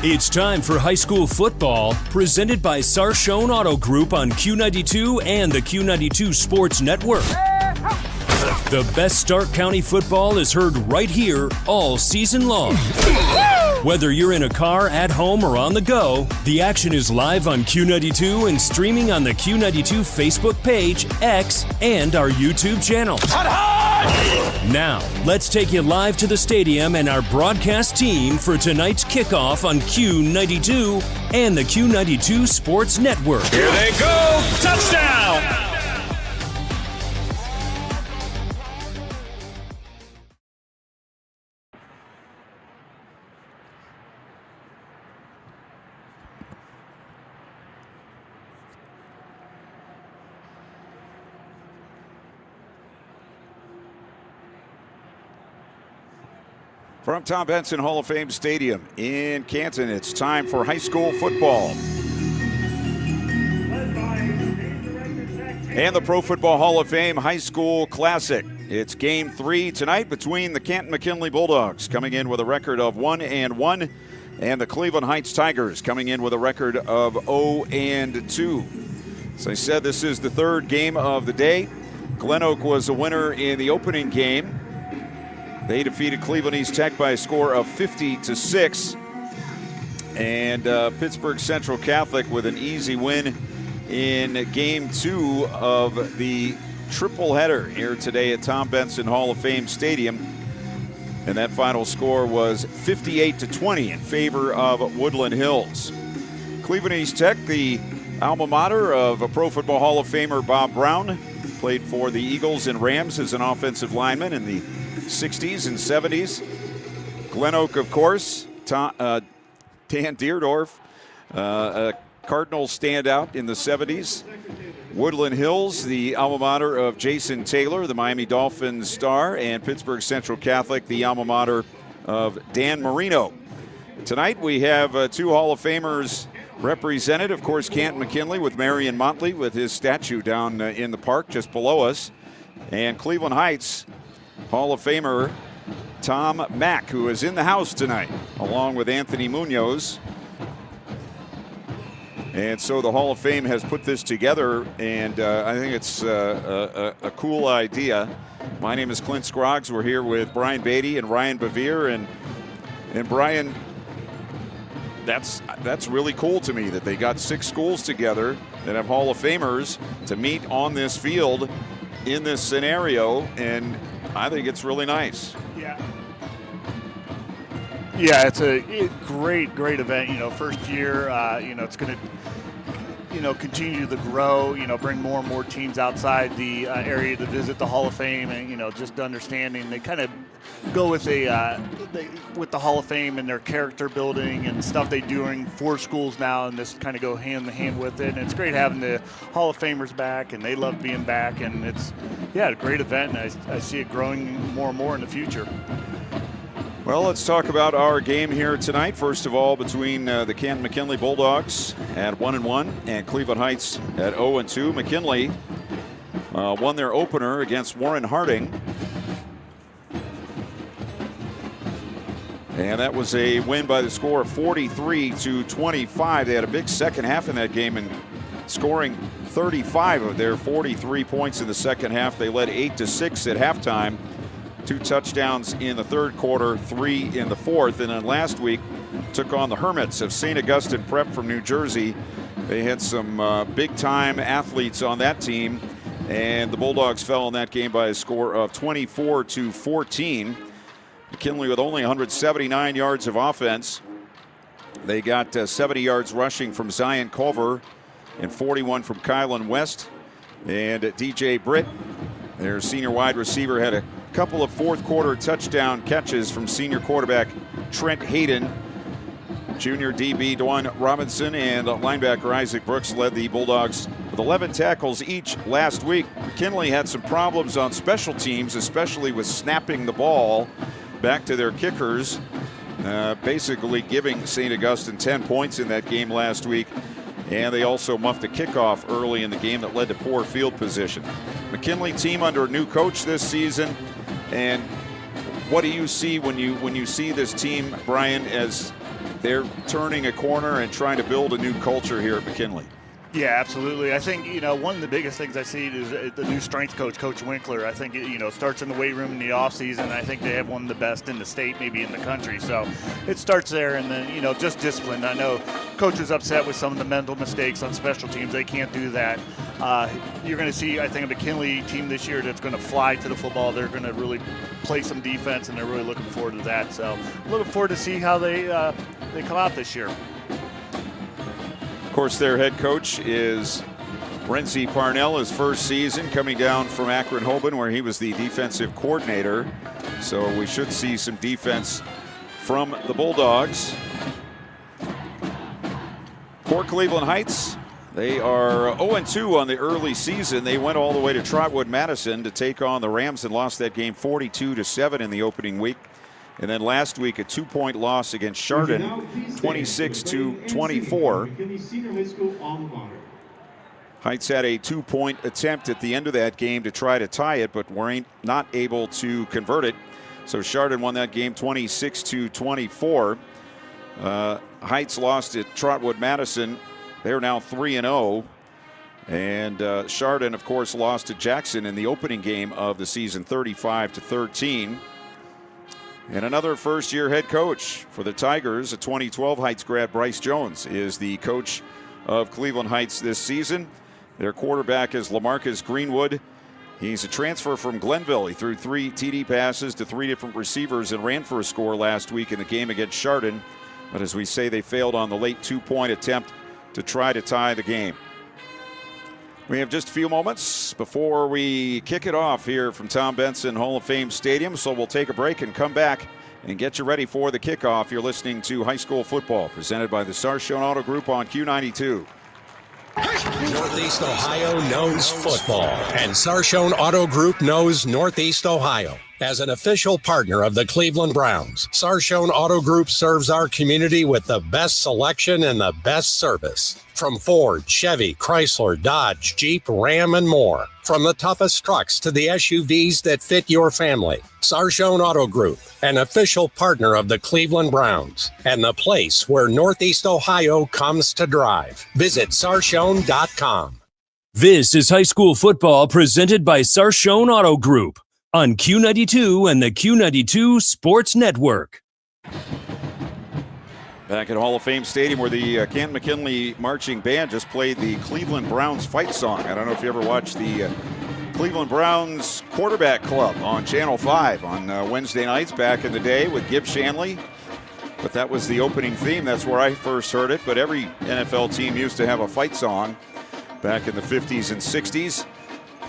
It's time for high school football, presented by Sarshone Auto Group on Q92 and the Q92 Sports Network. The best Stark County football is heard right here all season long. Whether you're in a car, at home, or on the go, the action is live on Q92 and streaming on the Q92 Facebook page, X, and our YouTube channel. Now, let's take you live to the stadium and our broadcast team for tonight's kickoff on Q92 and the Q92 Sports Network. Here they go! Touchdown! From Tom Benson Hall of Fame Stadium in Canton, it's time for high school football. And the Pro Football Hall of Fame High School Classic. It's Game 3 tonight between the Canton McKinley Bulldogs, coming in with a record of 1-1, and the Cleveland Heights Tigers, coming in with a record of 0-2. As I said, this is the third game of the day. Glen Oak was a winner in the opening game. They defeated Cleveland East Tech by a score of 50-6. And Pittsburgh Central Catholic with an easy win in Game 2 of the triple header here today at Tom Benson Hall of Fame Stadium. And that final score was 58-20 in favor of Woodland Hills. Cleveland East Tech, the alma mater of a Pro Football Hall of Famer Bob Brown, played for the Eagles and Rams as an offensive lineman in the 60s and 70s. Glen Oak, of course, Dan Deerdorf, a Cardinals standout in the 70s. Woodland Hills, the alma mater of Jason Taylor, the Miami Dolphins star, and Pittsburgh Central Catholic, the alma mater of Dan Marino. Tonight we have two Hall of Famers represented. Of course, Canton McKinley with Marion Motley with his statue down in the park just below us. And Cleveland Heights Hall of Famer Tom Mack, who is in the house tonight, along with Anthony Munoz. And so the Hall of Fame has put this together, and I think it's a cool idea. My name is Clint Scroggs. We're here with Brian Beatty and Ryan Bevere. And Brian, that's really cool to me that they got 6 schools together that have Hall of Famers to meet on this field in this scenario, and I think it's really nice. Yeah, it's a great event. You know, first year, it's going to, continue to grow, bring more and more teams outside the area to visit the Hall of Fame, and, just understanding they kind of go with with the Hall of Fame and their character building and stuff they doing for schools now, and this kind of go hand in hand with it. And it's great having the Hall of Famers back, and they love being back, and it's, a great event, and I see it growing more and more in the future. Well, let's talk about our game here tonight. First of all, between the Canton McKinley Bulldogs at 1-1 and Cleveland Heights at 0-2. McKinley won their opener against Warren Harding. And that was a win by the score of 43-25. They had a big second half in that game and scoring 35 of their 43 points in the second half. They led 8-6 at halftime. 2 touchdowns in the third quarter, 3 in the fourth. And then last week took on the Hermits of St. Augustine Prep from New Jersey. They had some big-time athletes on that team, and the Bulldogs fell in that game by a score of 24-14. McKinley with only 179 yards of offense. They got 70 yards rushing from Zion Culver and 41 from Kylan West. And DJ Britt, their senior wide receiver, had a couple of fourth quarter touchdown catches from senior quarterback Trent Hayden. Junior DB Dwan Robinson and linebacker Isaac Brooks led the Bulldogs with 11 tackles each last week. McKinley had some problems on special teams, especially with snapping the ball back to their kickers, basically giving St. Augustine 10 points in that game last week. And they also muffed a kickoff early in the game that led to poor field position. McKinley team under a new coach this season, and what do you see when you see this team, Brian, as they're turning a corner and trying to build a new culture here at McKinley? Yeah, absolutely. I think, one of the biggest things I see is the new strength coach, Coach Winkler. I think, it starts in the weight room in the offseason. I think they have one of the best in the state, maybe in the country. So it starts there, and then, just discipline. I know Coach is upset with some of the mental mistakes on special teams. They can't do that. You're going to see, I think, a McKinley team this year that's going to fly to the football. They're going to really play some defense, and they're really looking forward to that. So looking forward to see how they come out this year. Of course, their head coach is Renzi Parnell, his first season coming down from Akron-Hoban, where he was the defensive coordinator. So we should see some defense from the Bulldogs. For Cleveland Heights, they are 0-2 on the early season. They went all the way to Trotwood Madison to take on the Rams and lost that game 42-7 in the opening week. And then last week, a 2-point loss against Chardon, 26-24. Heights had a 2-point attempt at the end of that game to try to tie it, but were not able to convert it. So Chardon won that game 26-24. Heights lost at Trotwood Madison. They're now 3-0. And Chardon, of course, lost to Jackson in the opening game of the season, 35-13. And another first-year head coach for the Tigers, a 2012 Heights grad, Bryce Jones, is the coach of Cleveland Heights this season. Their quarterback is LaMarcus Greenwood. He's a transfer from Glenville. He threw 3 TD passes to 3 different receivers and ran for a score last week in the game against Chardon. But as we say, they failed on the late 2-point attempt to try to tie the game. We have just a few moments before we kick it off here from Tom Benson Hall of Fame Stadium, so we'll take a break and come back and get you ready for the kickoff. You're listening to High School Football, presented by the Sarshone Auto Group on Q92. Northeast Ohio knows football, and Sarshone Auto Group knows Northeast Ohio. As an official partner of the Cleveland Browns, Sarshone Auto Group serves our community with the best selection and the best service. From Ford, Chevy, Chrysler, Dodge, Jeep, Ram, and more. From the toughest trucks to the SUVs that fit your family. Sarshone Auto Group, an official partner of the Cleveland Browns, and the place where Northeast Ohio comes to drive. Visit Sarshone.com. This is high school football presented by Sarshone Auto Group on Q92 and the Q92 Sports Network. Back at Hall of Fame Stadium, where the Canton McKinley Marching Band just played the Cleveland Browns fight song. I don't know if you ever watched the Cleveland Browns Quarterback Club on Channel 5 on Wednesday nights back in the day with Gib Shanley. But that was the opening theme. That's where I first heard it. But every NFL team used to have a fight song back in the 50s and 60s.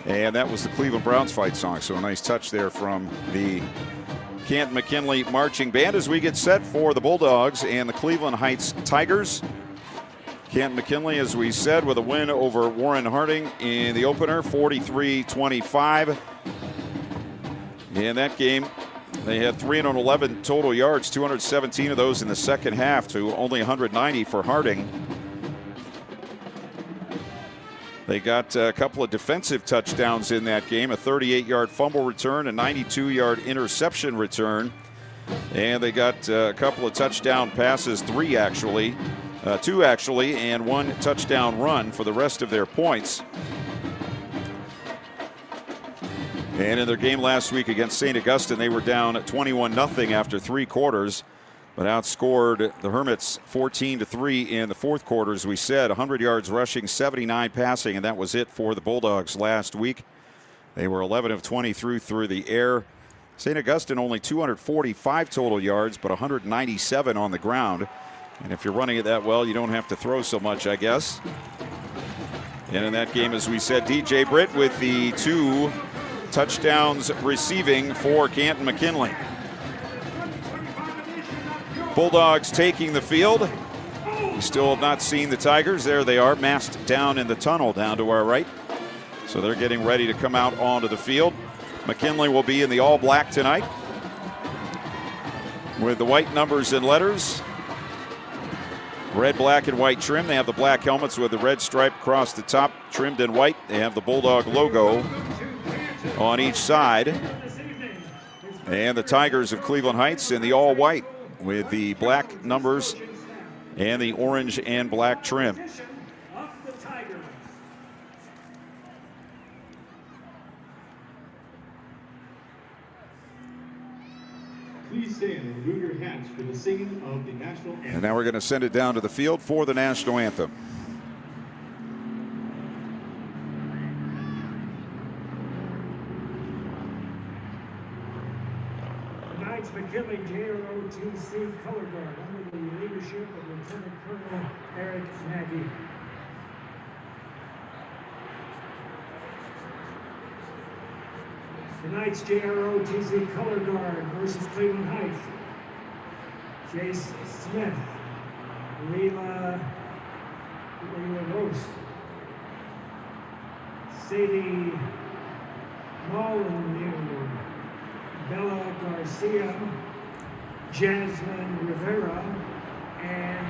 And that was the Cleveland Browns fight song. So a nice touch there from the Canton McKinley Marching Band as we get set for the Bulldogs and the Cleveland Heights Tigers. Canton McKinley, as we said, with a win over Warren Harding in the opener, 43-25. In that game, they had 311 total yards, 217 of those in the second half to only 190 for Harding. They got a couple of defensive touchdowns in that game, a 38-yard fumble return, a 92-yard interception return. And they got a couple of touchdown passes, 2 actually, and 1 touchdown run for the rest of their points. And in their game last week against St. Augustine, they were down 21-0 after 3 quarters. But outscored the Hermits 14-3 in the fourth quarter, as we said. 100 yards rushing, 79 passing, and that was it for the Bulldogs last week. They were 11 of 20 through the air. St. Augustine only 245 total yards, but 197 on the ground. And if you're running it that well, you don't have to throw so much, I guess. And in that game, as we said, DJ Britt with the 2 touchdowns receiving for Canton McKinley. Bulldogs taking the field. We still have not seen the Tigers. There they are, massed down in the tunnel down to our right. So they're getting ready to come out onto the field. McKinley will be in the all-black tonight with the white numbers and letters. Red, black, and white trim. They have the black helmets with the red stripe across the top, trimmed in white. They have the Bulldog logo on each side. And the Tigers of Cleveland Heights in the all-white with the black numbers and the orange and black trim. Please stand and remove your hats for the singing of the national anthem. And now we're going to send it down to the field for the national anthem. Tonight's McKinley JROTC Color Guard under the leadership of Lieutenant Colonel Eric Nagy. Tonight's JROTC Color Guard versus Cleveland Heights. Jace Smith, Leila Rose, Sadie Molyneux, Bella Garcia, Jasmine Rivera, and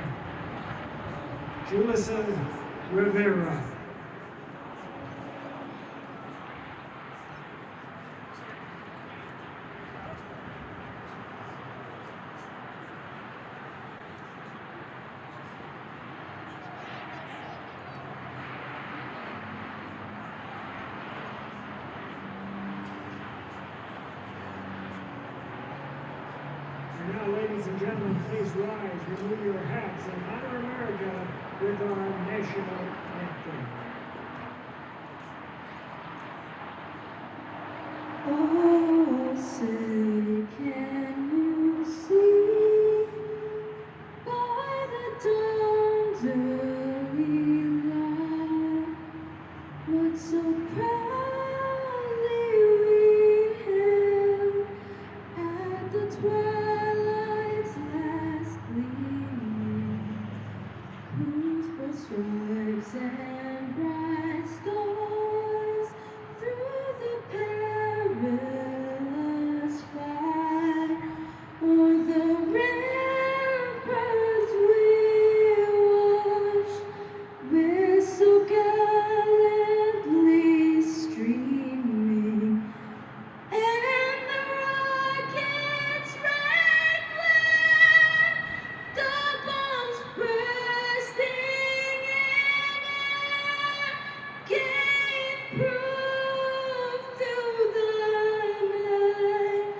Julissa Rivera. Now, ladies and gentlemen, please rise, remove your hats, and honor America with our national anthem. Oh, say, can you see by the dawn's early light what so proudly we hailed at the twilight's last gleaming, whose broad stripes and bright stars through the perilous fight o'er the ramparts we watched with so gallantly streaming, and the rocket's red glare, the bombs bursting in air, gave proof through the night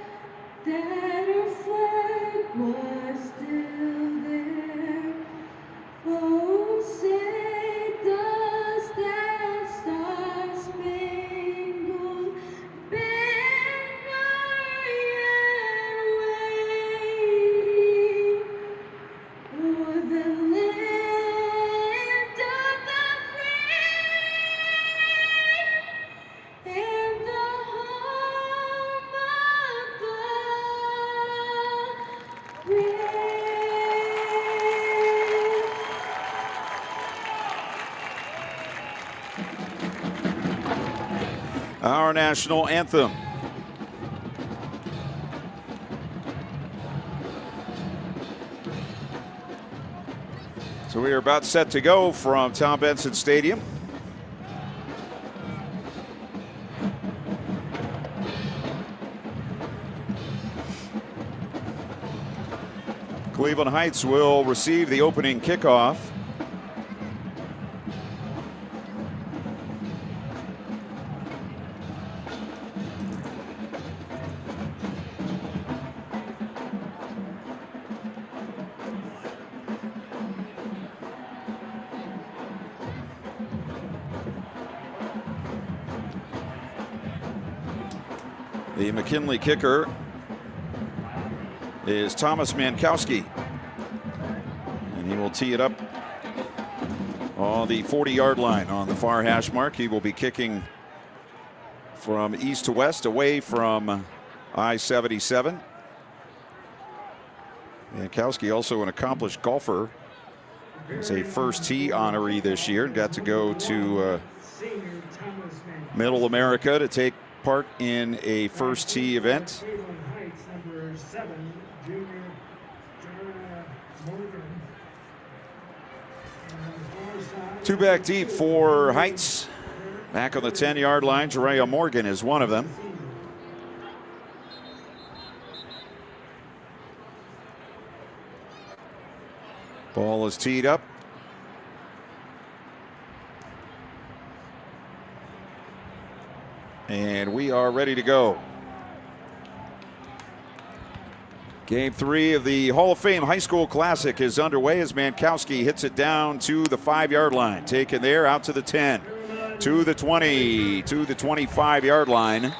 that our flag was still there. Oh, say does that star-spangled banner yet wave o'er the land of the free and the home of the brave? Our national anthem. So we are about set to go from Tom Benson Stadium. Cleveland Heights will receive the opening kickoff. The McKinley kicker is Thomas Mankowski, and he will tee it up on the 40-yard line on the far hash mark. He will be kicking from east to west, away from I-77. Mankowski, also an accomplished golfer, is a first tee honoree this year. Got to go to Middle America to take part in a first tee event. Two back deep for Heights. Back on the 10-yard line, Jerea Morgan is one of them. Ball is teed up. And we are ready to go. Game 3 of the Hall of Fame High School Classic is underway as Mankowski hits it down to the 5-yard line. Taken there, out to the 10, to the 20, to the 25-yard line.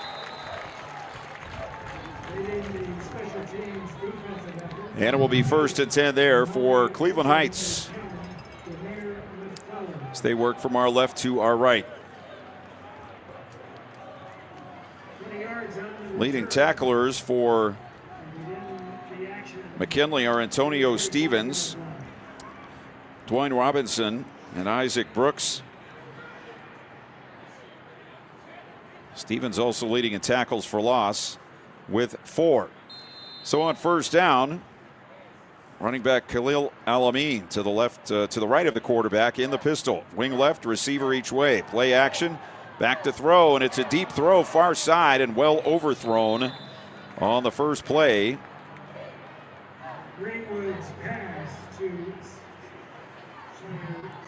And it will be 1st and 10 there for Cleveland Heights as they work from our left to our right. Leading tacklers for McKinley are Antonio Stevens, Dwayne Robinson, and Isaac Brooks. Stevens also leading in tackles for loss with 4. So on 1st down, running back Khalil Alameen to the left, to the right of the quarterback in the pistol. Wing left, receiver each way. Play action, back to throw, and it's a deep throw far side and well overthrown on the first play. Greenwood's pass to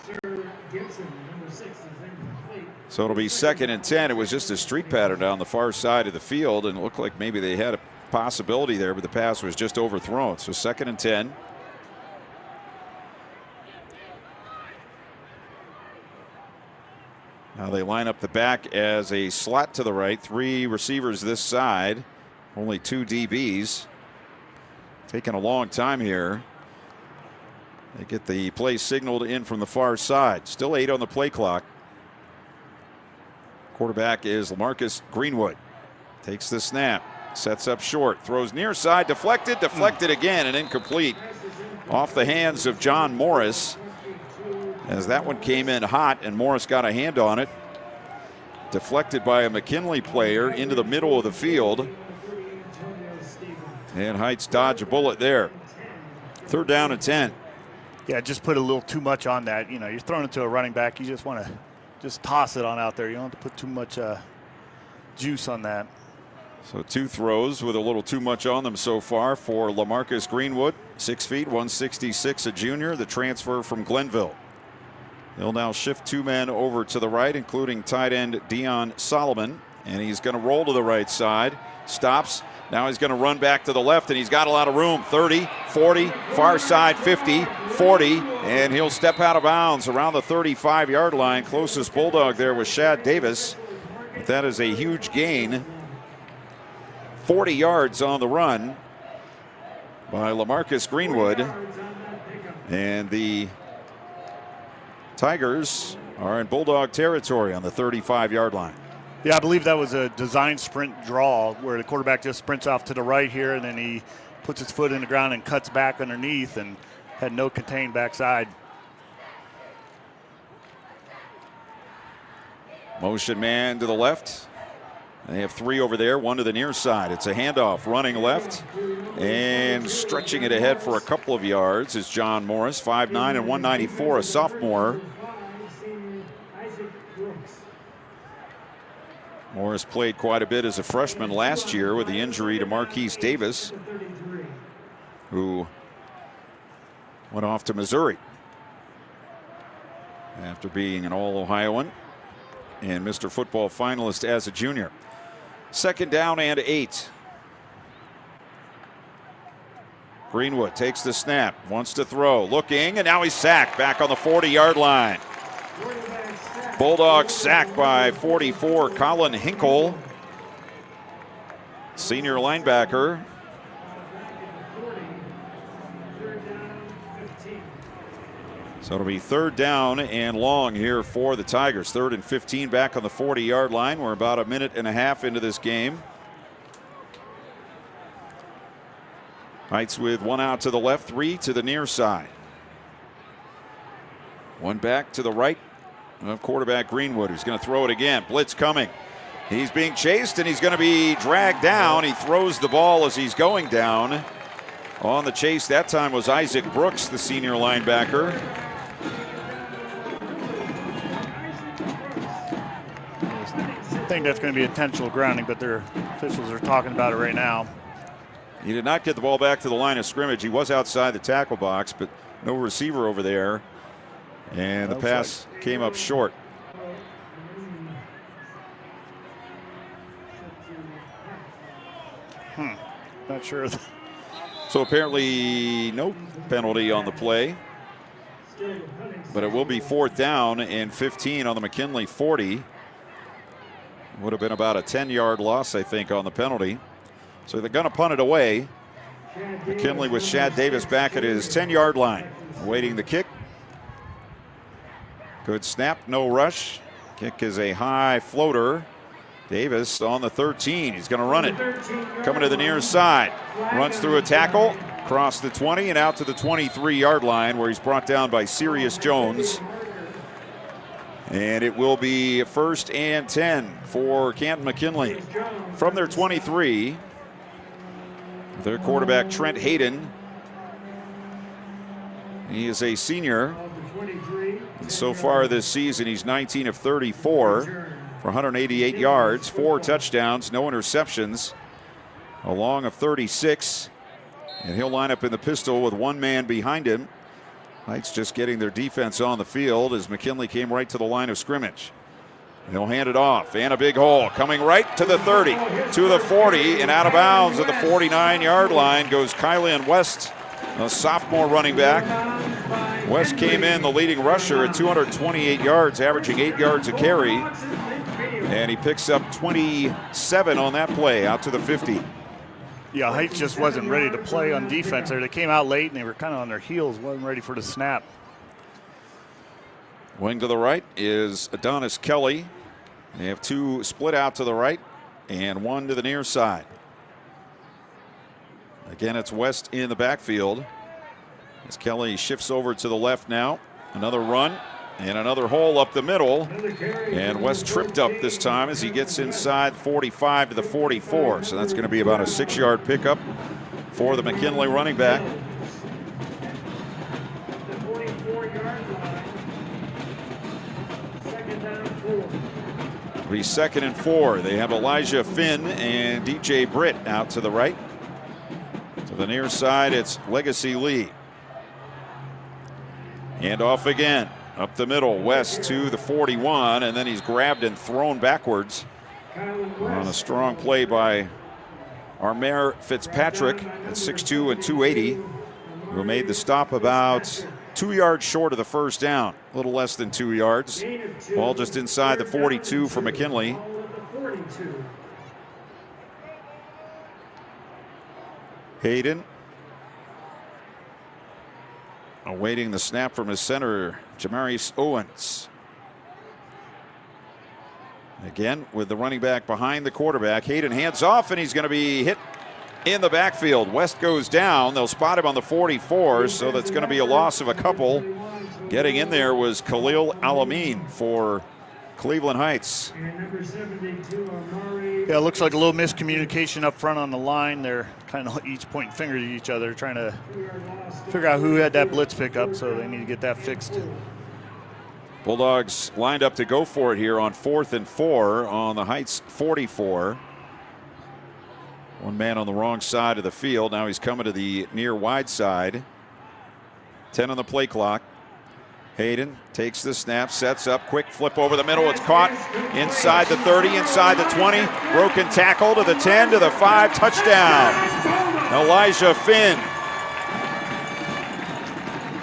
Sir Gibson, number 6, is incomplete. So it'll be 2nd and 10. It was just a street pattern down the far side of the field, and it looked like maybe they had a possibility there, but the pass was just overthrown. So 2nd and 10. Now they line up the back as a slot to the right. 3 receivers this side, only 2 DBs. Taking a long time here. They get the play signaled in from the far side. Still 8 on the play clock. Quarterback is LaMarcus Greenwood. Takes the snap. Sets up short. Throws near side. Deflected. Deflected again and incomplete. Off the hands of John Morris. As that one came in hot and Morris got a hand on it. Deflected by a McKinley player into the middle of the field. And Heights dodge a bullet there. 3rd down and 10. Yeah, just put a little too much on that. You know, you're throwing it to a running back. You just want to just toss it on out there. You don't have to put too much juice on that. So 2 throws with a little too much on them so far for LaMarcus Greenwood. 6 feet, 166, a junior, the transfer from Glenville. He'll now shift 2 men over to the right, including tight end Dion Solomon. And he's going to roll to the right side. Stops. Now he's going to run back to the left, and he's got a lot of room. 30, 40, far side, 50, 40, and he'll step out of bounds around the 35-yard line. Closest Bulldog there was Shad Davis. But that is a huge gain. 40 yards on the run by LaMarcus Greenwood. And the Tigers are in Bulldog territory on the 35-yard line. Yeah, I believe that was a design sprint draw where the quarterback just sprints off to the right here, and then he puts his foot in the ground and cuts back underneath and had no contained backside. Motion man to the left. They have 3 over there, 1 to the near side. It's a handoff, running left and stretching it ahead for a couple of yards is John Morris, 5'9" and 194, a sophomore. Morris played quite a bit as a freshman last year with the injury to Marquise Davis, who went off to Missouri after being an All-Ohioan and Mr. Football finalist as a junior. 2nd down and 8. Greenwood takes the snap, wants to throw, looking, and now he's sacked back on the 40-yard line. Bulldogs sacked by 44, Colin Hinkle, senior linebacker. So it'll be 3rd down and long here for the Tigers. 3rd and 15 back on the 40-yard line. We're about a minute and a half into this game. Heights with 1 out to the left, 3 to the near side. 1 back to the right of quarterback Greenwood, who's going to throw it again. Blitz coming. He's being chased, and he's going to be dragged down. He throws the ball as he's going down. On the chase that time was Isaac Brooks, the senior linebacker. I think that's going to be intentional grounding, but their officials are talking about it right now. He did not get the ball back to the line of scrimmage. He was outside the tackle box, but no receiver over there. And the pass came up short. Not sure. So apparently no penalty on the play. But it will be 4th down and 15 on the McKinley 40. Would have been about a 10-yard loss, I think, on the penalty. So they're going to punt it away. McKinley with Shad Davis back at his 10-yard line, awaiting the kick. Good snap, no rush. Kick is a high floater. Davis on the 13. He's going to run it. Coming to the near side. Runs through a tackle, across the 20 and out to the 23-yard line, where he's brought down by Sirius Jones. And it will be 1st and 10 for Canton McKinley. From their 23, their quarterback Trent Hayden. He is a senior. And so far this season, he's 19 of 34 for 188 yards, 4 touchdowns, no interceptions, a long of 36. And he'll line up in the pistol with 1 man behind him. Heights just getting their defense on the field as McKinley came right to the line of scrimmage. They'll hand it off, and a big hole coming right to the 30, to the 40, and out of bounds at the 49-yard line goes Kylan West, a sophomore running back. West came in the leading rusher at 228 yards, averaging 8 yards a carry, and he picks up 27 on that play out to the 50. Yeah, Heights just wasn't ready to play on defense there. They came out late and they were kind of on their heels, wasn't ready for the snap. Wing to the right is Adonis Kelly. They have 2 split out to the right and 1 to the near side. Again, it's West in the backfield as Kelly shifts over to the left now. Another run and another hole up the middle. And West tripped up this time as he gets inside 45 to the 44. So that's going to be about a 6-yard pickup for the McKinley running back. The 44-yard line. 2nd down 4. It'll be 2nd and 4. They have Elijah Finn and DJ Britt out to the right. To the near side, it's Legacy Lee. And off again. Up the middle, West to the 41, and then he's grabbed and thrown backwards on a strong play by Armare Fitzpatrick at 6'2" and 280, who made the stop about 2 yards short of the 1st down, a little less than 2 yards. Ball just inside the 42 for McKinley. Hayden awaiting the snap from his center, Jamarius Owens. Again, with the running back behind the quarterback. Hayden hands off, and he's going to be hit in the backfield. West goes down. They'll spot him on the 44, so that's going to be a loss of a couple. Getting in there was Khalil Alamin for Cleveland Heights. Yeah, it looks like a little miscommunication up front on the line. They're kind of each pointing fingers at each other, trying to figure out who had that blitz pickup, so they need to get that fixed. Bulldogs lined up to go for it here on 4th and 4 on the Heights 44. 1 man on the wrong side of the field. Now he's coming to the near wide side. 10 on the play clock. Hayden takes the snap, sets up, quick flip over the middle. It's caught inside the 30, inside the 20. Broken tackle to the 10, to the 5, touchdown. Elijah Finn.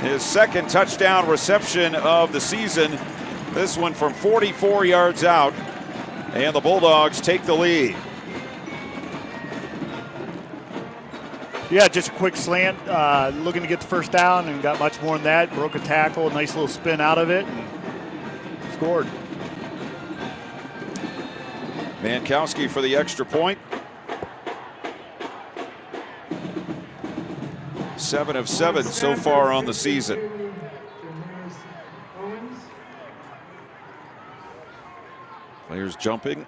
His 2nd touchdown reception of the season. This one from 44 yards out. And the Bulldogs take the lead. Yeah, just a quick slant, looking to get the 1st down, and got much more than that. Broke a tackle, nice little spin out of it, and scored. Mankowski for the extra point. 7 of 7 so far on the season. Players jumping.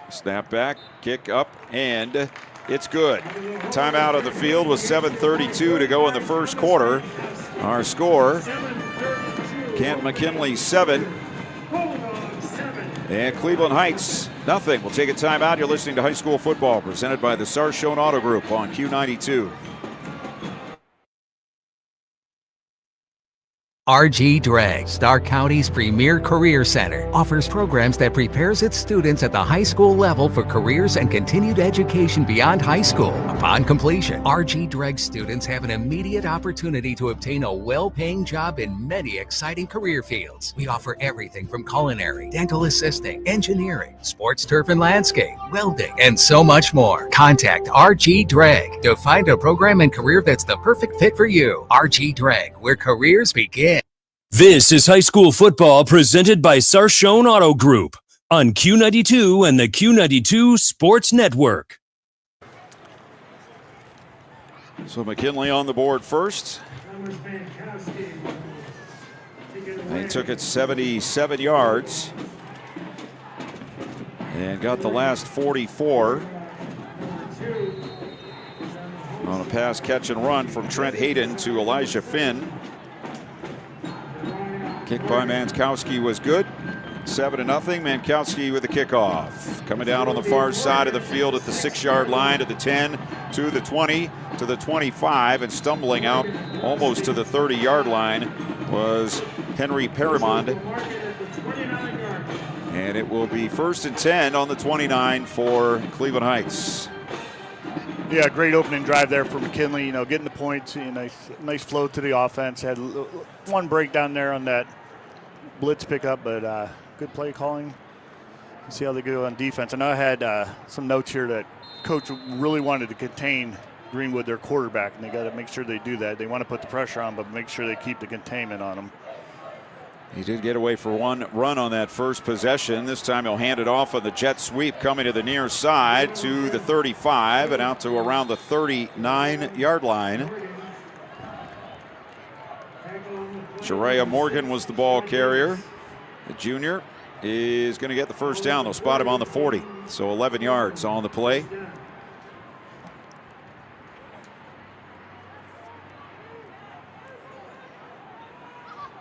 Snap back, kick up, and it's good. Timeout on the field with 7:32 to go in the 1st quarter. Our score, Canton McKinley 7, And Cleveland Heights, nothing. We'll take a timeout. You're listening to High School Football presented by the Sarshone Auto Group on Q92. RG Drag, Stark County's premier career center, offers programs that prepares its students at the high school level for careers and continued education beyond high school. Upon completion, RG Drag students have an immediate opportunity to obtain a well-paying job in many exciting career fields. We offer everything from culinary, dental assisting, engineering, sports turf and landscape, welding, and so much more. Contact RG Drag to find a program and career that's the perfect fit for you. RG Drag, where careers begin. This is high school football presented by Sarshone Auto Group on Q92 and the Q92 Sports Network. So McKinley on the board first. And he took it 77 yards and got the last 44 on a pass, catch, and run from Trent Hayden to Elijah Finn. Kick by Mankowski was good. 7-0. Mankowski with the kickoff. Coming down on the far side of the field at the 6-yard line, to the 10, to the 20, to the 25, and stumbling out almost to the 30-yard line was Henry Perimond. And it will be 1st and 10 on the 29 for Cleveland Heights. Yeah, great opening drive there for McKinley. You know, getting the points, nice flow to the offense. Had one breakdown there on that blitz pickup, but good play calling. See how they go on defense. I know I had some notes here that coach really wanted to contain Greenwood, their quarterback, and they got to make sure they do that. They want to put the pressure on, but make sure they keep the containment on them. He did get away for one run on that first possession. This time he'll hand it off on the jet sweep, coming to the near side to the 35 and out to around the 39-yard line. Jerea Morgan was the ball carrier. The junior is going to get the first down. They'll spot him on the 40. So 11 yards on the play.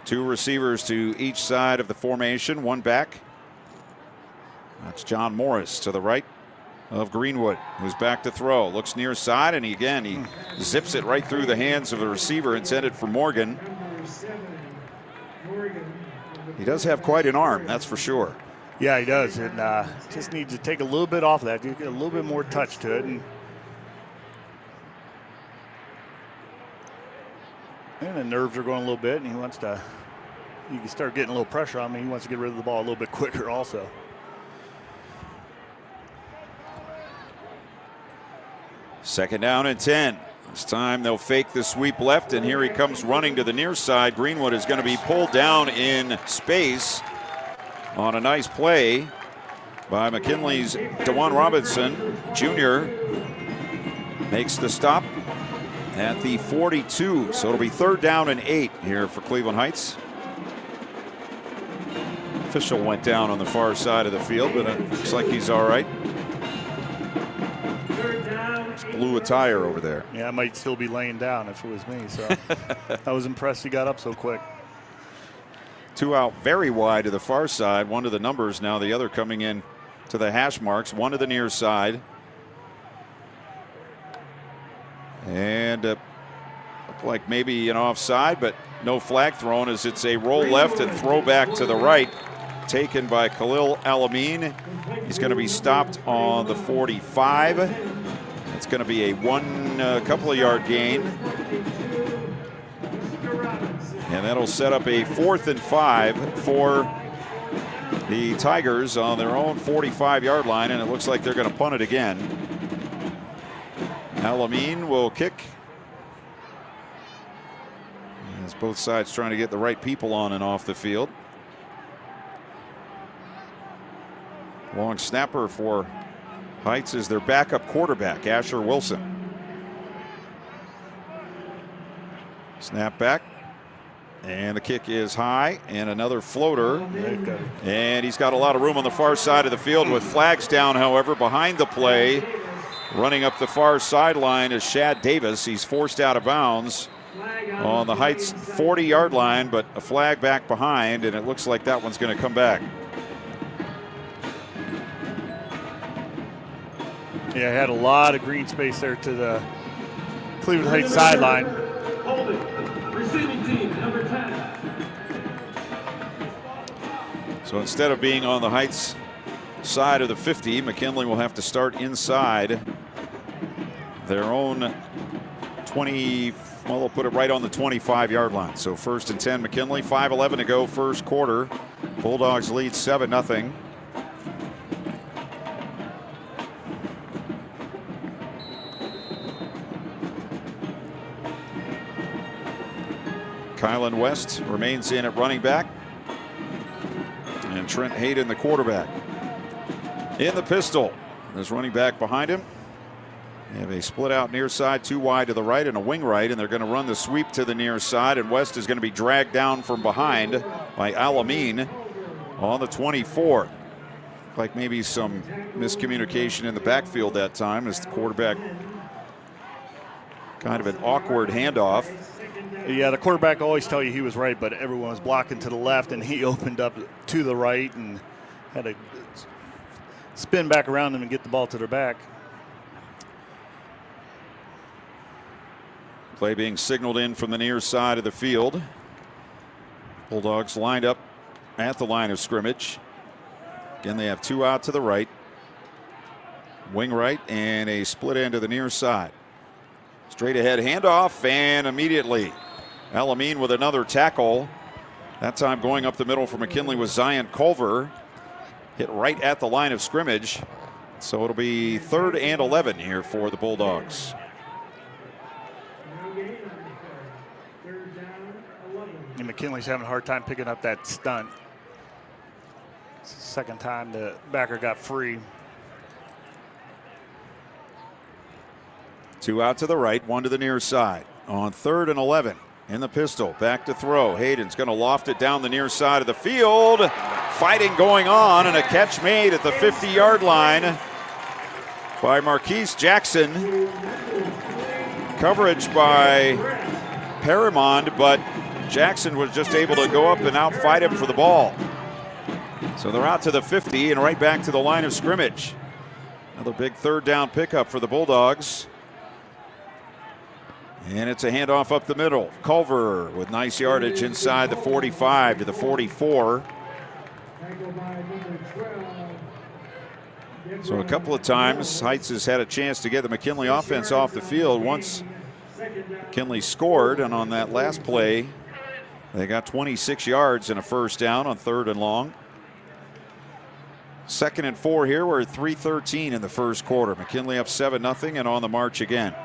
Two receivers to each side of the formation, one back. That's John Morris to the right of Greenwood, who's back to throw. Looks near side, and he zips it right through the hands of the receiver intended for Morgan. He does have quite an arm, that's for sure. Yeah, he does, and just needs to take a little bit off of that, get a little bit more touch to it. And the nerves are going a little bit, and he wants to, you can start getting a little pressure on him. He wants to get rid of the ball a little bit quicker also. Second down and 10. This time they'll fake the sweep left, and here he comes running to the near side. Greenwood is going to be pulled down in space on a nice play by McKinley's DeJuan Robinson Jr. Makes the stop at the 42. So it'll be 3rd down and 8 here for Cleveland Heights. Official went down on the far side of the field, but it looks like he's all right. Just blew a tire over there. Yeah, I might still be laying down if it was me. So I was impressed he got up so quick. 2 out very wide to the far side. One to the numbers now, the other coming in to the hash marks. One to the near side. And looked like maybe an offside, but no flag thrown as it's a roll left and throw back to the right, taken by Khalil Alameen. He's going to be stopped on the 45. It's going to be a couple of yard gain. And that'll set up a 4th and 5 for the Tigers on their own 45-yard line, and it looks like they're going to punt it again. Alameen will kick. As both sides trying to get the right people on and off the field. Long snapper for Heights is their backup quarterback, Asher Wilson. Snap back. And the kick is high, and another floater. And he's got a lot of room on the far side of the field with flags down, however, behind the play. Running up the far sideline is Shad Davis. He's forced out of bounds on the Heights 40-yard line, but a flag back behind, and it looks like that one's going to come back. Yeah, had a lot of green space there to the Cleveland Heights sideline. Hold it. Receiving team, number 10. So instead of being on the Heights side of the 50, McKinley will have to start inside their own 20. Well, they'll put it right on the 25-yard line. So 1st and 10, McKinley. 5:11 to go, first quarter. Bulldogs lead 7-0. Kylan West remains in at running back. And Trent Hayden, the quarterback. In the pistol. There's running back behind him. They have a split out near side, 2 wide to the right and a wing right, and they're going to run the sweep to the near side, and West is going to be dragged down from behind by Alameen on the 24. Like maybe some miscommunication in the backfield that time as the quarterback, kind of an awkward handoff. Yeah, the quarterback always tell you he was right, but everyone was blocking to the left, and he opened up to the right and had to spin back around them and get the ball to their back. Play being signaled in from the near side of the field. Bulldogs lined up at the line of scrimmage. Again, they have 2 out to the right. Wing right and a split end to the near side. Straight ahead handoff, and immediately Alameen with another tackle. That time going up the middle for McKinley was Zion Culver. Hit right at the line of scrimmage. So it'll be 3rd and 11 here for the Bulldogs. And McKinley's having a hard time picking up that stunt. It's the second time the backer got free. 2 out to the right, 1 to the near side. On 3rd and 11 in the pistol. Back to throw. Hayden's going to loft it down the near side of the field. Fighting going on, and a catch made at the 50-yard line by Marquise Jackson. Coverage by Paramond, but Jackson was just able to go up and outfight him for the ball. So they're out to the 50 and right back to the line of scrimmage. Another big 3rd down pickup for the Bulldogs. And it's a handoff up the middle. Culver with nice yardage inside the 45 to the 44. So a couple of times Heights has had a chance to get the McKinley offense off the field. Once McKinley scored, and on that last play they got 26 yards and a 1st down on 3rd and long. 2nd and 4 here. We're at 3:13 in the first quarter. McKinley up 7-0 and on the march again.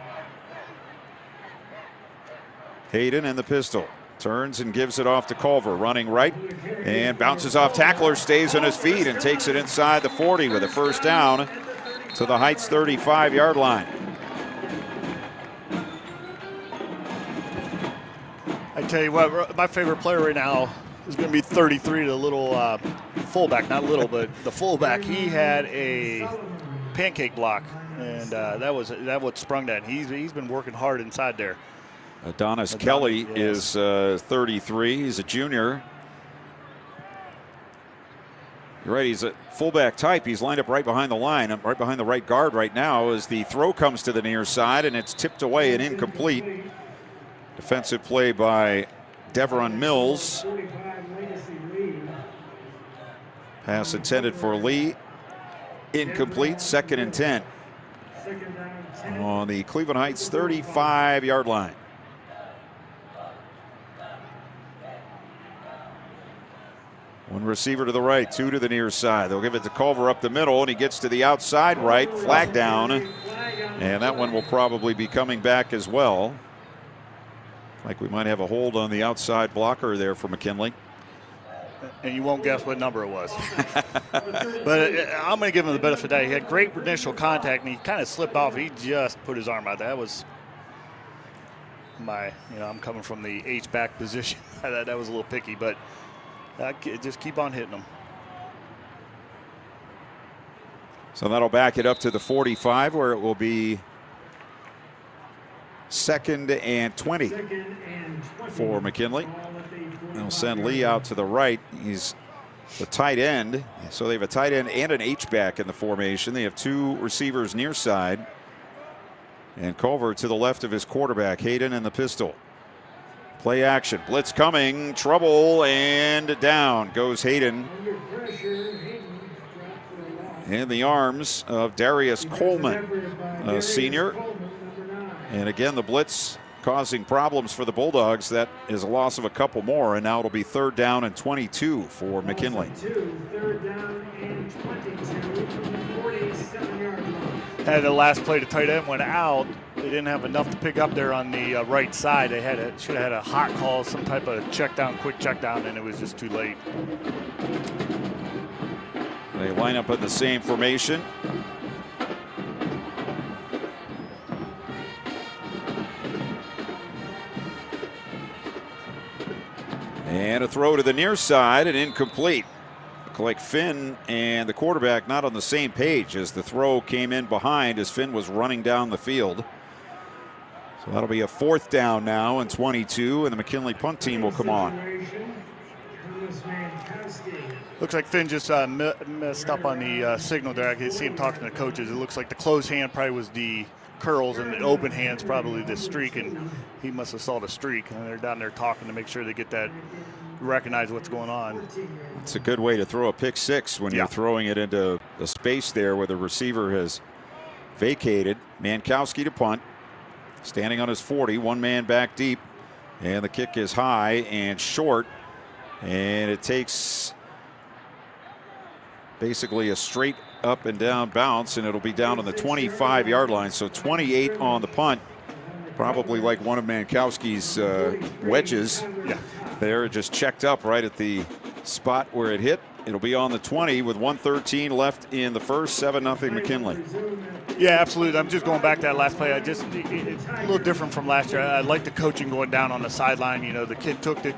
Hayden in the pistol. Turns and gives it off to Culver. Running right and bounces off tackler, stays on his feet and takes it inside the 40 with a 1st down to the Heights 35-yard line. I tell you what, my favorite player right now is going to be 33, the little fullback, not little, but the fullback. He had a pancake block, and that what sprung that. He's been working hard inside there. Adonis Kelly is 33. He's a junior. You're right, he's a fullback type. He's lined up right behind the line, right behind the right guard right now as the throw comes to the near side, and it's tipped away and incomplete. Defensive play by Deveron Mills. Pass intended for Lee. Incomplete. 2nd and 10 on the Cleveland Heights 35-yard line. One receiver to the right, 2 to the near side. They'll give it to Culver up the middle, and he gets to the outside right. Flag down. And that one will probably be coming back as well. Like we might have a hold on the outside blocker there for McKinley. And you won't guess what number it was. But I'm going to give him the benefit of that. He had great initial contact, and he kind of slipped off. He just put his arm out. That was I'm coming from the H-back position. that was a little picky, but just keep on hitting them. So that'll back it up to the 45, where it will be 2nd and 20 for McKinley. They'll send Lee out to the right. He's the tight end. So they have a tight end and an H-back in the formation. They have two receivers near side. And Culver to the left of his quarterback, Hayden in the pistol. Play action, blitz coming, trouble, and down goes Hayden. In the arms of Darius Coleman, a senior. And again, the blitz causing problems for the Bulldogs. That is a loss of a couple more, and now it'll be 3rd down and 22 for McKinley. 3rd down and 22 from the 47-yard line. Had the last play, the tight end went out. They didn't have enough to pick up there on the right side. They should have had a hot call, some type of check down, quick check down, and it was just too late. They line up in the same formation. And a throw to the near side and incomplete. Looked like Finn and the quarterback not on the same page as the throw came in behind as Finn was running down the field. So that'll be a 4th down now and 22, and the McKinley punt team will come on. Looks like Finn just messed up on the signal there. I can see him talking to the coaches. It looks like the closed hand probably was the curls and the open hand's probably the streak, and he must have saw the streak. And they're down there talking to make sure they get that, recognize what's going on. It's a good way to throw a pick six when you're throwing it into a space there where the receiver has vacated. Mankowski to punt. Standing on his 40, one man back deep. And the kick is high and short. And it takes basically a straight up and down bounce, and it'll be down on the 25-yard line. So 28 on the punt. Probably like one of Mankowski's wedges. There, it just checked up right at the spot where it hit. It'll be on the 20 with 1:13 left in the first. 7-0 McKinley. Yeah, absolutely. I'm just going back to that last play. It's a little different from last year. I like the coaching going down on the sideline. You know, the kid took the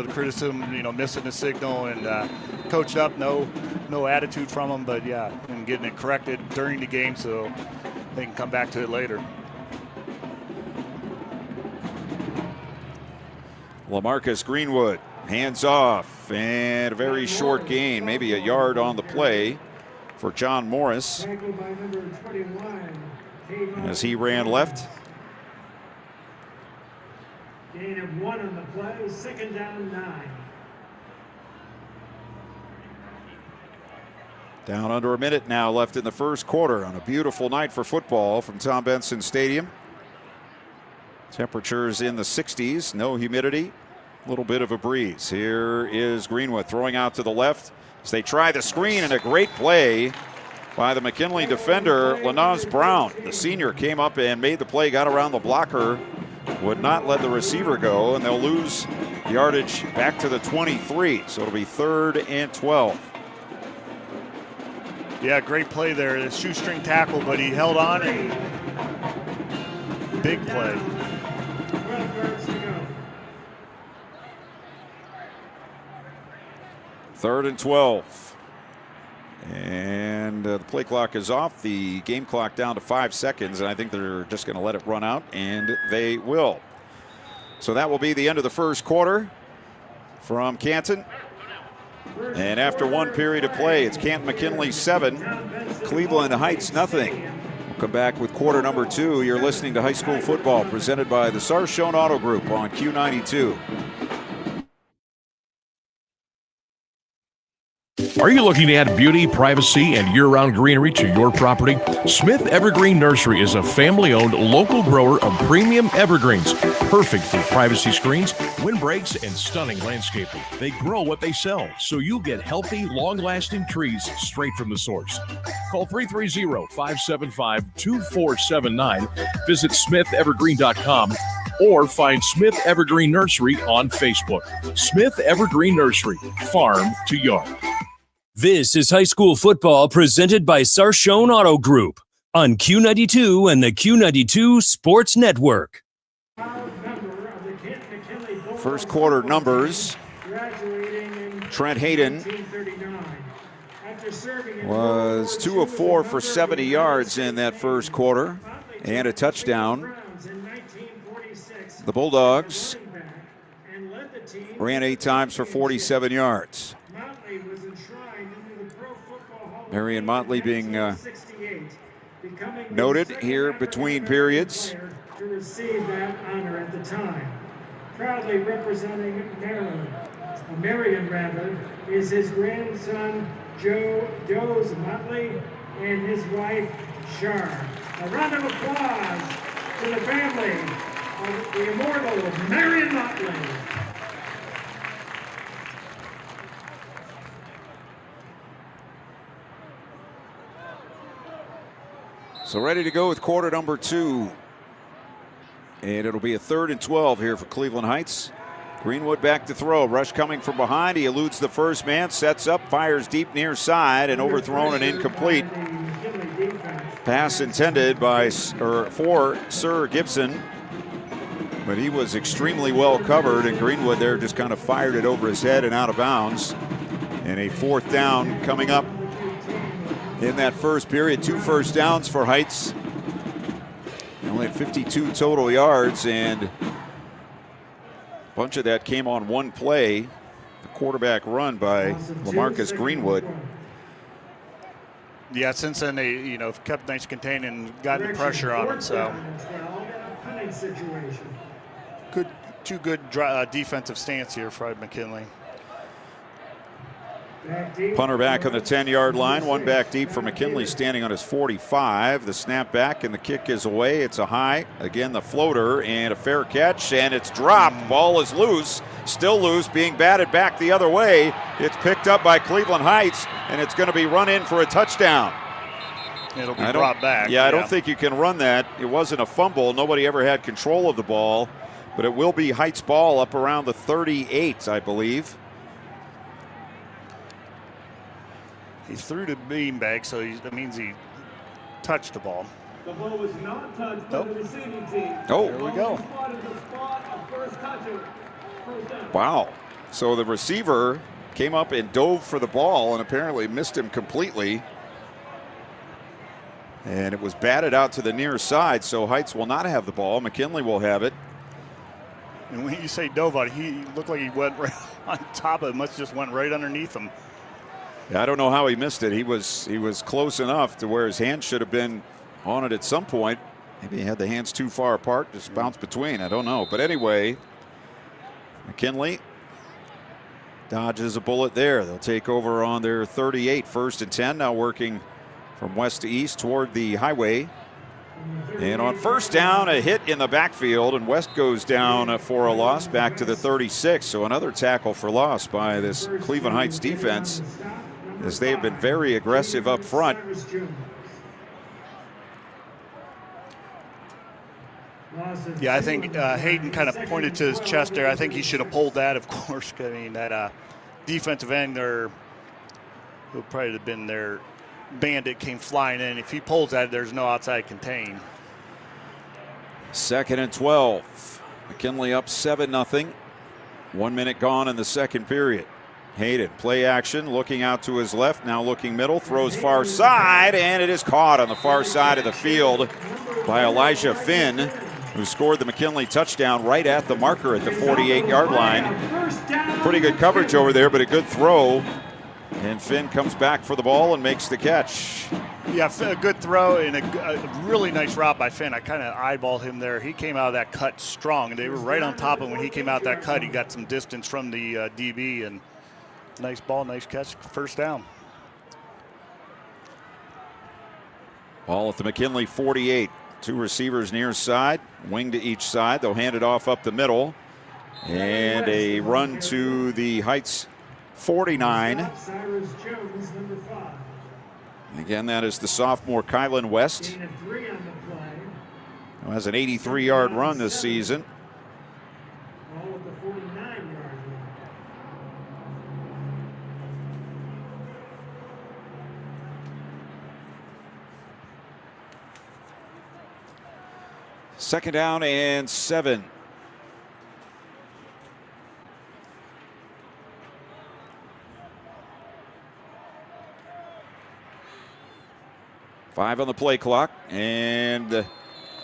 criticism, missing the signal, and coached up. No attitude from him, but and getting it corrected during the game so they can come back to it later. LaMarcus Greenwood, hands off, and a very short gain, maybe a yard on the play for John Morris as he ran left. Gain of 1 on the play, 2nd down 9. Down under a minute now left in the first quarter on a beautiful night for football from Tom Benson Stadium. Temperatures in the 60s, no humidity, a little bit of a breeze. Here is Greenwood throwing out to the left as they try the screen, and a great play by the McKinley defender, Lanaz Brown. The senior came up and made the play, got around the blocker, would not let the receiver go, and they'll lose yardage back to the 23. So it'll be 3rd and 12. Yeah, great play there. The shoestring tackle, but he held on and big play. 12 yards to go. 3rd and 12. And the play clock is off. The game clock down to 5 seconds, and I think they're just going to let it run out, and they will. So that will be the end of the first quarter from Canton. And after one period of play, it's Canton McKinley 7, Cleveland Heights 0. We'll come back with quarter number 2. You're listening to high school football presented by the Sarshone Auto Group on Q92. Are you looking to add beauty, privacy, and year-round greenery to your property? Smith Evergreen Nursery is a family-owned local grower of premium evergreens, perfect for privacy screens, windbreaks, and stunning landscaping. They grow what they sell, so you'll get healthy, long-lasting trees straight from the source. Call 330-575-2479, visit SmithEvergreen.com, or find Smith Evergreen Nursery on Facebook. Smith Evergreen Nursery, farm to yard. This is high school football presented by Sarshone Auto Group on Q92 and the Q92 Sports Network. First quarter numbers. Trent Hayden was 2 of 4 for 70 yards in that first quarter and a touchdown. The Bulldogs ran 8 times for 47 yards. Marion Motley being 68, becoming the noted second here between periods. player to receive that honor at the time. Proudly representing Marion rather, is his grandson Joe Doze Motley and his wife Char. A round of applause to the family of the immortal Marion Motley. So ready to go with quarter number 2. And it'll be a 3rd and 12 here for Cleveland Heights. Greenwood back to throw. Rush coming from behind. He eludes the first man, sets up, fires deep near side, and overthrown and incomplete. Pass intended for Sir Gibson, but he was extremely well covered, and Greenwood there just kind of fired it over his head and out of bounds. And a 4th down coming up in that first period. 2 first downs for Heights. They only had 52 total yards, and a bunch of that came on one play. The quarterback run by LaMarcus Greenwood. Yeah, since then they kept nice contained and gotten the pressure on him. So two good defensive stance here for McKinley. Punter back on the 10-yard line. One back deep for McKinley, standing on his 45. The snap back and the kick is away. It's a high. Again, the floater and a fair catch, and it's dropped. Ball is loose, still loose, being batted back the other way. It's picked up by Cleveland Heights, and it's going to be run in for a touchdown. It'll be brought back. Yeah, I don't think you can run that. It wasn't a fumble. Nobody ever had control of the ball, but it will be Heights ball up around the 38, I believe. He threw the beanbag, so that means he touched the ball. The ball was not touched by the receiving team. Oh, there we go. Wow. So the receiver came up and dove for the ball and apparently missed him completely. And it was batted out to the near side, so Heights will not have the ball. McKinley will have it. And when you say dove out, he looked like he went right on top of it. Must just went right underneath him. I don't know how he missed it. He was close enough to where his hand should have been on it at some point. Maybe he had the hands too far apart, just bounced between. I don't know. But anyway, McKinley dodges a bullet there. They'll take over on their 38, 1st and 10. Now working from west to east toward the highway. And on 1st down, a hit in the backfield, and West goes down for a loss back to the 36. So another tackle for loss by this Cleveland Heights defense, as they have been very aggressive up front. Yeah, I think Hayden kind of pointed to his chest there. I think he should have pulled that, of course. I mean, that defensive end there, who probably have been their bandit, came flying in. If he pulls that, there's no outside contain. 2nd and 12. McKinley up 7-0. 1 minute gone in the second period. Hayden, play action, looking out to his left, now looking middle, throws far side, and it is caught on the far side of the field by Elijah Finn, who scored the McKinley touchdown right at the marker at the 48-yard line. Pretty good coverage over there, but a good throw. And Finn comes back for the ball and makes the catch. Yeah, a good throw and a really nice route by Finn. I kind of eyeballed him there. He came out of that cut strong, and they were right on top of him. When he came out that cut, he got some distance from the DB, and nice ball, nice catch, 1st down. Ball at the McKinley 48. 2 receivers near side, wing to each side. They'll hand it off up the middle. And a run to the Heights 49. Again, that is the sophomore Kylan West, who has an 83-yard run this season. Second down and 7. Five on the play clock, and the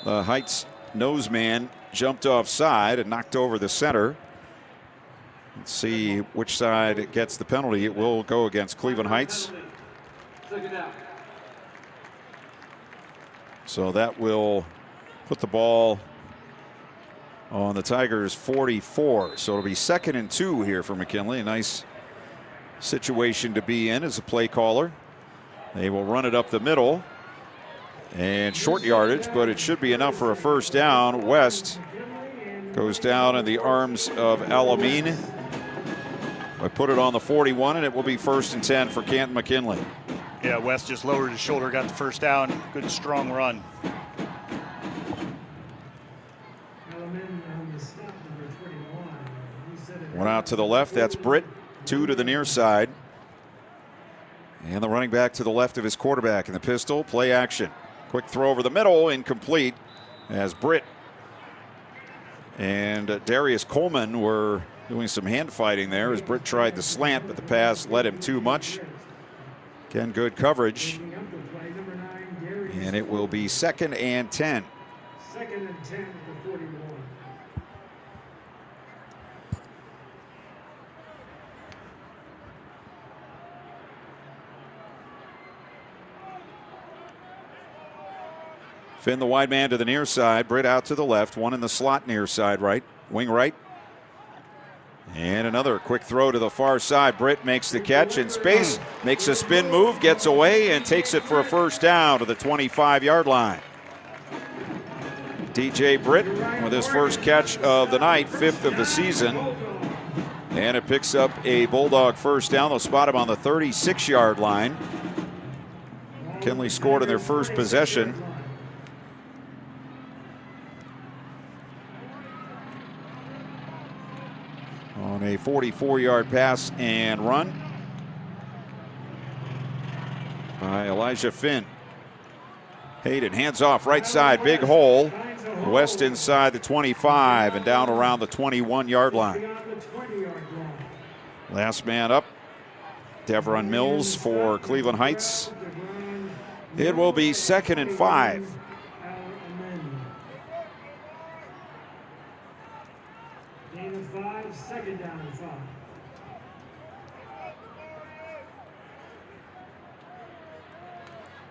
Heights nose man jumped offside and knocked over the center. Let's see which side gets the penalty. It will go against Cleveland Heights. So that will put the ball on the Tigers' 44. So it'll be 2nd and 2 here for McKinley. A nice situation to be in as a play caller. They will run it up the middle and short yardage, but it should be enough for a first down. West goes down in the arms of Alamine. I put it on the 41, and it will be 1st and 10 for Canton McKinley. Yeah, West just lowered his shoulder, got the first down. Good, strong run. One out to the left, that's Britt. 2 to the near side. And the running back to the left of his quarterback in the pistol. Play action. Quick throw over the middle, incomplete, as Britt and Darius Coleman were doing some hand fighting there as Britt tried the slant, but the pass led him too much. Again, good coverage. And it will be 2nd and 10. 2nd and 10 at the 41. Finn, the wide man to the near side. Britt out to the left. One in the slot near side right. Wing right. And another quick throw to the far side. Britt makes the catch in space. Makes a spin move. Gets away and takes it for a first down to the 25-yard line. DJ Britt with his first catch of the night. 5th of the season. And it picks up a Bulldog first down. They'll spot him on the 36-yard line. McKinley scored in their first possession. On a 44-yard pass and run by Elijah Finn. Hayden hands off right side, big hole. West inside the 25 and down around the 21-yard line. Last man up, Devron Mills for Cleveland Heights. It will be 2nd and 5. Gain of 5, 2nd down and 5.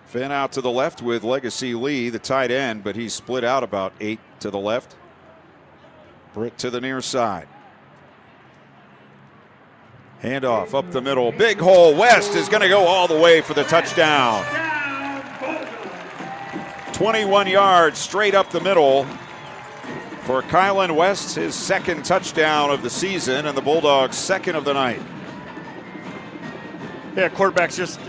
Finn out to the left with Legacy Lee, the tight end, but he's split out about 8 to the left. Britt to the near side. Handoff up the middle. Big hole. West is going to go all the way for the touchdown. 21 yards straight up the middle for Kylan West, his 2nd touchdown of the season and the Bulldogs' 2nd of the night. Yeah, quarterback's just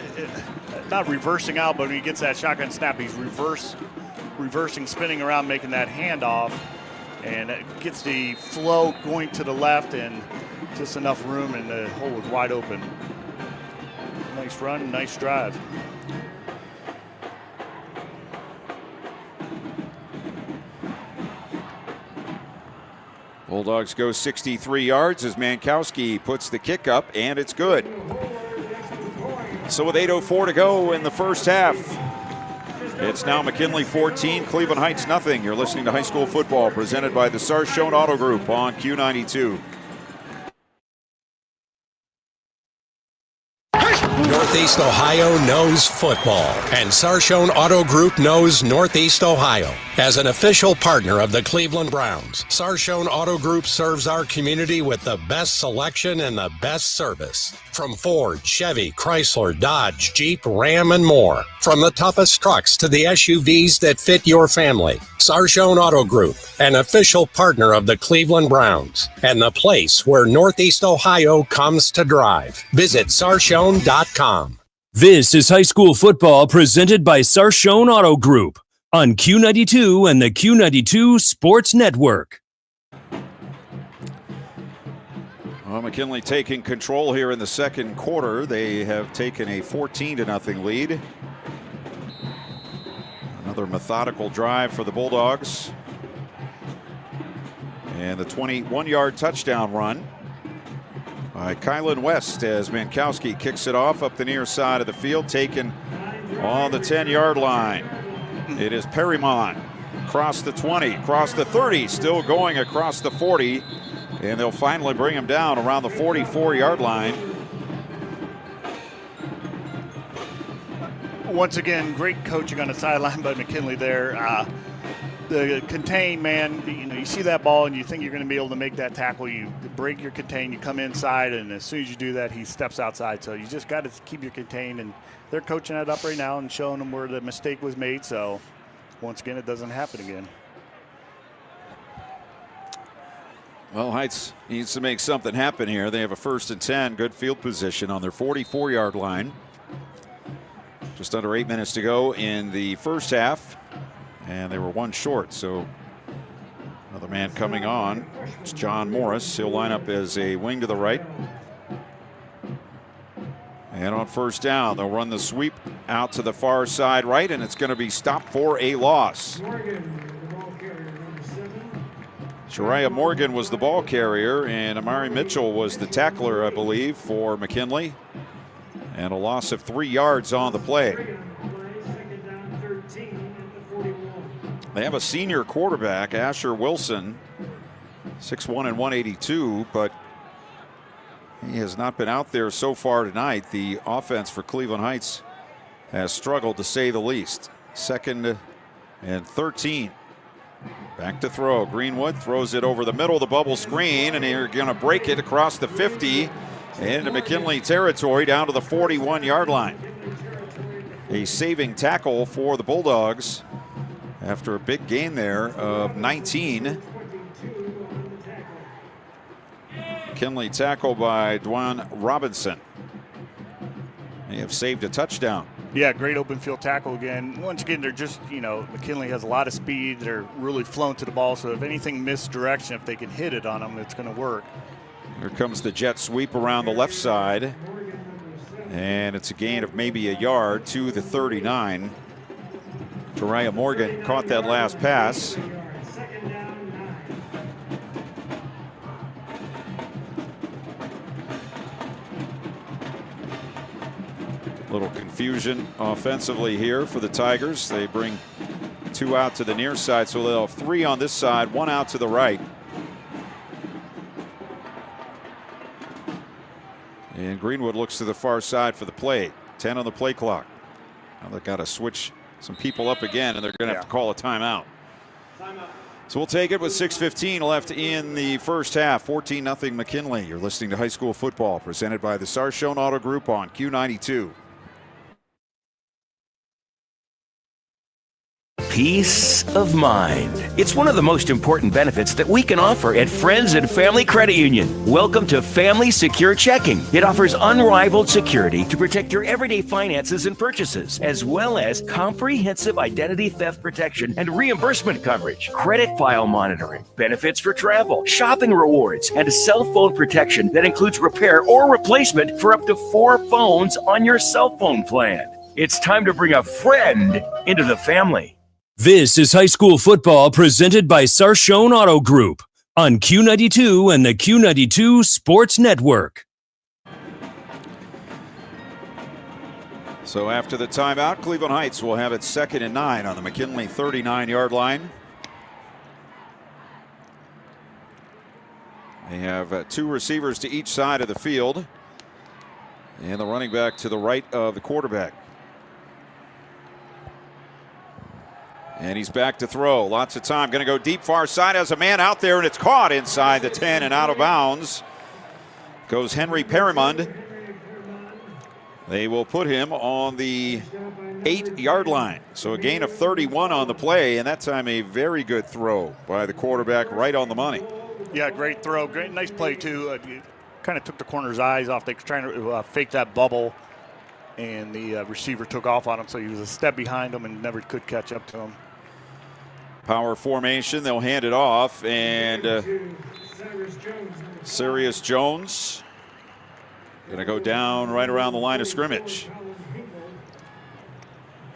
not reversing out, but when he gets that shotgun snap, he's reversing, spinning around, making that handoff, and it gets the flow going to the left and just enough room, and the hole was wide open. Nice run, nice drive. Bulldogs go 63 yards as Mankowski puts the kick up, and it's good. So with 8:04 to go in the first half, it's now McKinley 14, Cleveland Heights nothing. You're listening to high school football presented by the Sarshone Auto Group on Q92. Northeast Ohio knows football, and Sarshone Auto Group knows Northeast Ohio. As an official partner of the Cleveland Browns, Sarshone Auto Group serves our community with the best selection and the best service. From Ford, Chevy, Chrysler, Dodge, Jeep, Ram, and more. From the toughest trucks to the SUVs that fit your family. Sarshone Auto Group, an official partner of the Cleveland Browns, and the place where Northeast Ohio comes to drive. Visit sarshone.com. This is high school football presented by Sarshone Auto Group on Q92 and the Q92 Sports Network. Well, McKinley taking control here in the second quarter. They have taken a 14-0 lead. Another methodical drive for the Bulldogs. And the 21-yard touchdown run by Kylan West as Mankowski kicks it off up the near side of the field, taken on the 10-yard line. It is Perrymont across the 20, across the 30, still going across the 40, and they'll finally bring him down around the 44-yard line. once again, great coaching on the sideline by McKinley there. The contain, man, you see that ball and you think you're going to be able to make that tackle. You break your contain, you come inside, and as soon as you do that, he steps outside. So you just got to keep your contain, and they're coaching that up right now and showing them where the mistake was made. So once again, it doesn't happen again. Well, Heights needs to make something happen here. They have a 1st and 10, good field position on their 44-yard line. Just under 8 minutes to go in the first half, and they were 1 short. So another man coming on. It's John Morris. He'll line up as a wing to the right. And on 1st down, they'll run the sweep out to the far side right, and it's going to be stopped for a loss. Shariah Morgan was the ball carrier, and Amari Mitchell was the tackler, I believe, for McKinley. And a loss of 3 yards on the play. They have a senior quarterback, Asher Wilson, 6'1" and 182, but he has not been out there so far tonight. The offense for Cleveland Heights has struggled, to say the least. 2nd and 13. Back to throw. Greenwood throws it over the middle of the bubble screen, and they're going to break it across the 50 into McKinley territory down to the 41-yard line. A saving tackle for the Bulldogs after a big gain there of 19. McKinley tackled by Dwan Robinson. They have saved a touchdown. Yeah, great open field tackle again. Once again, they're just, McKinley has a lot of speed. They're really flown to the ball, so if anything misdirection, if they can hit it on them, it's going to work. Here comes the jet sweep around the left side. And it's a gain of maybe a yard to the 39. Shariah Morgan caught that last pass. Little confusion offensively here for the Tigers. They bring 2 out to the near side, so they'll have 3 on this side, 1 out to the right. And Greenwood looks to the far side for the play. 10 on the play clock. Now they've got to switch some people up again, and they're going to have to call a timeout. So we'll take it with 6:15 left in the first half. 14-0 McKinley. You're listening to High School Football, presented by the Sarshone Auto Group on Q92. Peace of mind. It's one of the most important benefits that we can offer at Friends and Family Credit Union. Welcome to Family Secure Checking. It offers unrivaled security to protect your everyday finances and purchases, as well as comprehensive identity theft protection and reimbursement coverage, credit file monitoring, benefits for travel, shopping rewards, and cell phone protection that includes repair or replacement for up to 4 phones on your cell phone plan. It's time to bring a friend into the family. This is high school football presented by Sarshone Auto Group on Q92 and the Q92 Sports Network. So after the timeout, Cleveland Heights will have it 2nd and 9 on the McKinley 39-yard line. They have 2 receivers to each side of the field, and the running back to the right of the quarterback. And he's back to throw. Lots of time. Going to go deep far side. Has a man out there, and it's caught inside the 10 and out of bounds. Goes Henry Perrimond. They will put him on the 8-yard line. So a gain of 31 on the play, and that time a very good throw by the quarterback, right on the money. Yeah, great throw. Great, nice play, too. Kind of took the corner's eyes off. They were trying to fake that bubble, and the receiver took off on him, so he was a step behind him and never could catch up to him. Power formation, they'll hand it off, and Sirius Jones going to go down right around the line of scrimmage.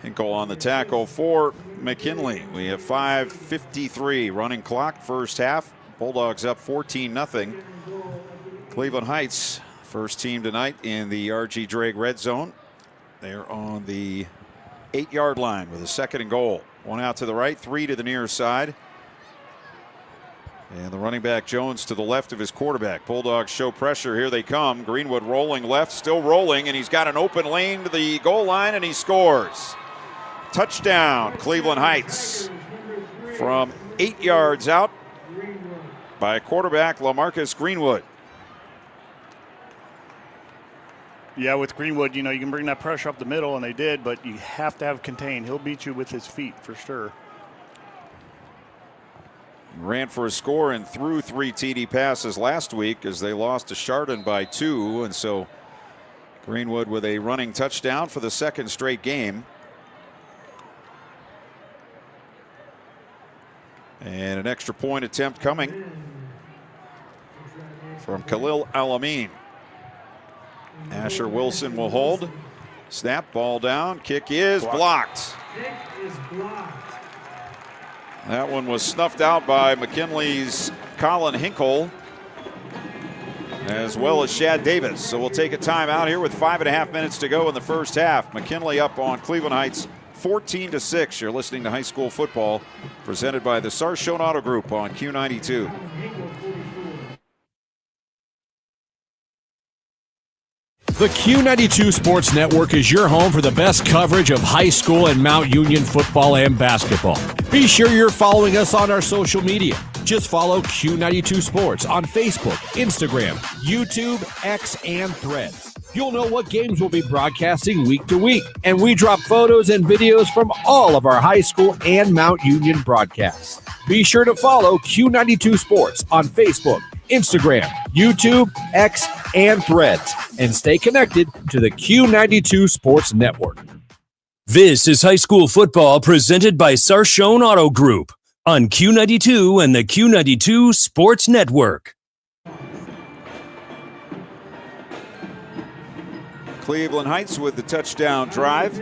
Hinkle on the tackle for McKinley. We have 5:53 running clock, first half. Bulldogs up 14-0. Cleveland Heights, first team tonight in the RG Drake red zone. They're on the 8-yard line with a 2nd and goal. 1 out to the right, 3 to the near side. And the running back Jones to the left of his quarterback. Bulldogs show pressure. Here they come. Greenwood rolling left, still rolling, and he's got an open lane to the goal line, and he scores. Touchdown, Cleveland Heights. From 8 yards out by quarterback LaMarcus Greenwood. Yeah, with Greenwood, you can bring that pressure up the middle, and they did, but you have to have contained. He'll beat you with his feet for sure. Ran for a score and threw 3 TD passes last week as they lost to Chardon by 2. And so Greenwood with a running touchdown for the second straight game. And an extra point attempt coming from Khalil Alamin. Asher Wilson will hold. Snap, ball down. Kick is blocked. Kick is blocked. That one was snuffed out by McKinley's Colin Hinkle, as well as Shad Davis. So we'll take a timeout here with 5.5 minutes to go in the first half. McKinley up on Cleveland Heights 14-6. You're listening to high school football presented by the Sarshone Auto Group on Q92. The Q92 Sports Network is your home for the best coverage of high school and Mount Union football and basketball. Be sure you're following us on our social media. Just follow Q92 Sports on Facebook, Instagram, YouTube, X, and Threads. You'll know what games we'll be broadcasting week to week, and we drop photos and videos from all of our high school and Mount Union broadcasts. Be sure to follow Q92 Sports on Facebook, Instagram, YouTube, X, and Threads, and stay connected to the Q92 Sports Network. This is high school football presented by Sarshone Auto Group on Q92 and the Q92 Sports Network. Cleveland Heights with the touchdown drive.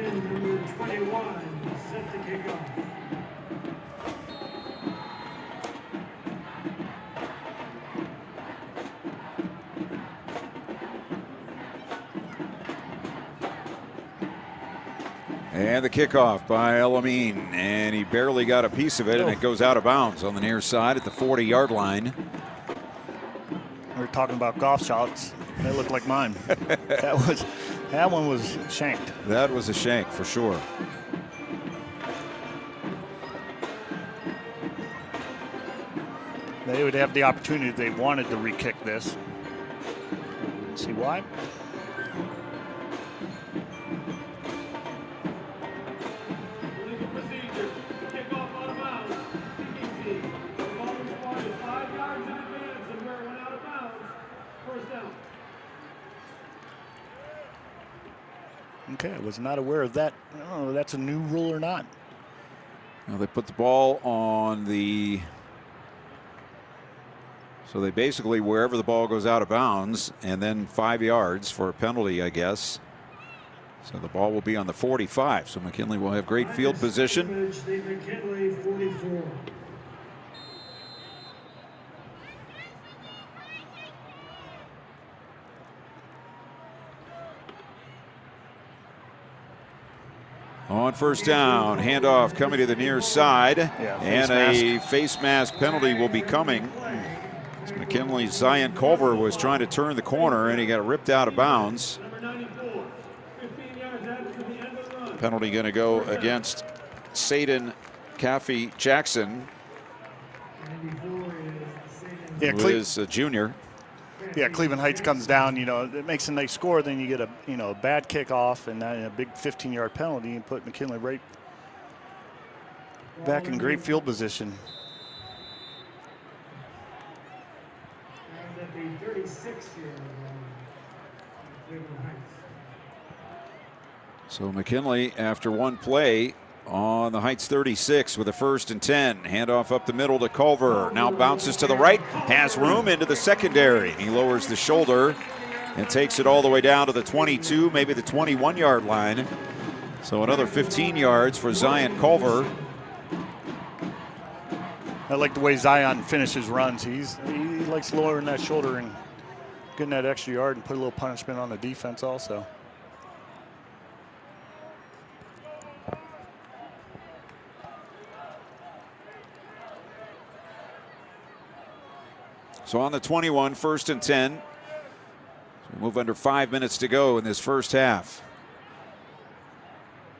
And the kickoff by Elamine, and he barely got a piece of it, and it goes out of bounds on the near side at the 40-yard line. We were talking about golf shots. They look like mine. that one was shanked. That was a shank for sure. They would have the opportunity if they wanted to re-kick this. See why? Okay, I was not aware of that. I don't know if that's a new rule or not. Well, they put the ball on the... So they basically, wherever the ball goes out of bounds, and then 5 yards for a penalty, I guess. So the ball will be on the 45. So McKinley will have great field position. McKinley 44. On first down, handoff coming to the near side, and a face mask penalty will be coming. McKinley's Zion Culver was trying to turn the corner, and he got ripped out of bounds. Penalty going to go against Saden Caffey Jackson, who is a junior. Yeah, Cleveland Heights comes down, it makes a nice score. Then you get a bad kickoff and then a big 15-yard penalty and put McKinley right back in great field position. And at the 36-yard line, Cleveland Heights. So McKinley, after one play, on the Heights 36 with a 1st and 10. Handoff up the middle to Culver. Now bounces to the right, has room into the secondary. He lowers the shoulder and takes it all the way down to the 22, maybe the 21-yard line. So another 15 yards for Zion Culver. I like the way Zion finishes runs. He likes lowering that shoulder and getting that extra yard and put a little punishment on the defense also. So on the 21, 1st and 10. So we move under 5 minutes to go in this first half.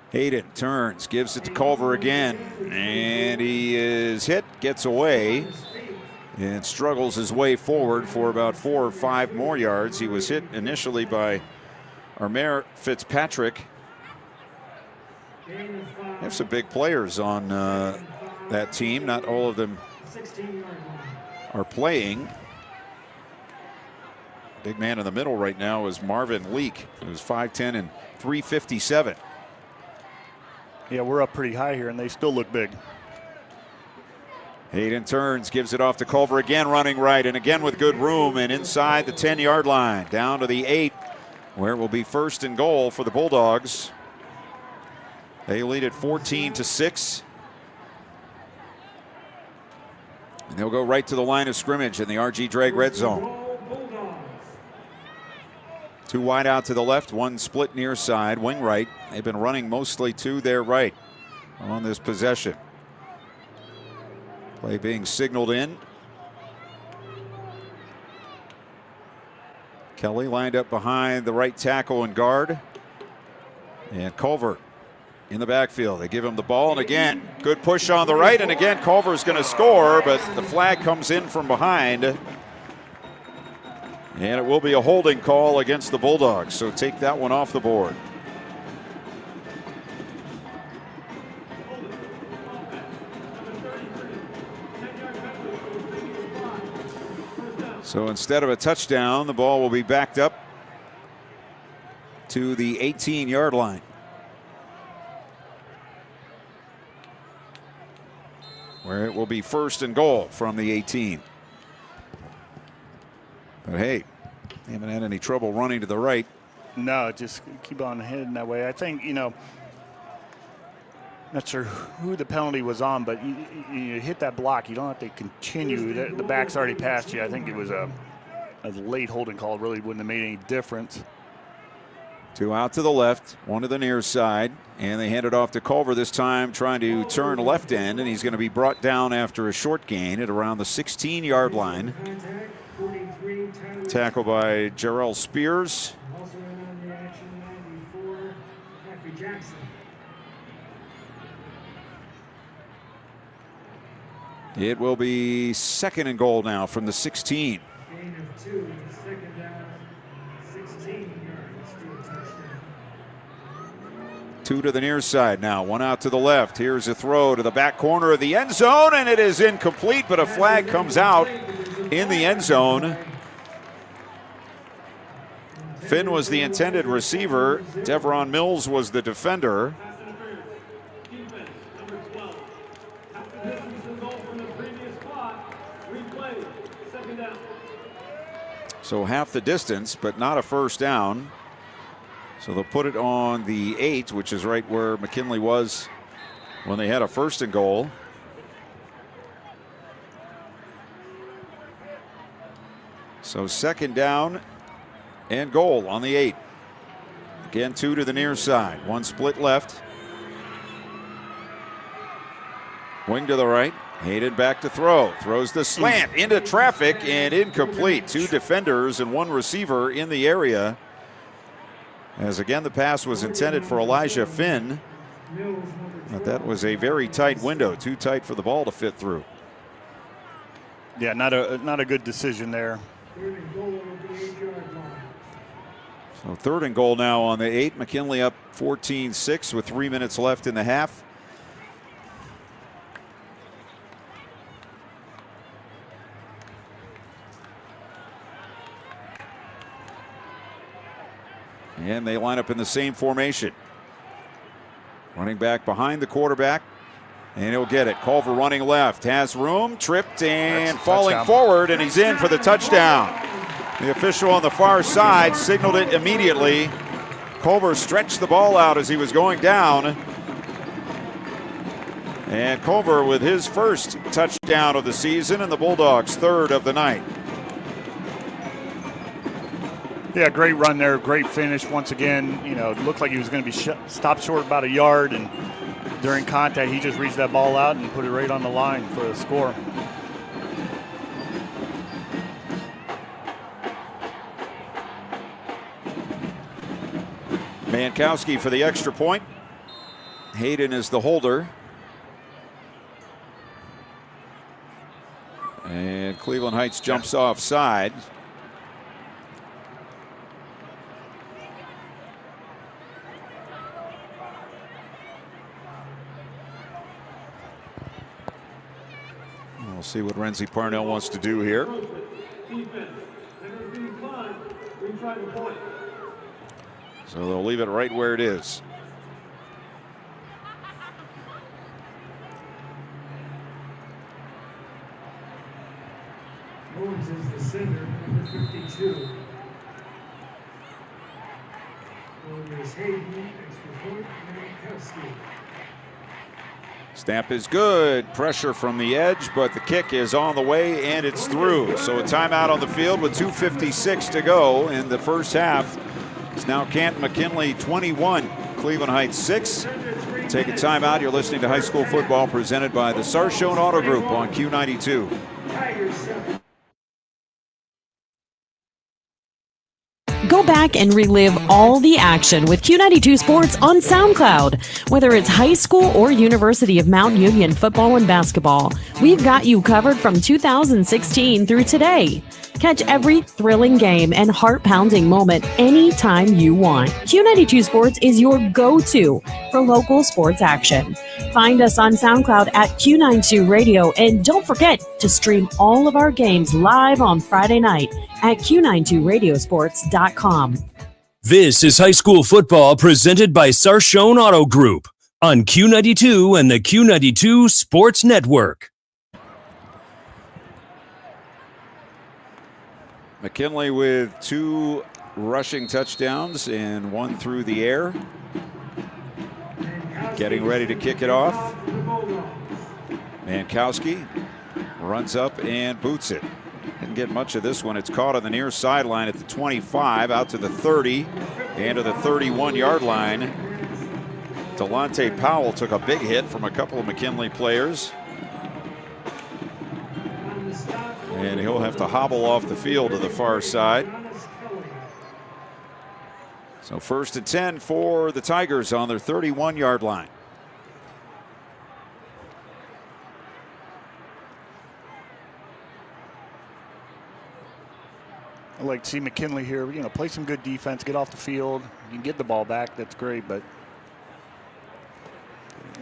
Hayden turns, gives it to Culver again, and he is hit, gets away, and struggles his way forward for about 4 or 5 more yards. He was hit initially by Armare Fitzpatrick. They have some big players on that team. Not all of them are playing. Big man in the middle right now is Marvin Leake, who's 5'10" and 357. Yeah, we're up pretty high here, and they still look big. Hayden turns, gives it off to Culver again, running right, and again with good room, and inside the 10-yard line, down to the 8, where it will be 1st and goal for the Bulldogs. They lead at 14-6. And they'll go right to the line of scrimmage in the RG Drag red zone. 2 wide out to the left, 1 split near side, wing right. They've been running mostly to their right on this possession. Play being signaled in. Kelly lined up behind the right tackle and guard. And Culver in the backfield. They give him the ball, and again, good push on the right, and again, Culver's going to score, but the flag comes in from behind. And it will be a holding call against the Bulldogs, so take that one off the board. So instead of a touchdown, the ball will be backed up to the 18-yard line. Where it will be 1st and goal from the 18. But hey, they haven't had any trouble running to the right. No, just keep on heading that way. I think, not sure who the penalty was on, but you hit that block. You don't have to continue. The back's already past you. I think it was a late holding call. It really wouldn't have made any difference. 2 out to the left, 1 to the near side, and they hand it off to Culver this time, trying to turn left end, and he's going to be brought down after a short gain at around the 16-yard line. Tackle by Jarrell Spears. Also in on the action, 94, Matthew Jackson. It will be 2nd and goal now from the 16. Gain of 2, 2nd down, 16 yards to a touchdown. 2 to the near side now, 1 out to the left. Here's a throw to the back corner of the end zone, and it is incomplete, but a flag comes out in the end zone. Finn was the intended receiver. Devron Mills was the defender. So half the distance, but not a first down. So they'll put it on the 8, which is right where McKinley was when they had a 1st and goal. So 2nd down and goal on the 8. Again, 2 to the near side. 1 split left. Wing to the right. Hayden back to throw. Throws the slant into traffic and incomplete. 2 defenders and 1 receiver in the area. As again, the pass was intended for Elijah Finn. But that was a very tight window. Too tight for the ball to fit through. Yeah, not a good decision there. 3rd and goal over the 8-yard line. So 3rd and goal now on the 8. McKinley up 14-6 with 3 minutes left in the half. And they line up in the same formation. Running back behind the quarterback. And he'll get it. Culver running left. Has room. Tripped and falling forward. And he's in for the touchdown. The official on the far side signaled it immediately. Culver stretched the ball out as he was going down. And Culver with his first touchdown of the season and the Bulldogs' 3rd of the night. Yeah, great run there, great finish. Once again, it looked like he was going to be stopped short about a yard, and during contact, he just reached that ball out and put it right on the line for the score. Mankowski for the extra point. Hayden is the holder. And Cleveland Heights jumps offside. We'll see what Renzi Parnell wants to do here. So they'll leave it right where it is. Owens is the center, number 52. Over is Hayden, extra point, Mankowski. Snap is good. Pressure from the edge, but the kick is on the way and it's through. So a timeout on the field with 2:56 to go in the first half. It's now Canton McKinley 21, Cleveland Heights 6. Take a timeout. You're listening to high school football presented by the Sarshone Auto Group on Q92. Go back and relive all the action with Q92 Sports on SoundCloud. Whether it's high school or University of Mount Union football and basketball, we've got you covered from 2016 through today. Catch every thrilling game and heart-pounding moment anytime you want. Q92 Sports is your go-to for local sports action. Find us on SoundCloud at Q92 Radio, and don't forget to stream all of our games live on Friday night at Q92Radiosports.com. This is high school football presented by Sarshone Auto Group on Q92 and the Q92 Sports Network. McKinley with 2 rushing touchdowns and 1 through the air. Getting ready to kick it off. Mankowski runs up and boots it. Didn't get much of this one. It's caught on the near sideline at the 25, out to the 30, and to the 31-yard line. Delonte Powell took a big hit from a couple of McKinley players. And he'll have to hobble off the field to the far side. So 1st and 10 for the Tigers on their 31-yard line. I'd like to see McKinley here, play some good defense, get off the field. You can get the ball back, that's great, but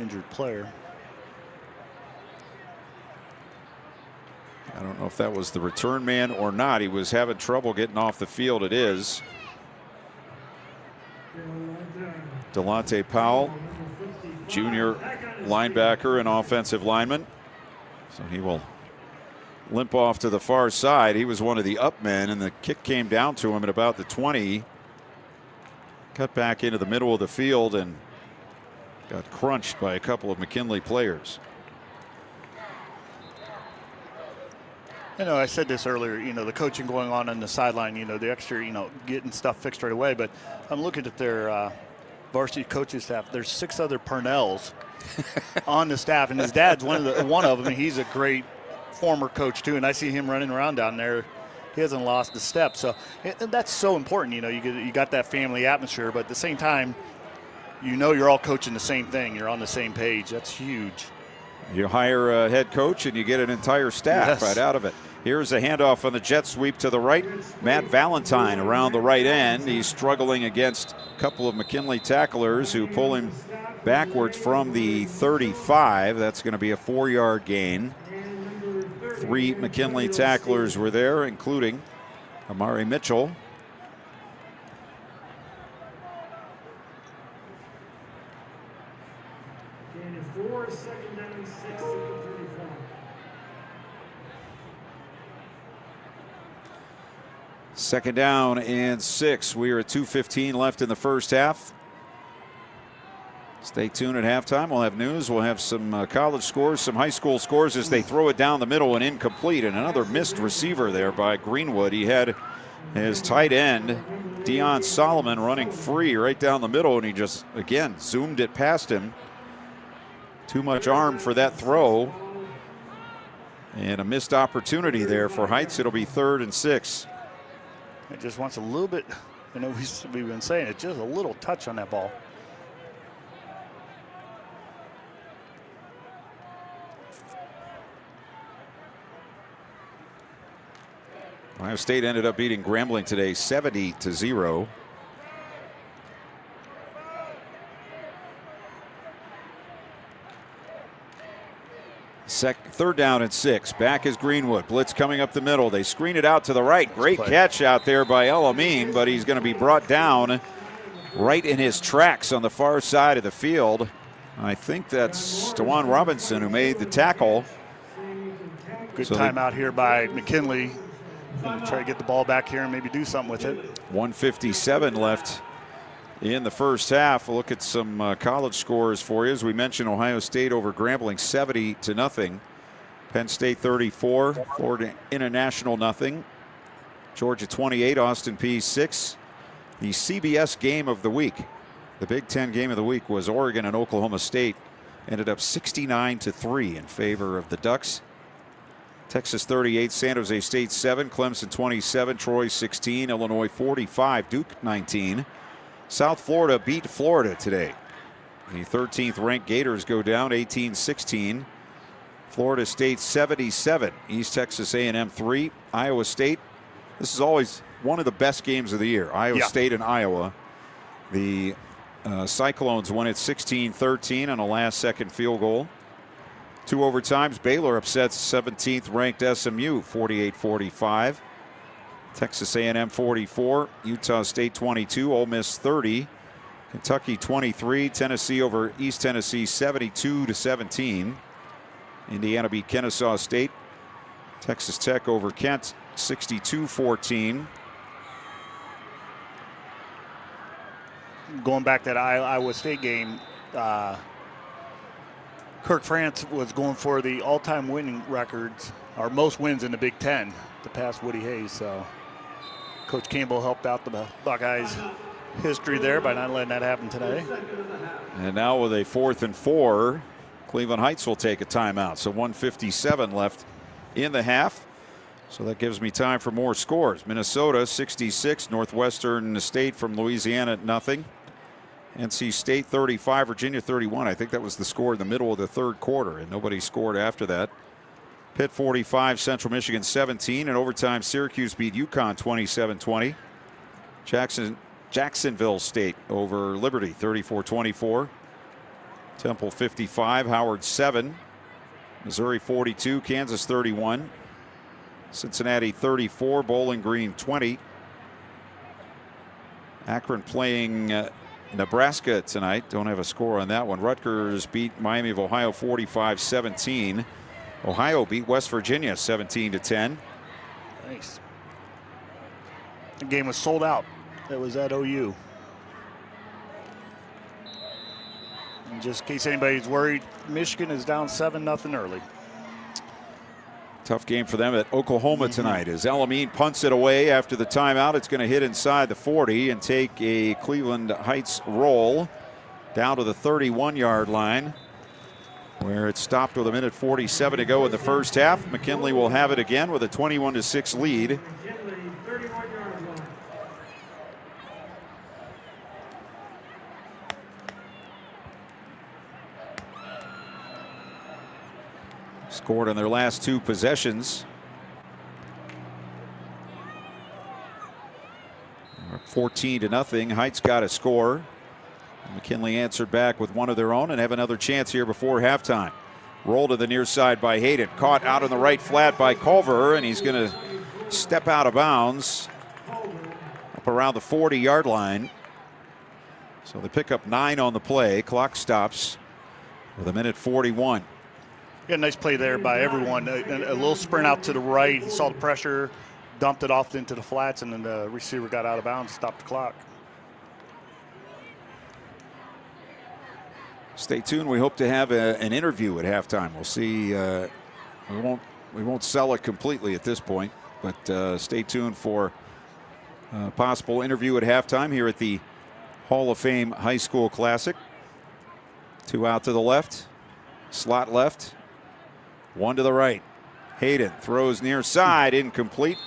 injured player. I don't know if that was the return man or not. He was having trouble getting off the field. It is. Delonte Powell, junior linebacker and offensive lineman. So he will limp off to the far side. He was one of the up men, and the kick came down to him at about the 20. Cut back into the middle of the field and got crunched by a couple of McKinley players. I said this earlier, the coaching going on the sideline, the extra, getting stuff fixed right away. But I'm looking at their varsity coaching staff. There's 6 other Parnells on the staff, and his dad's one of them. And he's a great former coach too. And I see him running around down there. He hasn't lost a step. So that's so important. You got that family atmosphere, but at the same time, you're all coaching the same thing. You're on the same page. That's huge. You hire a head coach and you get an entire staff right out of it. Here's a handoff on the jet sweep to the right. Matt Valentine around the right end. He's struggling against a couple of McKinley tacklers who pull him backwards from the 35. That's going to be a 4-yard gain. 3 McKinley tacklers were there, including Amari Mitchell. Gain of 4, 2nd down, 6 at the 35. Second down and 6. We are at 2:15 left in the first half. Stay tuned at halftime. We'll have news. We'll have some college scores, some high school scores as they throw it down the middle and incomplete. And another missed receiver there by Greenwood. He had his tight end, Deion Solomon, running free right down the middle, and he just, again, zoomed it past him. Too much arm for that throw. And a missed opportunity there for Heights. It'll be 3rd and 6. It just wants a little bit I know we've been saying it's just a little touch on that ball. Ohio State ended up beating Grambling today 70-0. Third down and 6. Back is Greenwood. Blitz coming up the middle. They screen it out to the right. Great catch out there by El Amin, but he's going to be brought down right in his tracks on the far side of the field. I think that's DeJuan Robinson who made the tackle. Good timeout here by McKinley. Going to try to get the ball back here and maybe do something with it. 1:57 left in the first half. We'll look at some college scores for you. As we mentioned, Ohio State over Grambling 70-0. Penn State 34, Florida International 0. Georgia 28, Austin Peay 6. The CBS game of the week, the Big Ten game of the week, was Oregon and Oklahoma State. Ended up 69-3 in favor of the Ducks. Texas 38, San Jose State 7, Clemson 27, Troy 16, Illinois 45, Duke 19. South Florida beat Florida today. The 13th ranked Gators go down 18-16. Florida State 77, East Texas A&M 3, Iowa State. This is always one of the best games of the year. Iowa State and Iowa. The Cyclones won it 16-13 on a last-second field goal. 2 overtimes. Baylor upsets 17th ranked SMU 48-45. Texas A&M 44, Utah State 22, Ole Miss 30, Kentucky 23, Tennessee over East Tennessee 72-17. Indiana beat Kennesaw State. Texas Tech over Kent 62-14. Going back to that Iowa State game, Kirk France was going for the all-time winning records, or most wins in the Big Ten, to pass Woody Hayes. So Coach Campbell helped out the Buckeyes' history there by not letting that happen today. And now with a 4th and 4, Cleveland Heights will take a timeout. So 1:57 left in the half. So that gives me time for more scores. Minnesota 66, Northwestern State from Louisiana 0. NC State 35, Virginia 31. I think that was the score in the middle of the third quarter, and nobody scored after that. Pitt 45, Central Michigan 17. In overtime, Syracuse beat UConn 27-20. Jacksonville State over Liberty 34-24. Temple 55, Howard 7. Missouri 42, Kansas 31. Cincinnati 34, Bowling Green 20. Akron playing Nebraska tonight. Don't have a score on that one. Rutgers beat Miami of Ohio 45-17. Ohio beat West Virginia 17-10. Nice. The game was sold out. That was at OU. And just in case anybody's worried, Michigan is down 7-0 early. Tough game for them at Oklahoma tonight as El Amin punts it away after the timeout. It's going to hit inside the 40 and take a Cleveland Heights roll down to the 31-yard line, where it stopped with 1:47 to go in the first half. McKinley will have it again with a 21-6 lead. Scored on their last 2 possessions. 14-0. Heights got a score. McKinley answered back with one of their own and have another chance here before halftime. Roll to the near side by Hayden. Caught out on the right flat by Culver, and he's going to step out of bounds up around the 40-yard line. So they pick up 9 on the play. Clock stops with 1:41. Yeah, nice play there by everyone. A little sprint out to the right. He saw the pressure, dumped it off into the flats, and then the receiver got out of bounds, stopped the clock. Stay tuned. We hope to have an interview at halftime. We'll see. We won't sell it completely at this point, but stay tuned for a possible interview at halftime here at the Hall of Fame High School Classic. 2 out to the left, slot left, 1 to the right. Hayden throws near side, incomplete.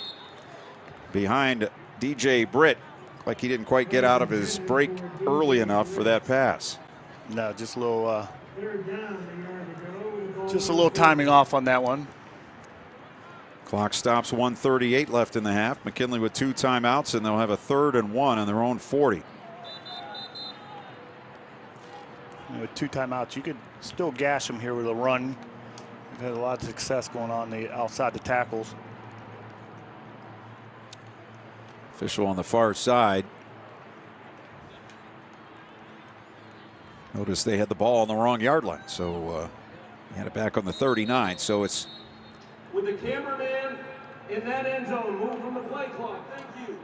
Behind DJ Britt. Like he didn't quite get out of his break early enough for that pass. No, just a little timing off on that one. Clock stops, 1:38 left in the half. McKinley with 2 timeouts, and they'll have a 3rd and 1 on their own 40. With 2 timeouts, you could still gash them here with a run. We've had a lot of success going on outside the tackles. Official on the far side. Notice they had the ball on the wrong yard line, so he had it back on the 39. So it's With the cameraman in that end zone, move from the play clock. Thank you.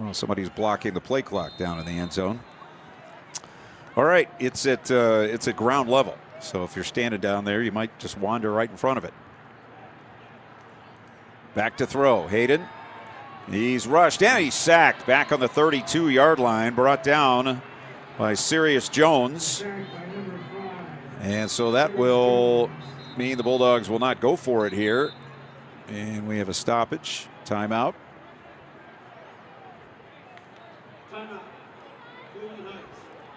oh, somebody's blocking the play clock down in the end zone. All right, it's at ground level. So if you're standing down there, you might just wander right in front of it. Back to throw, Hayden. He's rushed and he's sacked back on the 32-yard line, brought down by Sirius Jones. And so that will mean the Bulldogs will not go for it here. And we have a stoppage, timeout.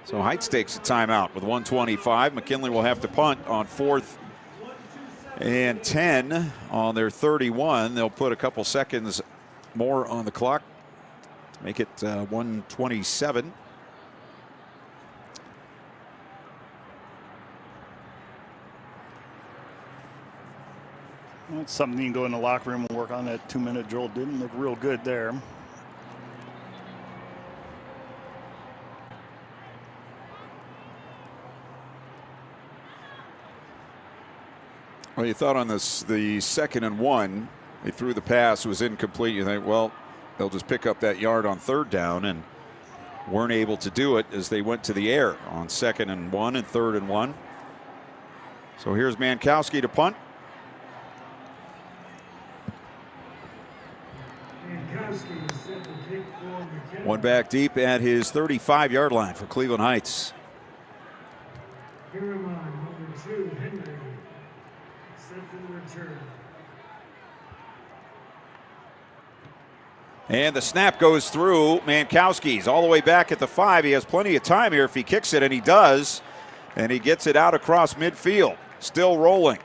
So Heights takes a timeout with 1:25. McKinley will have to punt on 4th and 10 on their 31. They'll put a couple seconds more on the clock to make it 1:27. Well, it's something you can go in the locker room and work on. That 2-minute drill didn't look real good there. Well, you thought on this, the 2nd and 1, they threw the pass, was incomplete. You think, well, they'll just pick up that yard on 3rd down, and weren't able to do it as they went to the air on 2nd and 1 and 3rd and 1. So here's Mankowski to punt. One back deep at his 35-yard line for Cleveland Heights. Number 2, Henry. Set for the return. And the snap goes through. Mankowski's all the way back at the 5. He has plenty of time here if he kicks it, and he does. And he gets it out across midfield. Still rolling.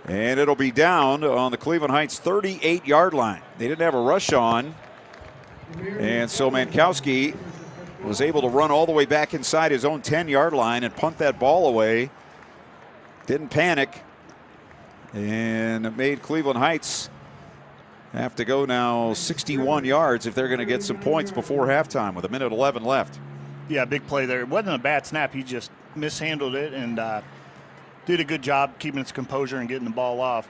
And it'll be down on the Cleveland Heights 38-yard line. They didn't have a rush on. And so Mankowski was able to run all the way back inside his own 10-yard line and punt that ball away. Didn't panic. And it made Cleveland Heights have to go now 61 yards if they're going to get some points before halftime with 1:11 left. Yeah, big play there. It wasn't a bad snap. He just mishandled it and did a good job keeping his composure and getting the ball off.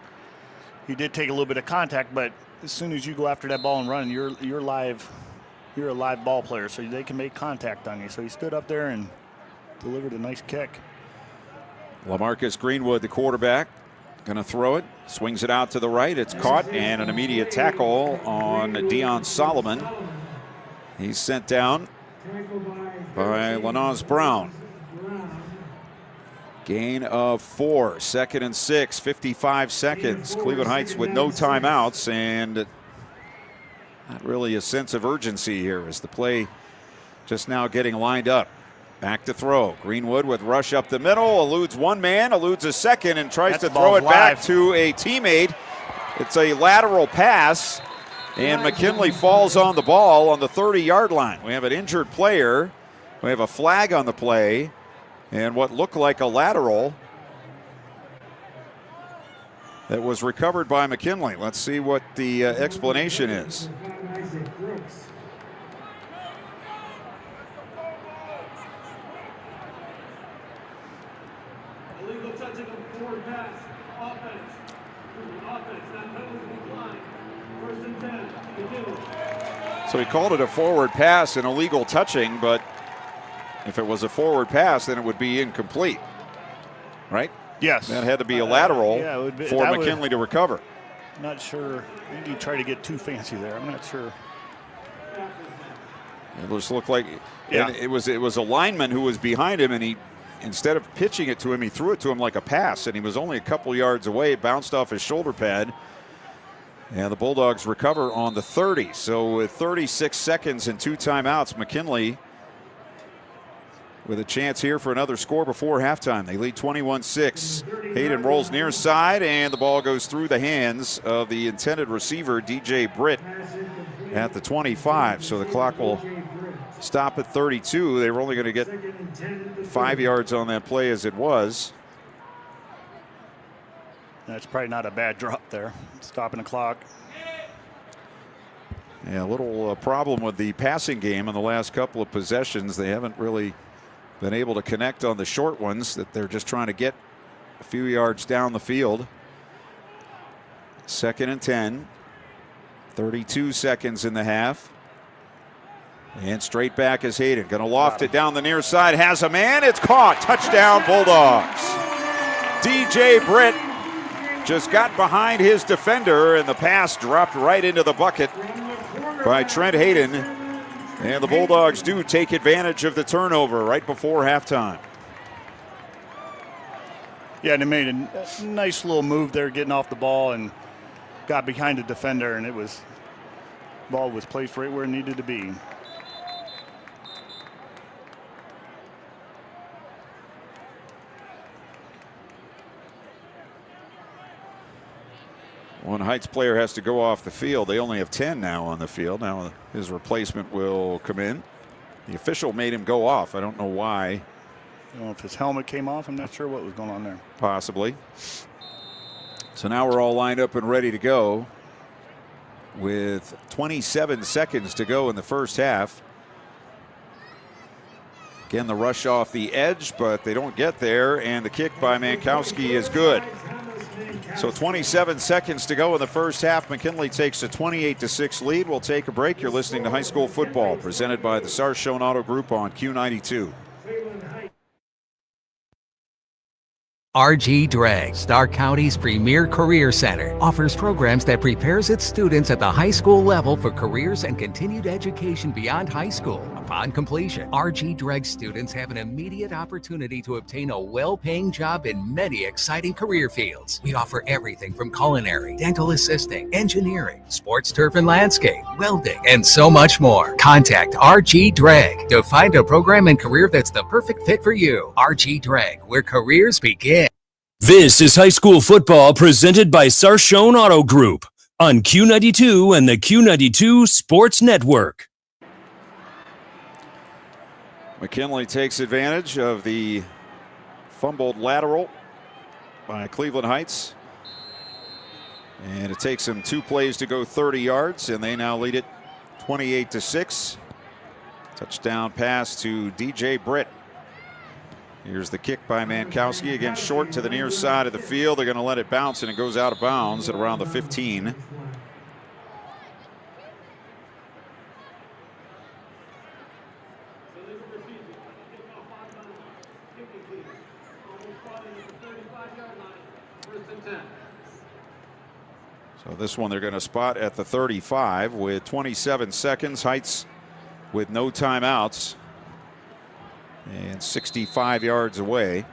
He did take a little bit of contact, but as soon as you go after that ball and run, you're live. You're a live ball player, so they can make contact on you. So he stood up there and delivered a nice kick. LaMarcus Greenwood, the quarterback, going to throw it. Swings it out to the right. It's caught, and an immediate tackle on Dion Solomon. He's sent down by Lanaz Brown. Gain of 4, 2nd and 6, 55 seconds. Cleveland Heights with no timeouts, and not really a sense of urgency here as the play just now getting lined up. Back to throw. Greenwood with rush up the middle, eludes one man, eludes a second, and tries to throw it back to a teammate. It's a lateral pass, and McKinley falls on the ball on the 30-yard line. We have an injured player. We have a flag on the play, and what looked like a lateral that was recovered by McKinley. Let's see what the explanation is. Illegal touching of forward pass. Offense. That penalty decline. 1st and 10. McKinley. So he called it a forward pass and illegal touching, but if it was a forward pass, then it would be incomplete, right? Yes. That had to be a lateral for that McKinley to recover. Not sure. I think he tried to get too fancy there. I'm not sure. It just looked like it was a lineman who was behind him, and he, instead of pitching it to him, he threw it to him like a pass, and he was only a couple yards away. It bounced off his shoulder pad. And the Bulldogs recover on the 30. So with 36 seconds and 2 timeouts, McKinley with a chance here for another score before halftime. They lead 21-6. Hayden rolls near side, and the ball goes through the hands of the intended receiver, DJ Britt, at the 25. So the clock will stop at 32. They were only going to get 5 yards on that play as it was. That's probably not a bad drop there. Stopping the clock. Yeah, a little problem with the passing game in the last couple of possessions. They haven't really been able to connect on the short ones, that they're just trying to get a few yards down the field. 2nd and 10. 32 seconds in the half. And straight back is Hayden. Going to loft it down the near side. Has a man. It's caught. Touchdown Bulldogs. DJ Britt just got behind his defender, and the pass dropped right into the bucket by Trent Hayden. And the Bulldogs do take advantage of the turnover right before halftime. Yeah, they made a nice little move there, getting off the ball, and got behind the defender, and ball was placed right where it needed to be. One Heights player has to go off the field. They only have 10 now on the field. Now his replacement will come in. The official made him go off. I don't know why. I don't know if his helmet came off. I'm not sure what was going on there. Possibly. So now we're all lined up and ready to go with 27 seconds to go in the first half. Again, the rush off the edge, but they don't get there, and the kick by Mankowski is good. So 27 seconds to go in the first half. McKinley takes a 28-6 lead. We'll take a break. You're listening to High School Football, presented by the Sarshone Auto Group on Q92. RG Drag, Stark County's premier career center, offers programs that prepares its students at the high school level for careers and continued education beyond high school. Upon completion, RG Drag students have an immediate opportunity to obtain a well-paying job in many exciting career fields. We offer everything from culinary, dental assisting, engineering, sports turf and landscape, welding, and so much more. Contact RG Drag to find a program and career that's the perfect fit for you. RG Drag, where careers begin. This is high school football presented by Sarshone Auto Group on Q92 and the Q92 Sports Network. McKinley takes advantage of the fumbled lateral by Cleveland Heights. And it takes them 2 plays to go 30 yards, and they now lead it 28-6. Touchdown pass to DJ Britt. Here's the kick by Mankowski, again short to the near side of the field. They're going to let it bounce, and it goes out of bounds at around the 15. So this one they're going to spot at the 35 with 27 seconds. Heights with no timeouts. And 65 yards away.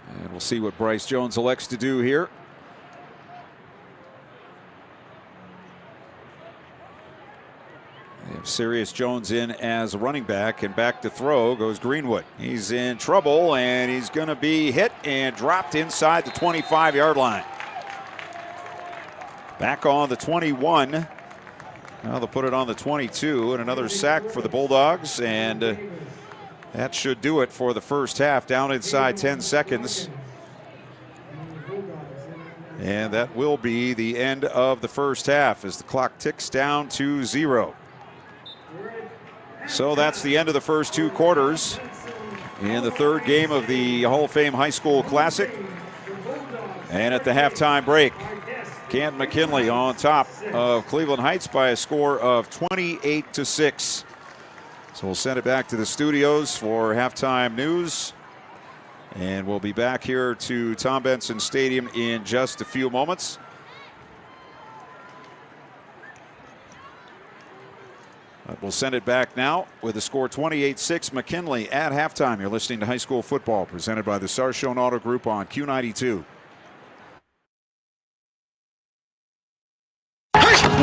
And we'll see what Bryce Jones elects to do here. They have Sirius Jones in as a running back, and back to throw goes Greenwood. He's in trouble, and he's going to be hit and dropped inside the 25-yard line. Back on the 21. Now they'll put it on the 22, and another sack for the Bulldogs, and that should do it for the first half. Down inside 10 seconds. And that will be the end of the first half as the clock ticks down to 0. So that's the end of the first 2 quarters in the third game of the Hall of Fame High School Classic. And at the halftime break, Canton McKinley on top of Cleveland Heights by a score of 28-6. So we'll send it back to the studios for halftime news. And we'll be back here to Tom Benson Stadium in just a few moments. We'll send it back now with the score 28-6 McKinley at halftime. You're listening to High School Football presented by the Sarshone Auto Group on Q92.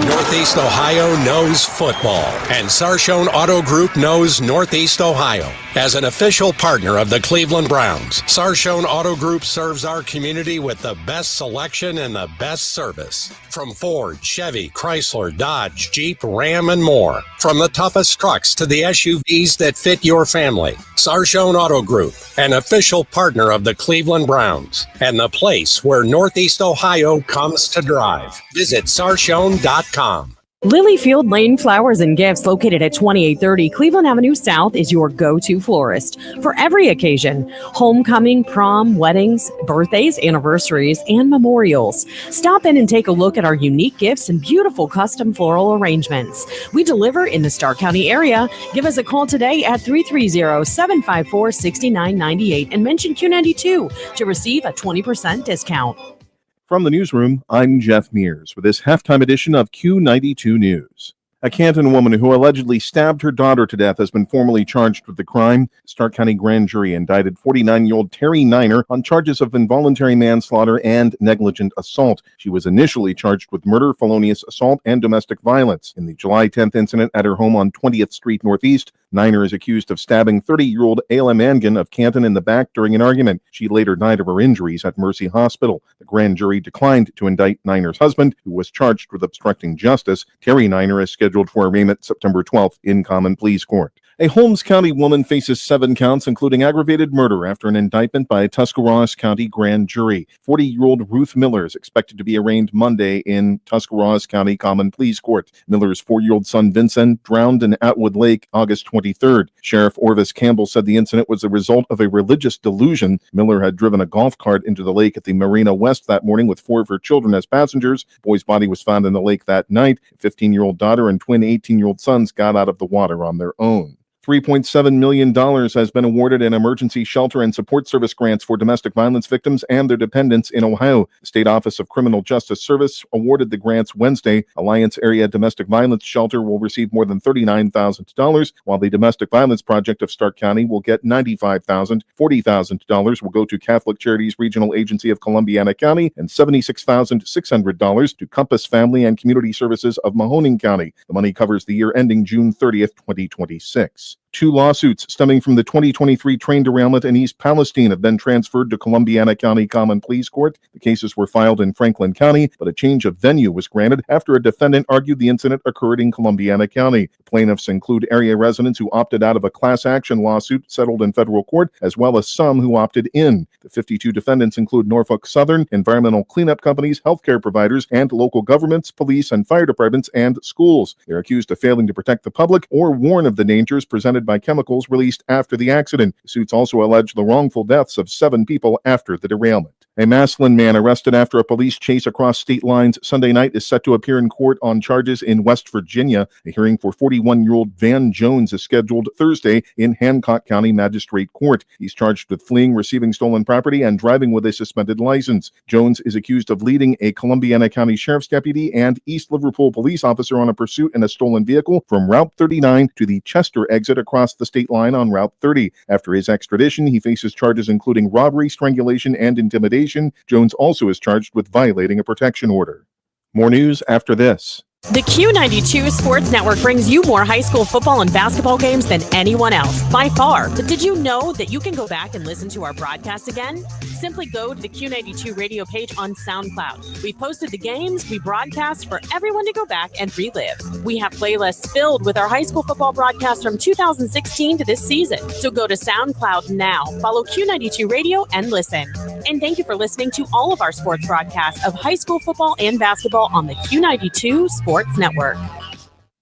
Northeast Ohio knows football, and Sarshone Auto Group knows Northeast Ohio. As an official partner of the Cleveland Browns, Sarshone Auto Group serves our community with the best selection and the best service. From Ford, Chevy, Chrysler, Dodge, Jeep, Ram, and more. From the toughest trucks to the SUVs that fit your family. Sarshone Auto Group, an official partner of the Cleveland Browns, and the place where Northeast Ohio comes to drive. Visit sarshone.com. Lilyfield Lane Flowers and Gifts, located at 2830 Cleveland Avenue South, is your go-to florist for every occasion: homecoming, prom, weddings, birthdays, anniversaries, and memorials. Stop in and take a look at our unique gifts and beautiful custom floral arrangements. We deliver in the Stark County area. Give us a call today at 330-754-6998 and mention Q92 to receive a 20% discount. From the newsroom, I'm Jeff Mears with this halftime edition of Q92 News. A Canton woman who allegedly stabbed her daughter to death has been formally charged with the crime. Stark County grand jury indicted 49-year-old Terry Niner on charges of involuntary manslaughter and negligent assault. She was initially charged with murder, felonious assault, and domestic violence. In the July 10th incident at her home on 20th Street Northeast, Niner is accused of stabbing 30-year-old Ayla Mangan of Canton in the back during an argument. She later died of her injuries at Mercy Hospital. The grand jury declined to indict Niner's husband, who was charged with obstructing justice. Terry Niner is scheduled for arraignment September 12th in Common Pleas Court. A Holmes County woman faces 7 counts, including aggravated murder, after an indictment by a Tuscarawas County grand jury. 40-year-old Ruth Miller is expected to be arraigned Monday in Tuscarawas County Common Pleas Court. Miller's 4-year-old son Vincent drowned in Atwood Lake August 23rd. Sheriff Orvis Campbell said the incident was a result of a religious delusion. Miller had driven a golf cart into the lake at the Marina West that morning with 4 of her children as passengers. The boy's body was found in the lake that night. A 15-year-old daughter and twin 18-year-old sons got out of the water on their own. $3.7 million has been awarded in emergency shelter and support service grants for domestic violence victims and their dependents in Ohio. The State Office of Criminal Justice Service awarded the grants Wednesday. Alliance Area Domestic Violence Shelter will receive more than $39,000, while the Domestic Violence Project of Stark County will get $95,000. $40,000 will go to Catholic Charities Regional Agency of Columbiana County and $76,600 to Compass Family and Community Services of Mahoning County. The money covers the year ending June 30th, 2026. 2 lawsuits stemming from the 2023 train derailment in East Palestine have been transferred to Columbiana County Common Pleas Court. The cases were filed in Franklin County, but a change of venue was granted after a defendant argued the incident occurred in Columbiana County. The plaintiffs include area residents who opted out of a class action lawsuit settled in federal court, as well as some who opted in. The 52 defendants include Norfolk Southern, environmental cleanup companies, healthcare providers, and local governments, police and fire departments, and schools. They're accused of failing to protect the public or warn of the dangers presented by chemicals released after the accident. The suits also allege the wrongful deaths of 7 people after the derailment. A Massillon man arrested after a police chase across state lines Sunday night is set to appear in court on charges in West Virginia. A hearing for 41-year-old Van Jones is scheduled Thursday in Hancock County Magistrate Court. He's charged with fleeing, receiving stolen property, and driving with a suspended license. Jones is accused of leading a Columbiana County Sheriff's deputy and East Liverpool police officer on a pursuit in a stolen vehicle from Route 39 to the Chester exit across the state line on Route 30. After his extradition, he faces charges including robbery, strangulation, and intimidation. Jones also is charged with violating a protection order. More news after this. The Q92 Sports Network brings you more high school football and basketball games than anyone else, by far. But did you know that you can go back and listen to our broadcast again? Simply go to the Q92 radio page on SoundCloud. We posted the games we broadcast for everyone to go back and relive. We have playlists filled with our high school football broadcasts from 2016 to this season. So go to SoundCloud now, follow Q92 Radio, and listen. And thank you for listening to all of our sports broadcasts of high school football and basketball on the Q92 Sports Network.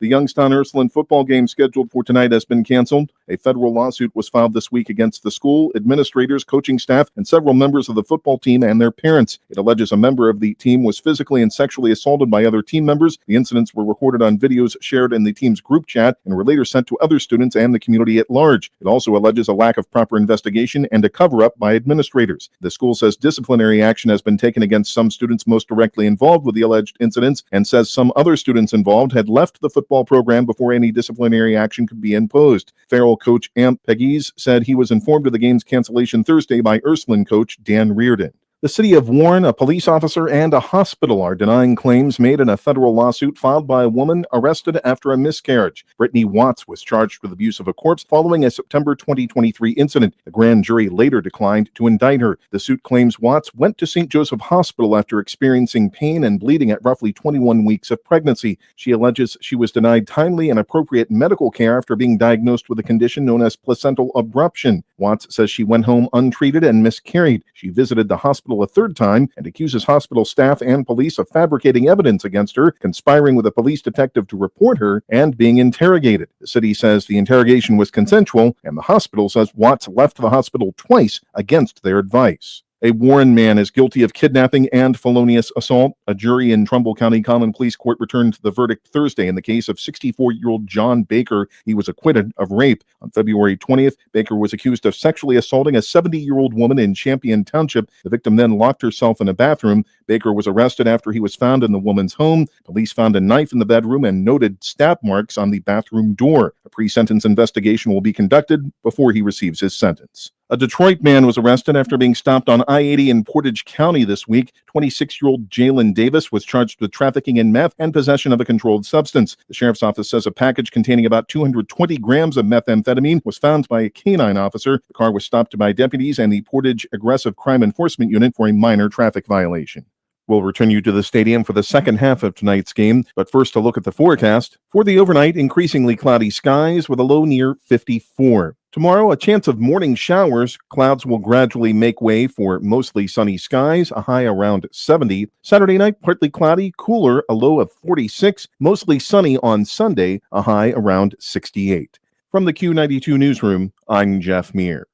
The Youngstown Ursuline football game scheduled for tonight has been canceled. A federal lawsuit was filed this week against the school, administrators, coaching staff, and several members of the football team and their parents. It alleges a member of the team was physically and sexually assaulted by other team members. The incidents were recorded on videos shared in the team's group chat and were later sent to other students and the community at large. It also alleges a lack of proper investigation and a cover-up by administrators. The school says disciplinary action has been taken against some students most directly involved with the alleged incidents and says some other students involved had left the football football program before any disciplinary action could be imposed. Farrell coach Amp Pegues said he was informed of the game's cancellation Thursday by Ursuline coach Dan Reardon. The city of Warren, a police officer, and a hospital are denying claims made in a federal lawsuit filed by a woman arrested after a miscarriage. Brittany Watts was charged with abuse of a corpse following a September 2023 incident. The grand jury later declined to indict her. The suit claims Watts went to St. Joseph Hospital after experiencing pain and bleeding at roughly 21 weeks of pregnancy. She alleges she was denied timely and appropriate medical care after being diagnosed with a condition known as placental abruption. Watts says she went home untreated and miscarried. She visited the hospital a third time and accuses hospital staff and police of fabricating evidence against her, conspiring with a police detective to report her, and being interrogated. The city says the interrogation was consensual, and the hospital says Watts left the hospital twice against their advice. A Warren man is guilty of kidnapping and felonious assault. A jury in Trumbull County Common Pleas Court returned the verdict Thursday in the case of 64-year-old John Baker. He was acquitted of rape. On February 20th, Baker was accused of sexually assaulting a 70-year-old woman in Champion Township. The victim then locked herself in a bathroom. Baker was arrested after he was found in the woman's home. Police found a knife in the bedroom and noted stab marks on the bathroom door. A pre-sentence investigation will be conducted before he receives his sentence. A Detroit man was arrested after being stopped on I-80 in Portage County this week. 26-year-old Jalen Davis was charged with trafficking in meth and possession of a controlled substance. The sheriff's office says a package containing about 220 grams of methamphetamine was found by a canine officer. The car was stopped by deputies and the Portage Aggressive Crime Enforcement Unit for a minor traffic violation. We'll return you to the stadium for the second half of tonight's game, but first a look at the forecast. For the overnight, increasingly cloudy skies with a low near 54. Tomorrow, a chance of morning showers. Clouds will gradually make way for mostly sunny skies, a high around 70. Saturday night, partly cloudy, cooler, a low of 46. Mostly sunny on Sunday, a high around 68. From the Q92 newsroom, I'm Jeff Mears.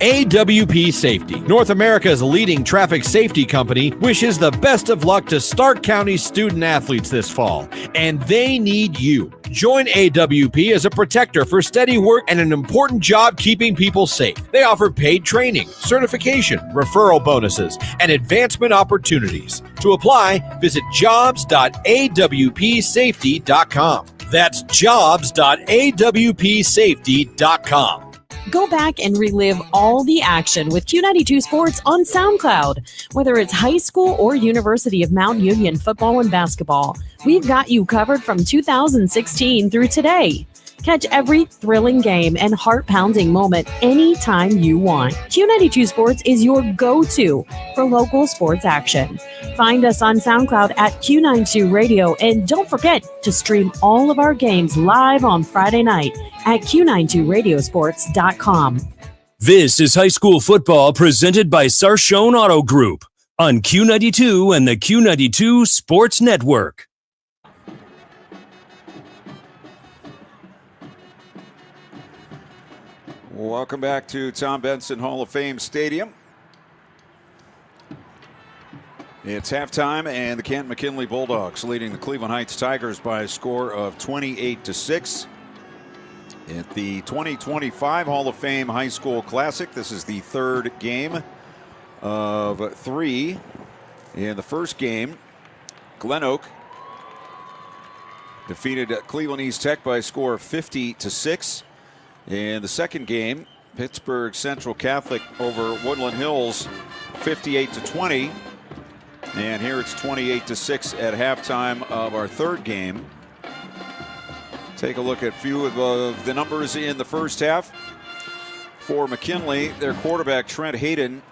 AWP Safety, North America's leading traffic safety company, wishes the best of luck to Stark County student athletes this fall, and they need you. Join AWP as a protector for steady work and an important job keeping people safe. They offer paid training, certification, referral bonuses, and advancement opportunities. To apply, visit jobs.awpsafety.com. That's jobs.awpsafety.com. Go back and relive all the action with Q92 Sports on SoundCloud. Whether it's high school or University of Mount Union football and basketball, we've got you covered from 2016 through today. Catch every thrilling game and heart-pounding moment anytime you want. Q92 Sports is your go-to for local sports action. Find us on SoundCloud at Q92 Radio, and don't forget to stream all of our games live on Friday night at Q92Radiosports.com. This is high school football presented by Sarshone Auto Group on Q92 and the Q92 Sports Network. Welcome back to Tom Benson Hall of Fame Stadium. It's halftime, and the Kent McKinley Bulldogs leading the Cleveland Heights Tigers by a score of 28-6. At the 2025 Hall of Fame High School Classic, this is the third game of three. In the first game, Glen Oak defeated Cleveland East Tech by a score of 50-6. In the second game, Pittsburgh Central Catholic over Woodland Hills 58-20. And here it's 28-6 at halftime of our third game. Take a look at a few of the numbers in the first half. For McKinley, their quarterback Trent Hayden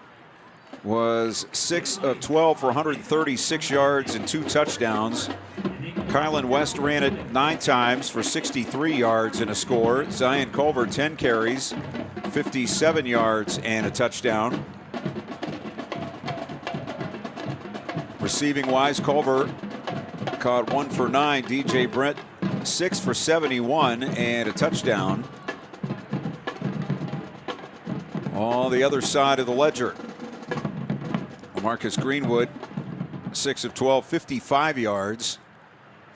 was 6 of 12 for 136 yards and 2 touchdowns. Kylan West ran it 9 times for 63 yards and a score. Zion Culver 10 carries, 57 yards and a touchdown. Receiving wise, Culver caught 1 for 9. DJ Brent 6 for 71 and a touchdown. On the other side of the ledger, Marcus Greenwood 6 of 12, 55 yards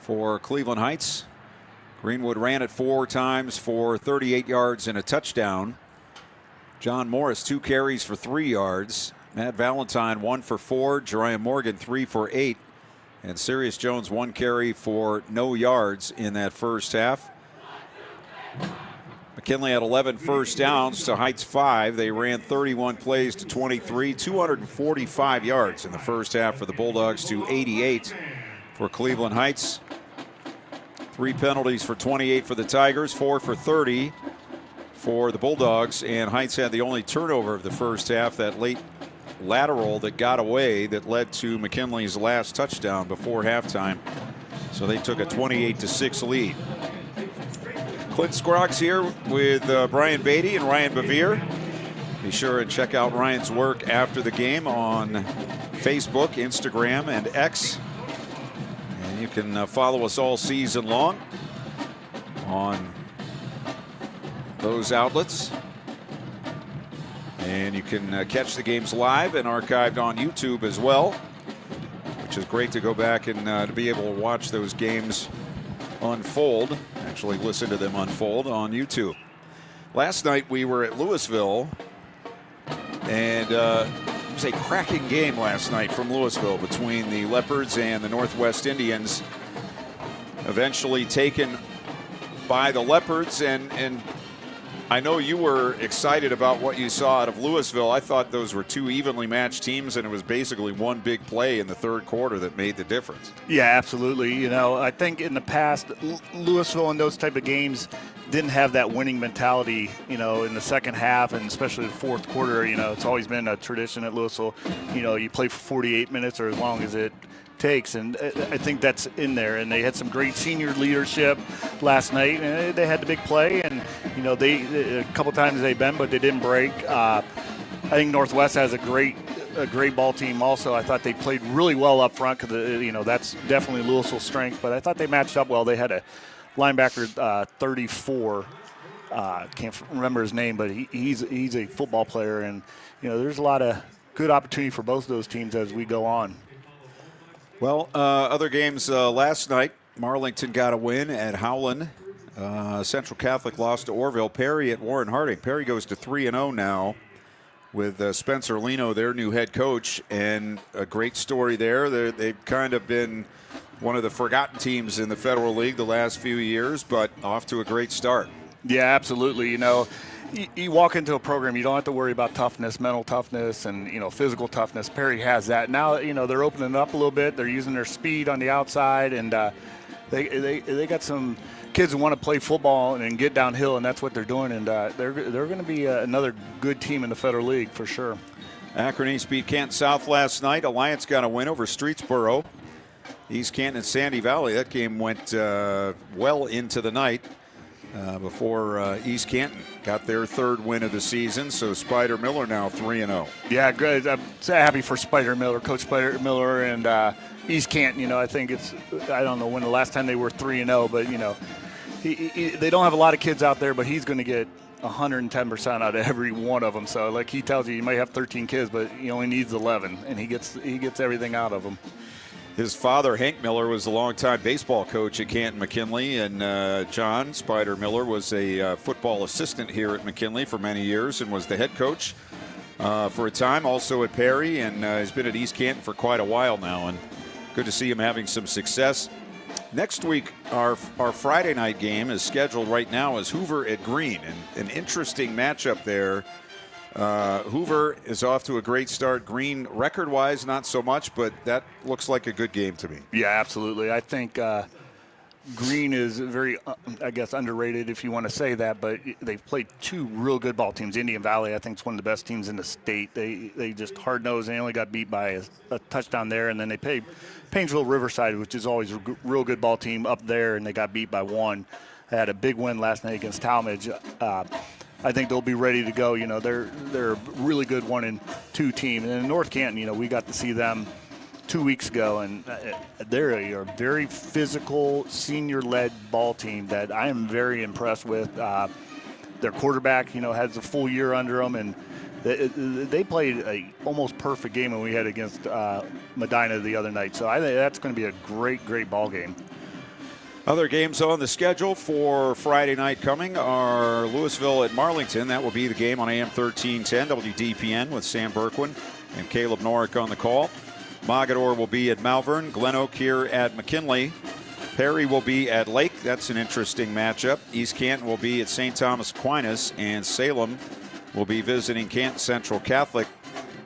for Cleveland Heights. Greenwood ran it 4 times for 38 yards and a touchdown. John Morris 2 carries for 3 yards. Matt Valentine 1 for 4. Jeriah Morgan 3 for 8 And Sirius Jones 1 carry for no yards in that first half. McKinley had 11 first downs to Heights 5. They ran 31 plays to 23, 245 yards in the first half for the Bulldogs to 88 for Cleveland Heights. 3 penalties for 28 for the Tigers, 4 for 30 for the Bulldogs, and Heights had the only turnover of the first half, that late lateral that got away that led to McKinley's last touchdown before halftime. So they took a 28-6 lead. Clint Scroggs here with Brian Beatty and Ryan Bevere. Be sure and check out Ryan's work after the game on Facebook, Instagram, and X. And you can follow us all season long on those outlets. And you can catch the games live and archived on YouTube as well, which is great to go back and to be able to watch those games unfold, actually listen to them unfold on YouTube. Last night we were at Louisville, and it was a cracking game last night from Louisville between the Leopards and the Northwest Indians. Eventually taken by the Leopards, and I know you were excited about what you saw out of Louisville. I thought those were 2 evenly matched teams, and it was basically one big play in the third quarter that made the difference. Yeah, absolutely. You know, I think in the past, Louisville in those type of games didn't have that winning mentality, you know, in the second half and especially the fourth quarter. You know, it's always been a tradition at Louisville. You know, you play for 48 minutes or as long as it takes, and I think that's in there. And they had some great senior leadership last night, and they had the big play, and you know, they a couple times they bent, but they didn't break. I think Northwest has a great ball team also. I thought they played really well up front because you know, that's definitely Louisville's strength, but I thought they matched up well. They had a linebacker 34, can't remember his name, but he's a football player, and you know, there's a lot of good opportunity for both of those teams as we go on. Well, other games last night, Marlington got a win at Howland. Central Catholic lost to Orville. Perry at Warren Harding. Perry goes to 3-0 now with Spencer Lino, their new head coach, and a great story there. They've kind of been one of the forgotten teams in the Federal League the last few years, but off to a great start. Yeah, absolutely. You know, you walk into a program, you don't have to worry about toughness, mental toughness, and, you know, physical toughness. Perry has that. Now, you know, they're opening up a little bit. They're using their speed on the outside, and they got some kids who want to play football and get downhill, and that's what they're doing. And they're going to be another good team in the Federal League for sure. Akron East beat Canton South last night. Alliance got a win over Streetsboro. East Canton and Sandy Valley. That game went well into the night. Before East Canton got their 3rd win of the season. So Spider Miller now 3-0. Yeah, good. I'm so happy for Spider Miller, Coach Spider Miller, and East Canton. You know, I think I don't know when the last time they were 3-0, but, you know, they don't have a lot of kids out there, but he's going to get 110% out of every one of them. So, like he tells you might have 13 kids, but he only needs 11, and he gets everything out of them. His father, Hank Miller, was a longtime baseball coach at Canton McKinley, and John Spider Miller was a football assistant here at McKinley for many years and was the head coach for a time, also at Perry, and has been at East Canton for quite a while now, and good to see him having some success. Next week, our Friday night game is scheduled right now as Hoover at Green, and an interesting matchup there. Hoover is off to a great start. Green, record-wise, not so much, but that looks like a good game to me. Yeah, absolutely. I think Green is very, I guess, underrated if you want to say that, but they've played 2 real good ball teams. Indian Valley, I think, is one of the best teams in the state. They just hard-nosed. They only got beat by a touchdown there, and then they played Painesville Riverside, which is always a real good ball team up there, and they got beat by 1. They had a big win last night against Talmadge. I think they'll be ready to go. You know, they're a really good 1-2 team. And in North Canton, you know, we got to see them 2 weeks ago, and they're a very physical, senior-led ball team that I am very impressed with. Their quarterback, you know, has a full year under them, and they played a almost perfect game when we had against Medina the other night. So I think that's going to be a great ball game. Other games on the schedule for Friday night coming are Louisville at Marlington. That will be the game on AM 1310 WDPN with Sam Berkwin and Caleb Norick on the call. Mogadore will be at Malvern. Glen Oak here at McKinley. Perry will be at Lake. That's an interesting matchup. East Canton will be at St. Thomas Aquinas, and Salem will be visiting Canton Central Catholic.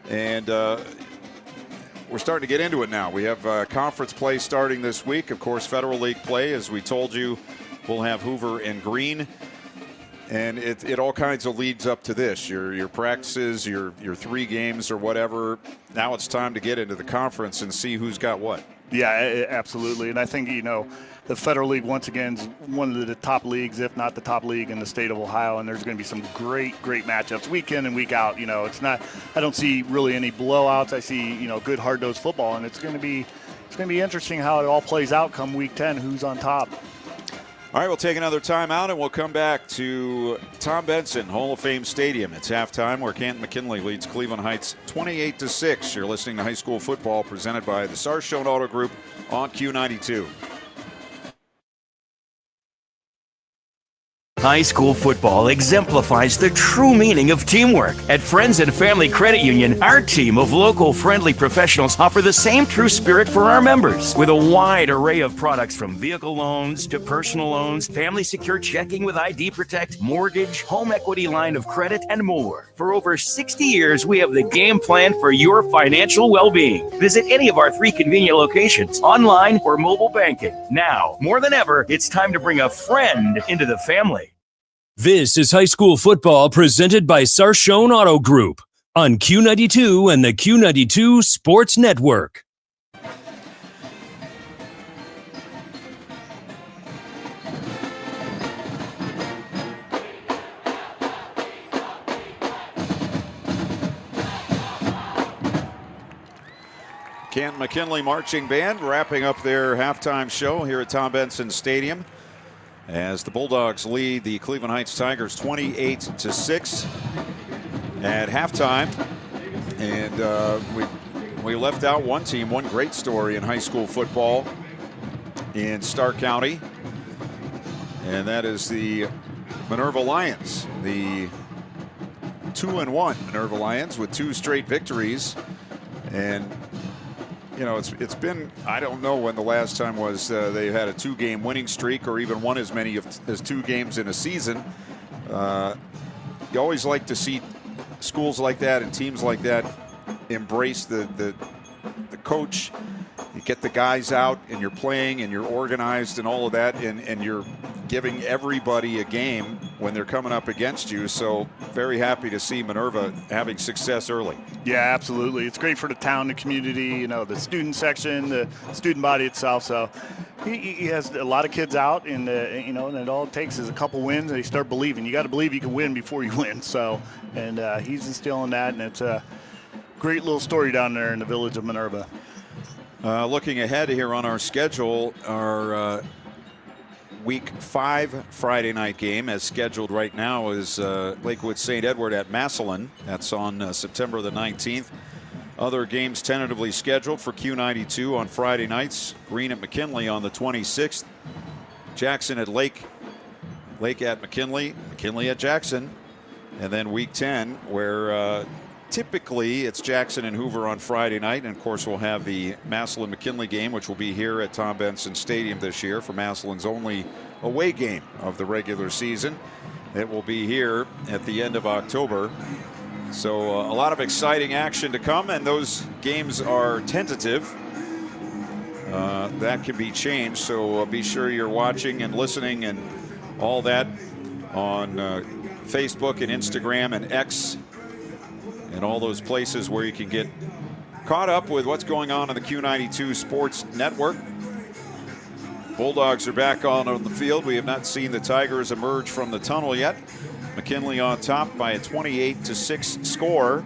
And we're starting to get into it now. We have conference play starting this week. Of course, Federal League play, as we told you, we'll have Hoover and Green. And it all kinds of leads up to this. Your practices, your 3 games or whatever. Now it's time to get into the conference and see who's got what. Yeah, absolutely. And I think, the Federal League, once again, is one of the top leagues, if not the top league in the state of Ohio. And there's going to be some great matchups week in and week out. It's not, I don't see really any blowouts. I see, good hard-nosed football. And it's going to be interesting how it all plays out come week 10, who's on top. All right, we'll take another timeout, and we'll come back to Tom Benson, Hall of Fame Stadium. It's halftime where Canton McKinley leads Cleveland Heights 28-6. You're listening to High School Football presented by the Sarshone Auto Group on Q92. High school football exemplifies the true meaning of teamwork. At Friends and Family Credit Union, our team of local friendly professionals offer the same true spirit for our members. With a wide array of products from vehicle loans to personal loans, family secure checking with ID Protect, mortgage, home equity line of credit, and more. For over 60 years, we have the game plan for your financial well-being. Visit any of our 3 convenient locations, online or mobile banking. Now, more than ever, it's time to bring a friend into the family. This is high school football presented by Sarshone Auto Group on Q92 and the Q92 Sports Network. Canton McKinley Marching Band wrapping up their halftime show here at Tom Benson Stadium, as the Bulldogs lead the Cleveland Heights Tigers 28-6 at halftime. And we left out one team, one great story in high school football in Stark County, and that is the Minerva Lions, the 2-1 Minerva Lions with 2 straight victories. And it's been, I don't know when the last time was they had a 2-game winning streak or even won as many as 2 games in a season. You always like to see schools like that and teams like that embrace the coach. You get the guys out and you're playing and you're organized and all of that, and you're giving everybody a game when they're coming up against you. So very happy to see Minerva having success early. Yeah, absolutely. It's great for the town, the community, the student section, the student body itself. So he has a lot of kids out, and and it all it takes is a couple wins and they start believing. You got to believe you can win before you win. So, and he's instilling that, and it's a great little story down there in the village of Minerva. Looking ahead here on our schedule, our Week 5 Friday night game, as scheduled right now, is Lakewood St. Edward at Massillon. That's on September the 19th. Other games tentatively scheduled for Q92 on Friday nights: Green at McKinley on the 26th, Jackson at Lake, Lake at McKinley, McKinley at Jackson, and then Week 10, where typically it's Jackson and Hoover on Friday night. And of course we'll have the Massillon-McKinley game, which will be here at Tom Benson Stadium this year for Massillon's only away game of the regular season. It will be here at the end of October. So a lot of exciting action to come, and those games are tentative. That can be changed, so be sure you're watching and listening and all that on Facebook and Instagram and X, and all those places where you can get caught up with what's going on in the Q92 Sports Network. Bulldogs are back on the field. We have not seen the Tigers emerge from the tunnel yet. McKinley on top by a 28-6 score.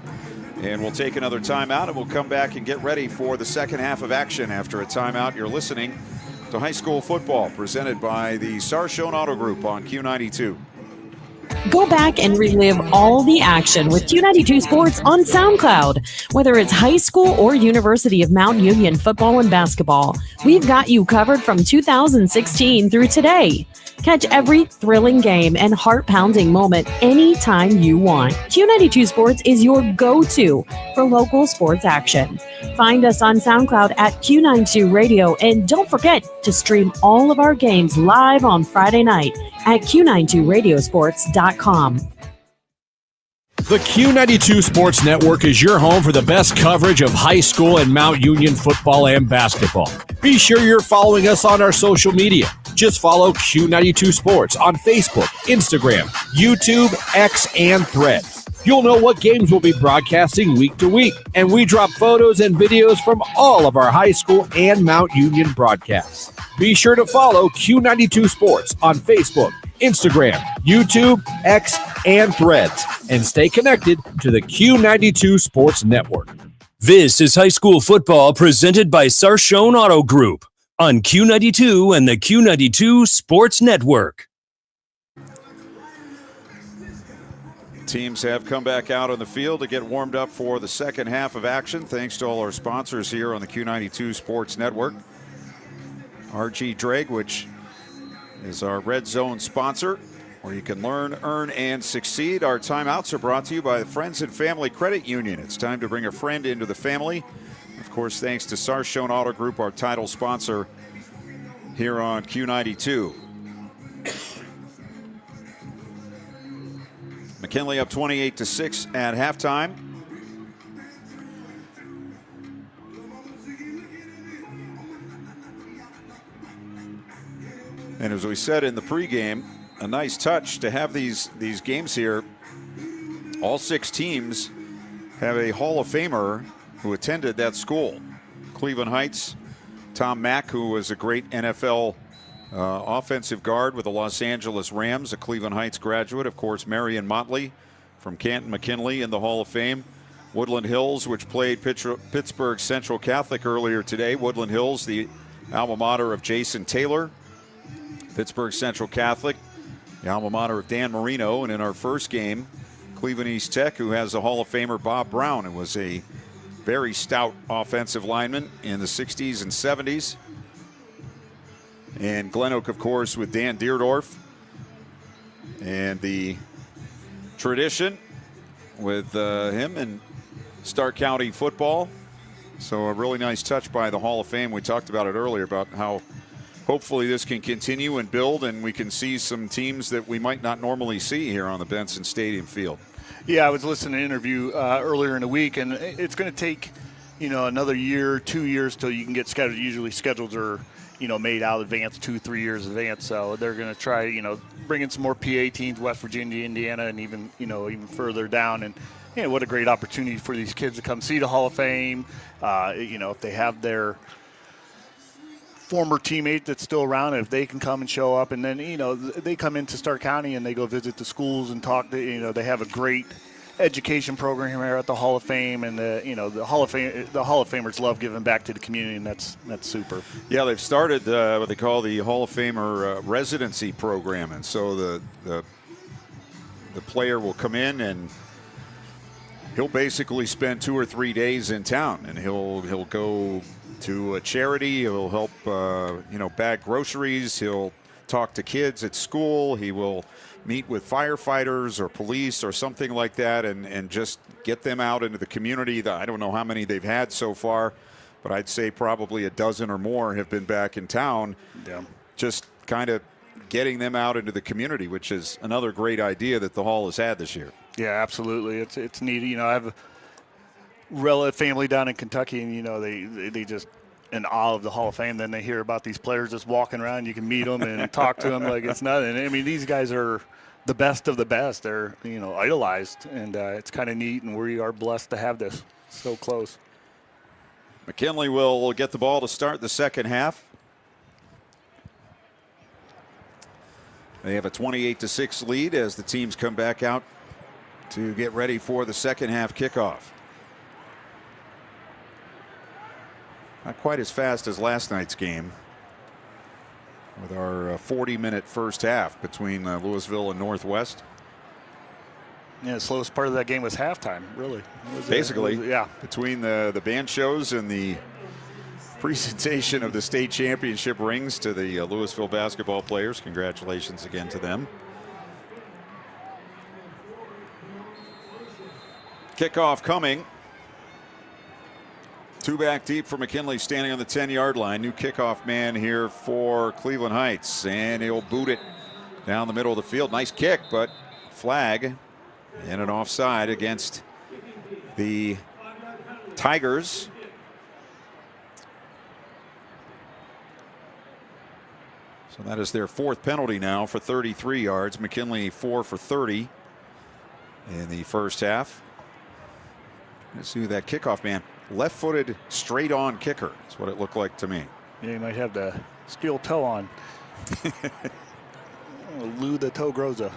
And we'll take another timeout, and we'll come back and get ready for the second half of action after a timeout. You're listening to High School Football presented by the Sarshone Auto Group on Q92. Go back and relive all the action with Q92 Sports on SoundCloud. Whether it's high school or University of Mount Union football and basketball, we've got you covered from 2016 through today. Catch every thrilling game and heart-pounding moment anytime you want. Q92 Sports is your go-to for local sports action. Find us on SoundCloud at Q92 Radio, and don't forget to stream all of our games live on Friday night at Q92Radiosports.com. The Q92 Sports Network is your home for the best coverage of high school and Mount Union football and basketball. Be sure you're following us on our social media. Just follow Q92 Sports on Facebook, Instagram, YouTube, X, and Threads. You'll know what games we'll be broadcasting week to week, and we drop photos and videos from all of our high school and Mount Union broadcasts. Be sure to follow Q92 Sports on Facebook, Instagram, YouTube, X, and Threads, and stay connected to the Q92 Sports Network. This is high school football presented by Sarshone Auto Group on Q92 and the Q92 Sports Network. Teams have come back out on the field to get warmed up for the second half of action. Thanks to all our sponsors here on the Q92 Sports Network. RG Drag, which is our Red Zone sponsor, where you can learn, earn, and succeed. Our timeouts are brought to you by the Friends and Family Credit Union. It's time to bring a friend into the family. Of course, thanks to Sarshone Auto Group, our title sponsor here on Q92. McKinley up 28-6 at halftime. And as we said in the pregame, a nice touch to have these games here. All 6 teams have a Hall of Famer who attended that school. Cleveland Heights, Tom Mack, who was a great NFL offensive guard with the Los Angeles Rams, a Cleveland Heights graduate. Of course, Marion Motley from Canton McKinley in the Hall of Fame. Woodland Hills, which played Pittsburgh Central Catholic earlier today. Woodland Hills, the alma mater of Jason Taylor. Pittsburgh Central Catholic, the alma mater of Dan Marino. And in our first game, Cleveland East Tech, who has a Hall of Famer, Bob Brown, and was a very stout offensive lineman in the 60s and 70s. And Glen Oak, of course, with Dan Deerdorf. And the tradition with him and Stark County football. So a really nice touch by the Hall of Fame. We talked about it earlier about how hopefully this can continue and build, and we can see some teams that we might not normally see here on the Benson Stadium field. Yeah, I was listening to an interview earlier in the week, and it's going to take, another year, 2 years till you can get scheduled. Usually schedules are, made out in advance, 2-3 years in advance. So they're going to try, bring in some more PA teams, West Virginia, Indiana, and even further down. And what a great opportunity for these kids to come see the Hall of Fame. If they have their former teammate that's still around, if they can come and show up, and then they come into Stark County and they go visit the schools and talk to they have a great education program here at the Hall of Fame, and the Hall of Famers love giving back to the community, and that's super. Yeah, they've started what they call the Hall of Famer residency program, and so the player will come in and he'll basically spend 2 or 3 days in town, and he'll go to a charity. He'll help, bag groceries. He'll talk to kids at school. He will meet with firefighters or police or something like that, and just get them out into the community. I don't know how many they've had so far, but I'd say probably a dozen or more have been back in town. Yeah. Just kind of getting them out into the community, which is another great idea that the Hall has had this year. Yeah, absolutely. It's neat. I have relative family down in Kentucky, and they just in awe of the Hall of Fame. Then they hear about these players just walking around. You can meet them and talk to them like it's nothing. I mean, these guys are the best of the best. They're idolized, and it's kind of neat. And we are blessed to have this so close. McKinley will get the ball to start the second half. They have a 28-6 lead as the teams come back out to get ready for the second half kickoff. Not quite as fast as last night's game with our 40-minute first half between Louisville and Northwest. Yeah, the slowest part of that game was halftime, really. Basically, yeah. Between the band shows and the presentation of the state championship rings to the Louisville basketball players. Congratulations again to them. Kickoff coming. Two back deep for McKinley, standing on the 10-yard line. New kickoff man here for Cleveland Heights, and he'll boot it down the middle of the field. Nice kick, but flag and an offside against the Tigers. So that is their fourth penalty now for 33 yards. McKinley 4 for 30 in the first half. Let's see that kickoff man. Left-footed, straight-on kicker is what it looked like to me. Yeah, he might have the steel toe on. Lou the Toe Groza.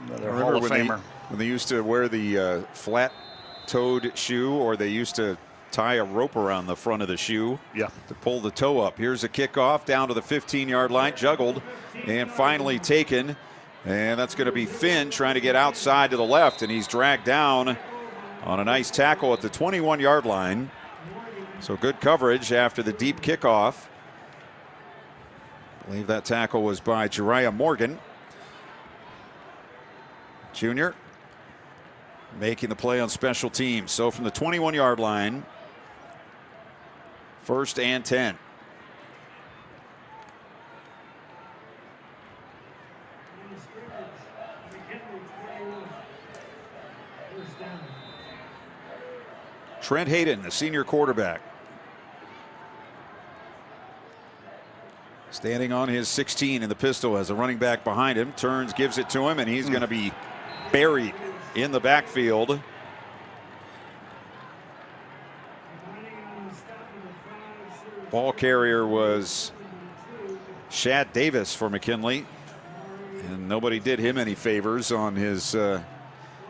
Another Hall of Famer. When they used to wear the flat-toed shoe, or they used to tie a rope around the front of the shoe to pull the toe up. Here's a kickoff down to the 15-yard line, juggled and finally taken. And that's going to be Finn trying to get outside to the left, and he's dragged down on a nice tackle at the 21-yard line. So good coverage after the deep kickoff. I believe that tackle was by Jariah Morgan, Jr., making the play on special teams. So from the 21-yard line, 1st and 10. Trent Hayden, the senior quarterback, standing on his 16 in the pistol as a running back behind him. Turns, gives it to him, and he's going to be buried in the backfield. Ball carrier was Shad Davis for McKinley, and nobody did him any favors on his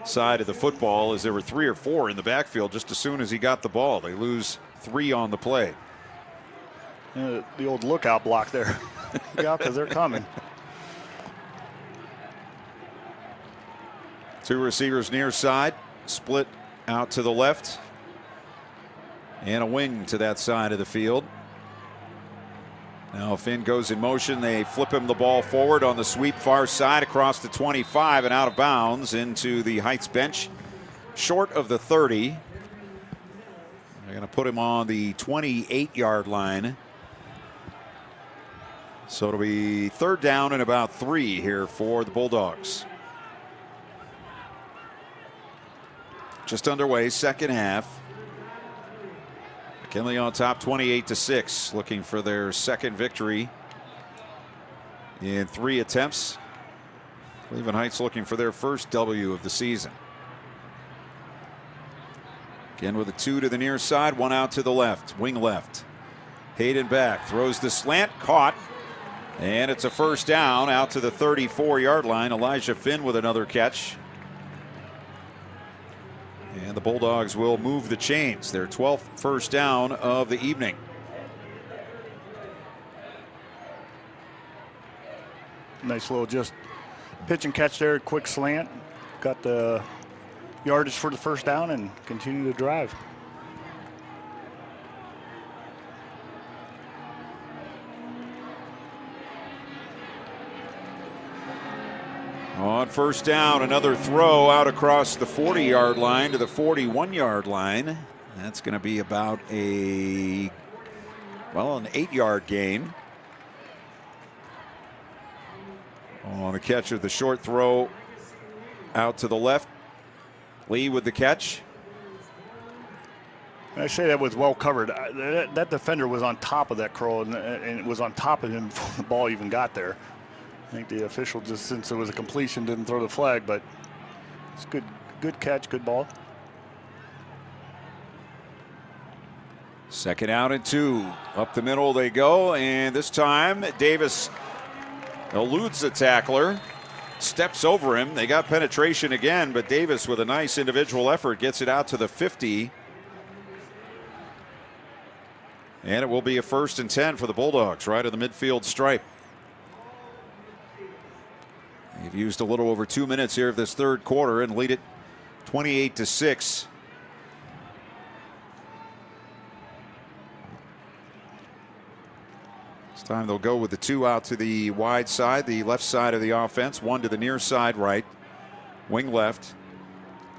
side of the football, as there were 3 or 4 in the backfield just as soon as he got the ball. They lose 3 on the play. The old lookout block there. Look out, because they're coming. 2 receivers near side, split out to the left, and a wing to that side of the field. Now Finn goes in motion. They flip him the ball forward on the sweep far side across the 25 and out of bounds into the Heights bench, short of the 30. They're going to put him on the 28-yard line. So it'll be 3rd down and about 3 here for the Bulldogs. Just underway, second half. McKinley on top 28-6, looking for their second victory in 3 attempts. Cleveland Heights looking for their first W of the season. Again with a 2 to the near side, 1 out to the left, wing left. Hayden back, throws the slant, caught, and it's a 1st down out to the 34-yard line. Elijah Finn with another catch. And the Bulldogs will move the chains. Their 12th 1st down of the evening. Nice little just pitch and catch there, quick slant. Got the yardage for the 1st down and continue to drive. On 1st down, another throw out across the 40-yard line to the 41-yard line. That's going to be about an 8-yard gain. On the catch of the short throw out to the left. Lee with the catch. I say that was well covered. That defender was on top of that curl, and it was on top of him before the ball even got there. I think the official, just since it was a completion, didn't throw the flag, but it's good catch, good ball. 2nd out and 2. Up the middle they go, and this time Davis eludes the tackler, steps over him. They got penetration again, but Davis with a nice individual effort gets it out to the 50. And it will be a 1st and 10 for the Bulldogs, right at the midfield stripe. They've used a little over 2 minutes here of this 3rd quarter and lead it 28-6. This time they'll go with the 2 out to the wide side, the left side of the offense, 1 to the near side right, wing left,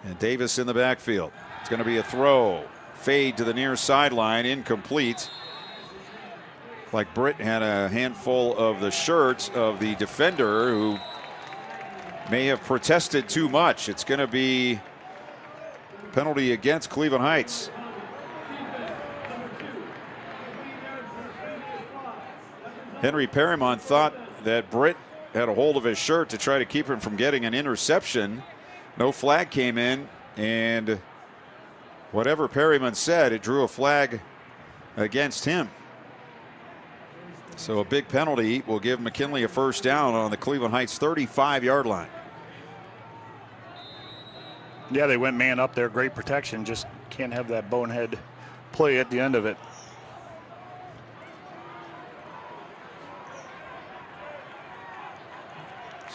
and Davis in the backfield. It's going to be a throw fade to the near sideline, incomplete. Like Britt had a handful of the shirts of the defender who may have protested too much. It's going to be penalty against Cleveland Heights. Henry Perrimon thought that Britt had a hold of his shirt to try to keep him from getting an interception. No flag came in, and whatever Perrimon said, it drew a flag against him. So a big penalty will give McKinley a first down on the Cleveland Heights 35-yard line. Yeah, they went man up there. Great protection. Just can't have that bonehead play at the end of it.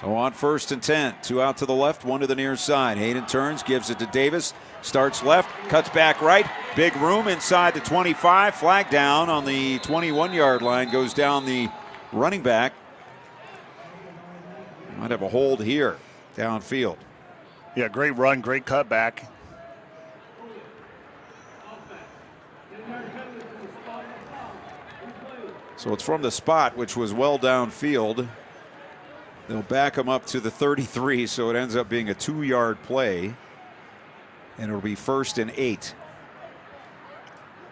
So on 1st and 10, 2 out to the left, 1 to the near side. Hayden turns, gives it to Davis, starts left, cuts back right. Big room inside the 25. Flag down on the 21-yard line, goes down the running back. Might have a hold here downfield. Yeah, great run, great cutback. So it's from the spot, which was well downfield. They'll back him up to the 33, so it ends up being a 2-yard play. And it'll be 1st and 8.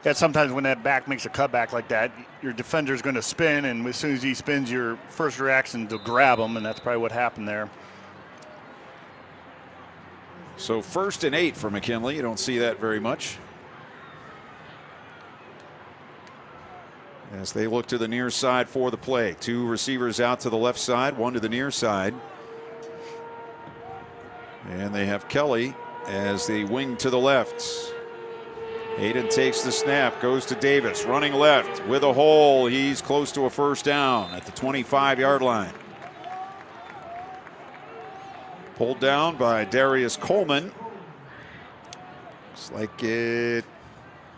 Yeah, sometimes when that back makes a cutback like that, your defender's going to spin, and as soon as he spins, your first reaction to grab him, and that's probably what happened there. So 1st and 8 for McKinley. You don't see that very much. As they look to the near side for the play. 2 receivers out to the left side, 1 to the near side. And they have Kelly as the wing to the left. Hayden takes the snap, goes to Davis, running left with a hole. He's close to a first down at the 25-yard line. Pulled down by Darius Coleman. Looks like it.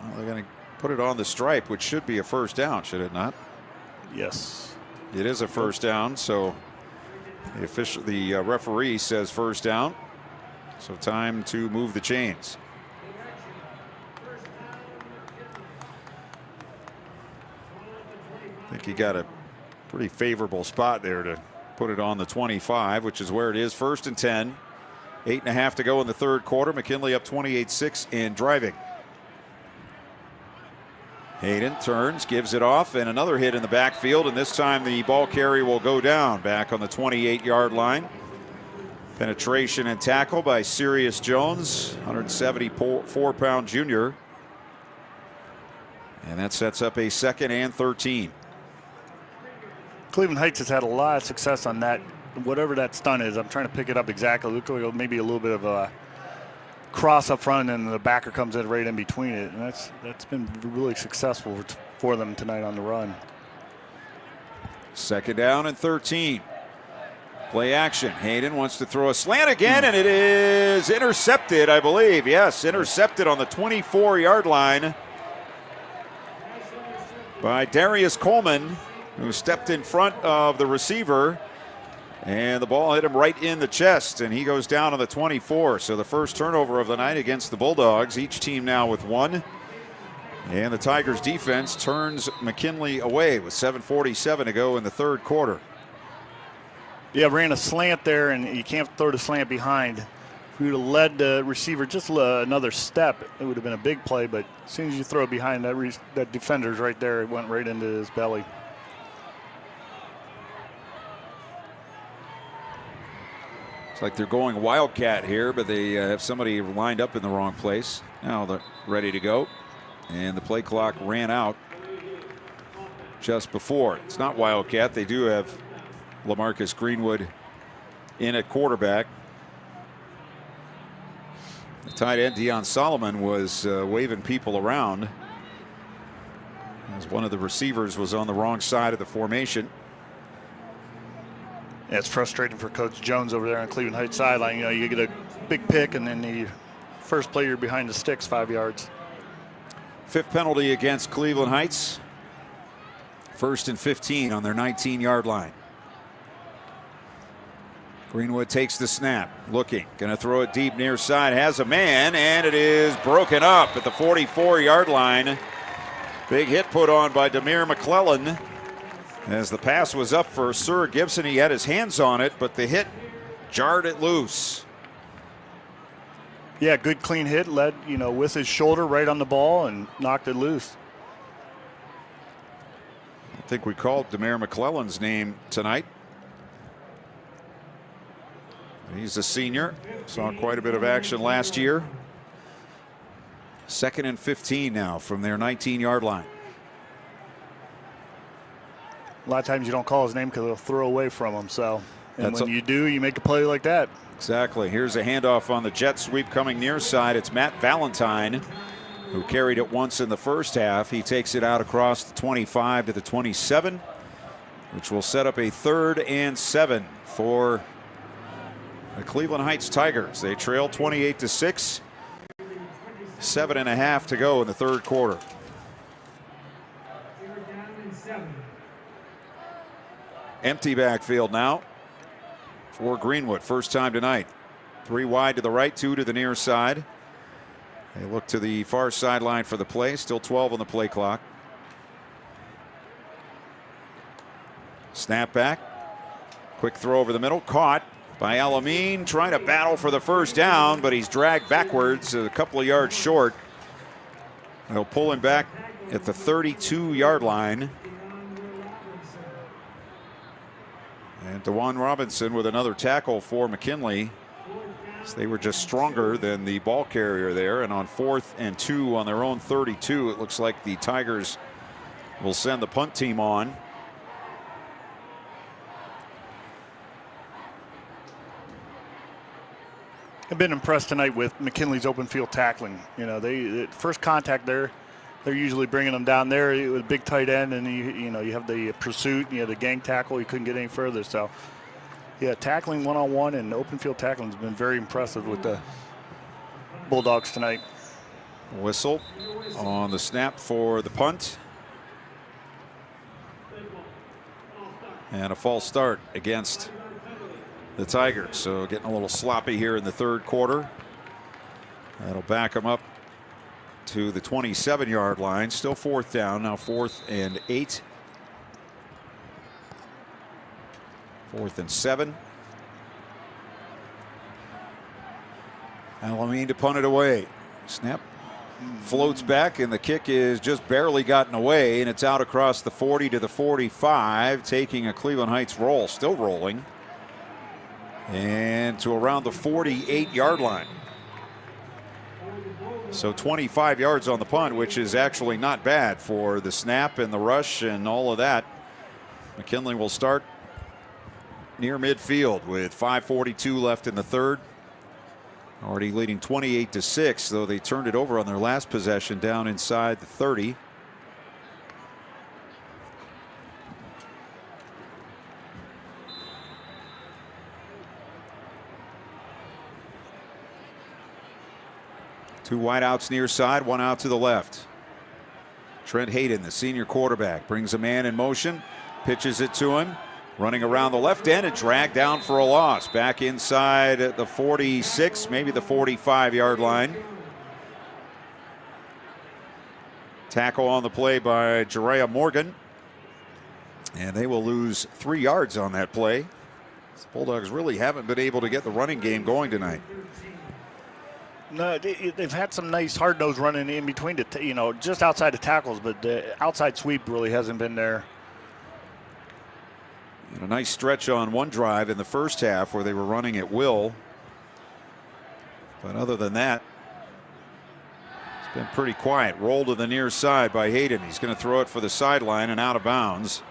Well, they're going to put it on the stripe, which should be a first down, should it not? Yes. It is a first down, so the referee says first down. So time to move the chains. I think he got a pretty favorable spot there to put it on the 25, which is where it is. 1st and 10. 8.5 to go in the third quarter. McKinley up 28-6 and driving. Hayden turns, gives it off, and another hit in the backfield, and this time the ball carry will go down back on the 28-yard line. Penetration and tackle by Sirius Jones, 174-pound junior. And that sets up a 2nd and 13. Cleveland Heights has had a lot of success on that. Whatever that stunt is, I'm trying to pick it up exactly. Look like maybe a little bit of a cross up front, and the backer comes in right in between it. And that's been really successful for them tonight on the run. 2nd down and 13. Play action. Hayden wants to throw a slant again, and it is intercepted, I believe. Yes, intercepted on the 24-yard line by Darius Coleman, who stepped in front of the receiver, and the ball hit him right in the chest, and he goes down on the 24. So the first turnover of the night against the Bulldogs, each team now with 1. And the Tigers defense turns McKinley away with 7:47 to go in the third quarter. Yeah, ran a slant there, and you can't throw the slant behind. If we would have led the receiver just another step, it would have been a big play, but as soon as you throw it behind that defender's right there, it went right into his belly. It's like they're going Wildcat here, but they have somebody lined up in the wrong place. Now they're ready to go, and the play clock ran out just before. It's not Wildcat. They do have LaMarcus Greenwood in at quarterback. The tight end Deion Solomon was waving people around as one of the receivers was on the wrong side of the formation. Yeah, it's frustrating for Coach Jones over there on Cleveland Heights sideline. You know, you get a big pick, and then the first play you're behind the sticks 5 yards. 5th penalty against Cleveland Heights. 1st and 15 on their 19-yard line. Greenwood takes the snap, looking, going to throw it deep near side, has a man, and it is broken up at the 44-yard line. Big hit put on by Demir McClellan. As the pass was up for Sir Gibson, he had his hands on it, but the hit jarred it loose. Yeah, good clean hit, led, with his shoulder right on the ball and knocked it loose. I think we called Demir McClellan's name tonight. He's a senior, saw quite a bit of action last year. 2nd and 15 now from their 19-yard line. A lot of times you don't call his name because they'll throw away from him. So, and That's when you do, you make a play like that. Exactly. Here's a handoff on the jet sweep coming near side. It's Matt Valentine, who carried it once in the first half. He takes it out across the 25 to the 27, which will set up a 3rd and 7 for the Cleveland Heights Tigers. They trail 28-6. 7.5 to go in the third quarter. Empty backfield now for Greenwood. First time tonight. 3 wide to the right, 2 to the near side. They look to the far sideline for the play. Still 12 on the play clock. Snap back. Quick throw over the middle. Caught by Alameen, trying to battle for the first down, but he's dragged backwards a couple of yards short. They'll pull him back at the 32-yard line. And DeJuan Robinson with another tackle for McKinley. So they were just stronger than the ball carrier there. And on 4th and 2 on their own 32, it looks like the Tigers will send the punt team on. I've been impressed tonight with McKinley's open field tackling. They first contact there, they're usually bringing them down there with a big tight end, and you have the pursuit, the gang tackle. You couldn't get any further. So, yeah, tackling one-on-one and open field tackling has been very impressive with the Bulldogs tonight. Whistle on the snap for the punt. And a false start against the Tigers. So getting a little sloppy here in the third quarter. That'll back them up to the 27-yard line. Still 4th down. Now 4th and 8. 4th and 7. Alameen to punt it away. Snap floats back, and the kick is just barely gotten away, and it's out across the 40 to the 45, taking a Cleveland Heights roll. Still rolling. And to around the 48-yard line. So 25 yards on the punt, which is actually not bad for the snap and the rush and all of that. McKinley will start near midfield with 5:42 left in the third. Already leading 28-6, though they turned it over on their last possession down inside the 30. Two wideouts near side, one out to the left. Trent Hayden, the senior quarterback, brings a man in motion, pitches it to him, running around the left end and dragged down for a loss. Back inside at the 46, maybe the 45-yard line. Tackle on the play by Jeria Morgan. And they will lose 3 yards on that play. The Bulldogs really haven't been able to get the running game going tonight. No, they've had some nice hard-nosed running in between, just outside the tackles, but the outside sweep really hasn't been there. And a nice stretch on one drive in the first half where they were running at will. But other than that, it's been pretty quiet. Roll to the near side by Hayden. He's going to throw it for the sideline and out of bounds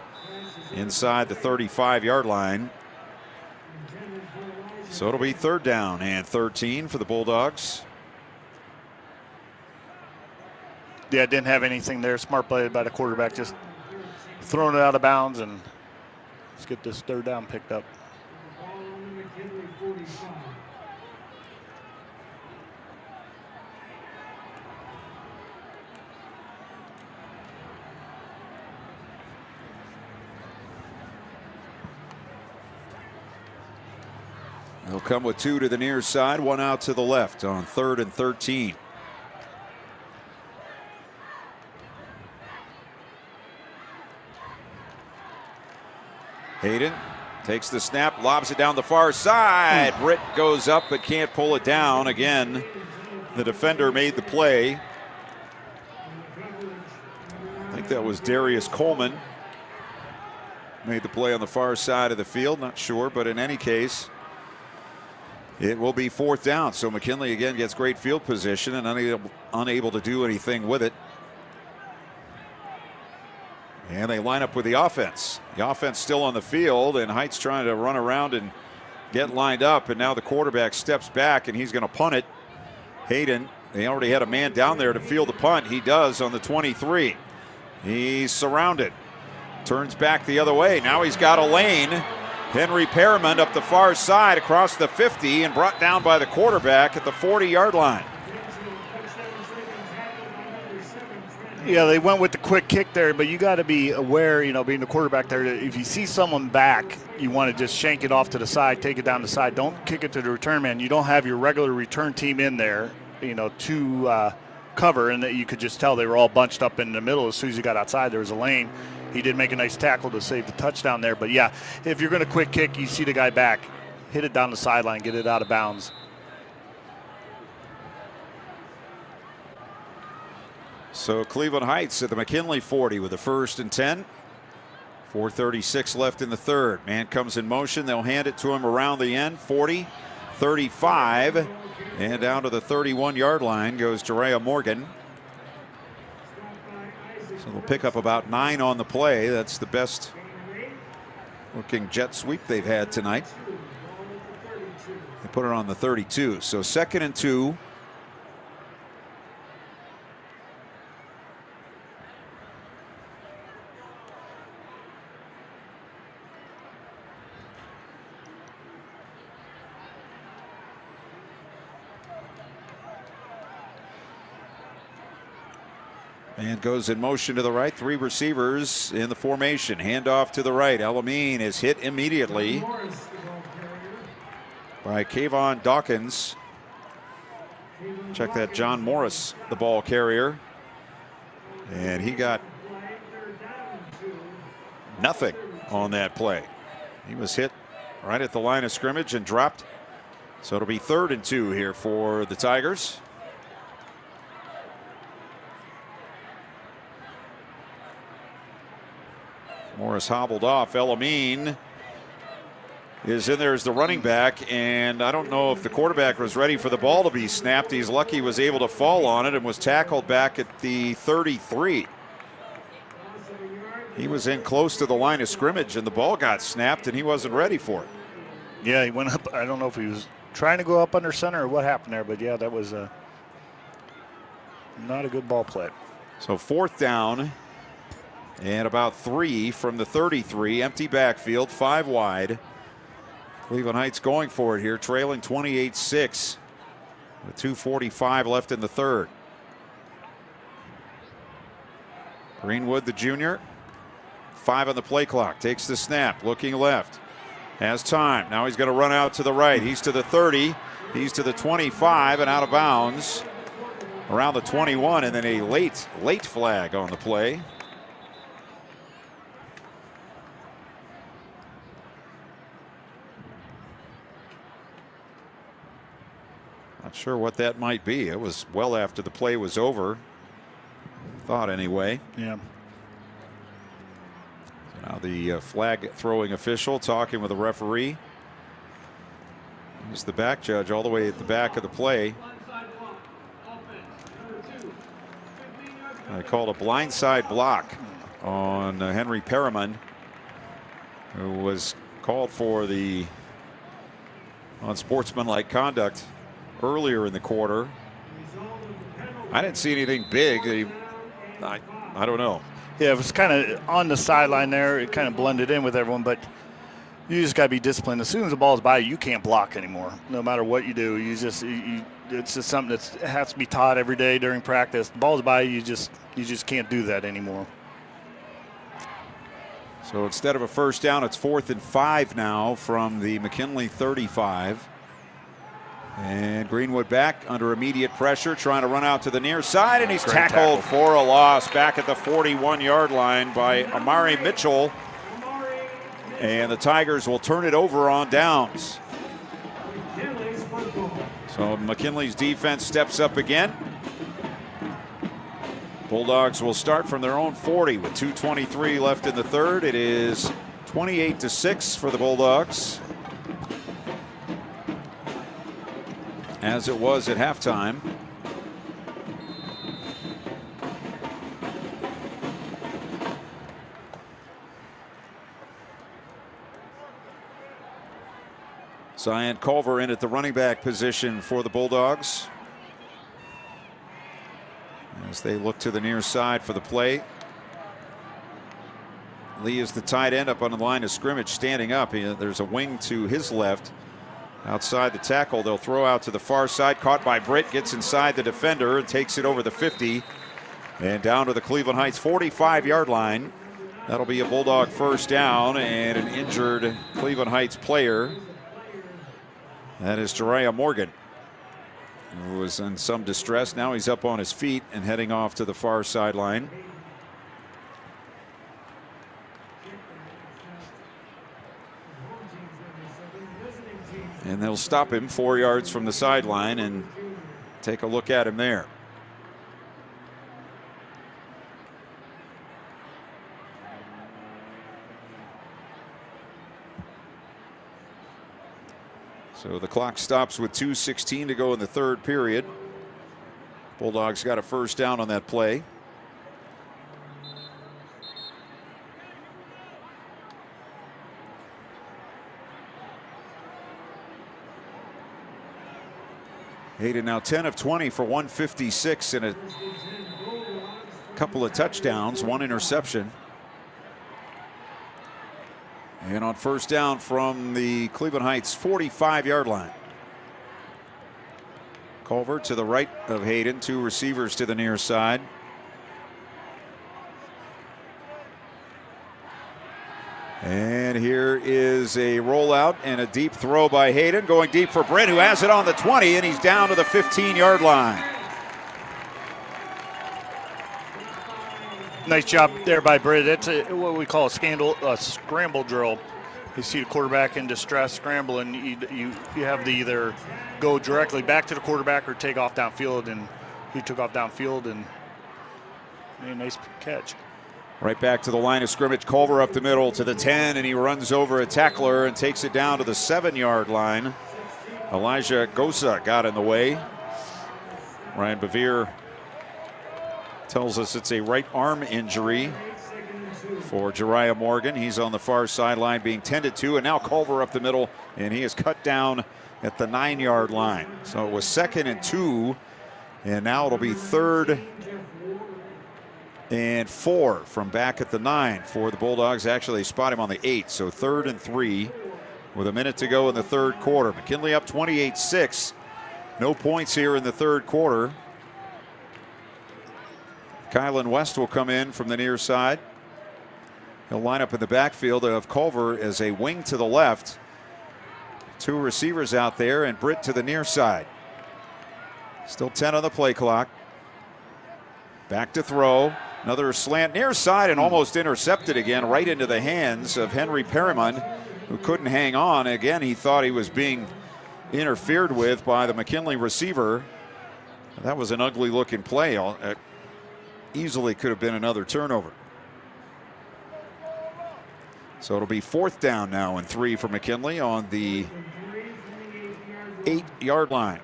inside the 35-yard line. So it'll be 3rd down and 13 for the Bulldogs. Yeah, didn't have anything there. Smart play by the quarterback, just throwing it out of bounds, and let's get this 3rd down picked up. come with 2 to the near side, 1 out to the left on 3rd and 13. Hayden takes the snap, lobs it down the far side. Britt goes up but can't pull it down. Again, the defender made the play. I think that was Darius Coleman. Made the play on the far side of the field, not sure, but in any case, it will be 4th down. So McKinley again gets great field position and unable to do anything with it. And they line up with the offense. The offense still on the field, and Heights trying to run around and get lined up. And now the quarterback steps back, and he's going to punt it. Hayden, they already had a man down there to field the punt. He does on the 23. He's surrounded. Turns back the other way. Now he's got a lane. Henry Perriman up the far side across the 50 and brought down by the quarterback at the 40-yard line. Yeah, they went with the quick kick there, but you got to be aware, being the quarterback there, that if you see someone back, you want to just shank it off to the side, take it down the side. Don't kick it to the return man. You don't have your regular return team in there, to cover, and that you could just tell they were all bunched up in the middle. As soon as you got outside, there was a lane. He did make a nice tackle to save the touchdown there. But, yeah, if you're going to quick kick, you see the guy back, hit it down the sideline, get it out of bounds. So Cleveland Heights at the McKinley 40 with a 1st and 10. 4:36 left in the third. Man comes in motion. They'll hand it to him around the end. 40, 35, and down to the 31-yard line goes Jerea Morgan. So they'll pick up about 9 on the play. That's the best looking jet sweep they've had tonight. They put it on the 32. So 2nd and 2. And goes in motion to the right. 3 receivers in the formation. Handoff to the right. Elamine is hit immediately by Kayvon Dawkins. Check that, John Morris, the ball carrier. And he got nothing on that play. He was hit right at the line of scrimmage and dropped. So it'll be 3rd and 2 here for the Tigers. Morris hobbled off. Elamine is in there as the running back, and I don't know if the quarterback was ready for the ball to be snapped. He's lucky he was able to fall on it and was tackled back at the 33. He was in close to the line of scrimmage, and the ball got snapped, and he wasn't ready for it. Yeah, he went up. I don't know if he was trying to go up under center or what happened there, but yeah, that was not a good ball play. So 4th down. And about 3 from the 33. Empty backfield, 5 wide. Cleveland Heights going for it here, trailing 28-6 with 2:45 left in the third. Greenwood, the junior, 5 on the play clock, takes the snap, looking left, has time. Now he's going to run out to the right. He's to the 30, he's to the 25 and out of bounds around the 21, and then a late flag on the play. Not sure what that might be. It was well after the play was over. Thought anyway. Yeah. So now the flag throwing official talking with the referee. He's the back judge all the way at the back of the play. I called a blindside block on Henry Perriman, who was called for the unsportsmanlike conduct earlier in the quarter. I didn't see anything big. I don't know. Yeah, it was kind of on the sideline there. It kind of blended in with everyone, but you just got to be disciplined. As soon as the ball's by you, can't block anymore. No matter what you do, it's just something that has to be taught every day during practice. The ball's by you, you just can't do that anymore. So instead of a 1st down, it's 4th and 5 now from the McKinley 35. And Greenwood back under immediate pressure, trying to run out to the near side, and he's Great tackled tackle. for a loss back at the 41-yard line by Amari Mitchell. And the Tigers will turn it over on downs. So McKinley's defense steps up again. Bulldogs will start from their own 40 with 2:23 left in the third. It is 28-6 for the Bulldogs, as it was at halftime. Zion Culver in at the running back position for the Bulldogs, as they look to the near side for the play. Lee is the tight end up on the line of scrimmage, standing up. There's a wing to his left. Outside the tackle, they'll throw out to the far side. Caught by Britt, gets inside the defender and takes it over the 50 and down to the Cleveland Heights 45-yard line. That'll be a Bulldog first down and an injured Cleveland Heights player. That is Jariah Morgan, who was in some distress. Now he's up on his feet and heading off to the far sideline. And they'll stop him 4 yards from the sideline and take a look at him there. So the clock stops with 2:16 to go in the third period. Bulldogs got a first down on that play. Hayden now 10 of 20 for 156 and a couple of touchdowns, one interception. And on first down from the Cleveland Heights 45-yard line. Culver to the right of Hayden, two receivers to the near side. And here is a rollout and a deep throw by Hayden, going deep for Britt, who has it on the 20, and he's down to the 15-yard line. Nice job there by Britt. That's what we call a scramble drill. You see the quarterback in distress, scramble, and you have to either go directly back to the quarterback or take off downfield, and he took off downfield and made a nice catch. Right back to the line of scrimmage. Culver up the middle to the 10, and he runs over a tackler and takes it down to the 7-yard line. Elijah Gosa got in the way. Ryan Bevere tells us it's a right arm injury for Jariah Morgan. He's on the far sideline being tended to, and now Culver up the middle, and he is cut down at the 9-yard line. So it was 2nd and 2, and now it'll be 3rd and 4 from back at the 9 for the Bulldogs. Actually, they spot him on the 8, so 3rd and 3 with a minute to go in the third quarter. McKinley up 28-6. No points here in the third quarter. Kylan West will come in from the near side. He'll line up in the backfield of Culver as a wing to the left. Two receivers out there, and Britt to the near side. Still 10 on the play clock. Back to throw. Another slant near side and almost intercepted again, right into the hands of Henry Perriman, who couldn't hang on. Again, he thought he was being interfered with by the McKinley receiver. That was an ugly looking play. Easily could have been another turnover. So it'll be 4th down now and 3 for McKinley on the 8-yard line.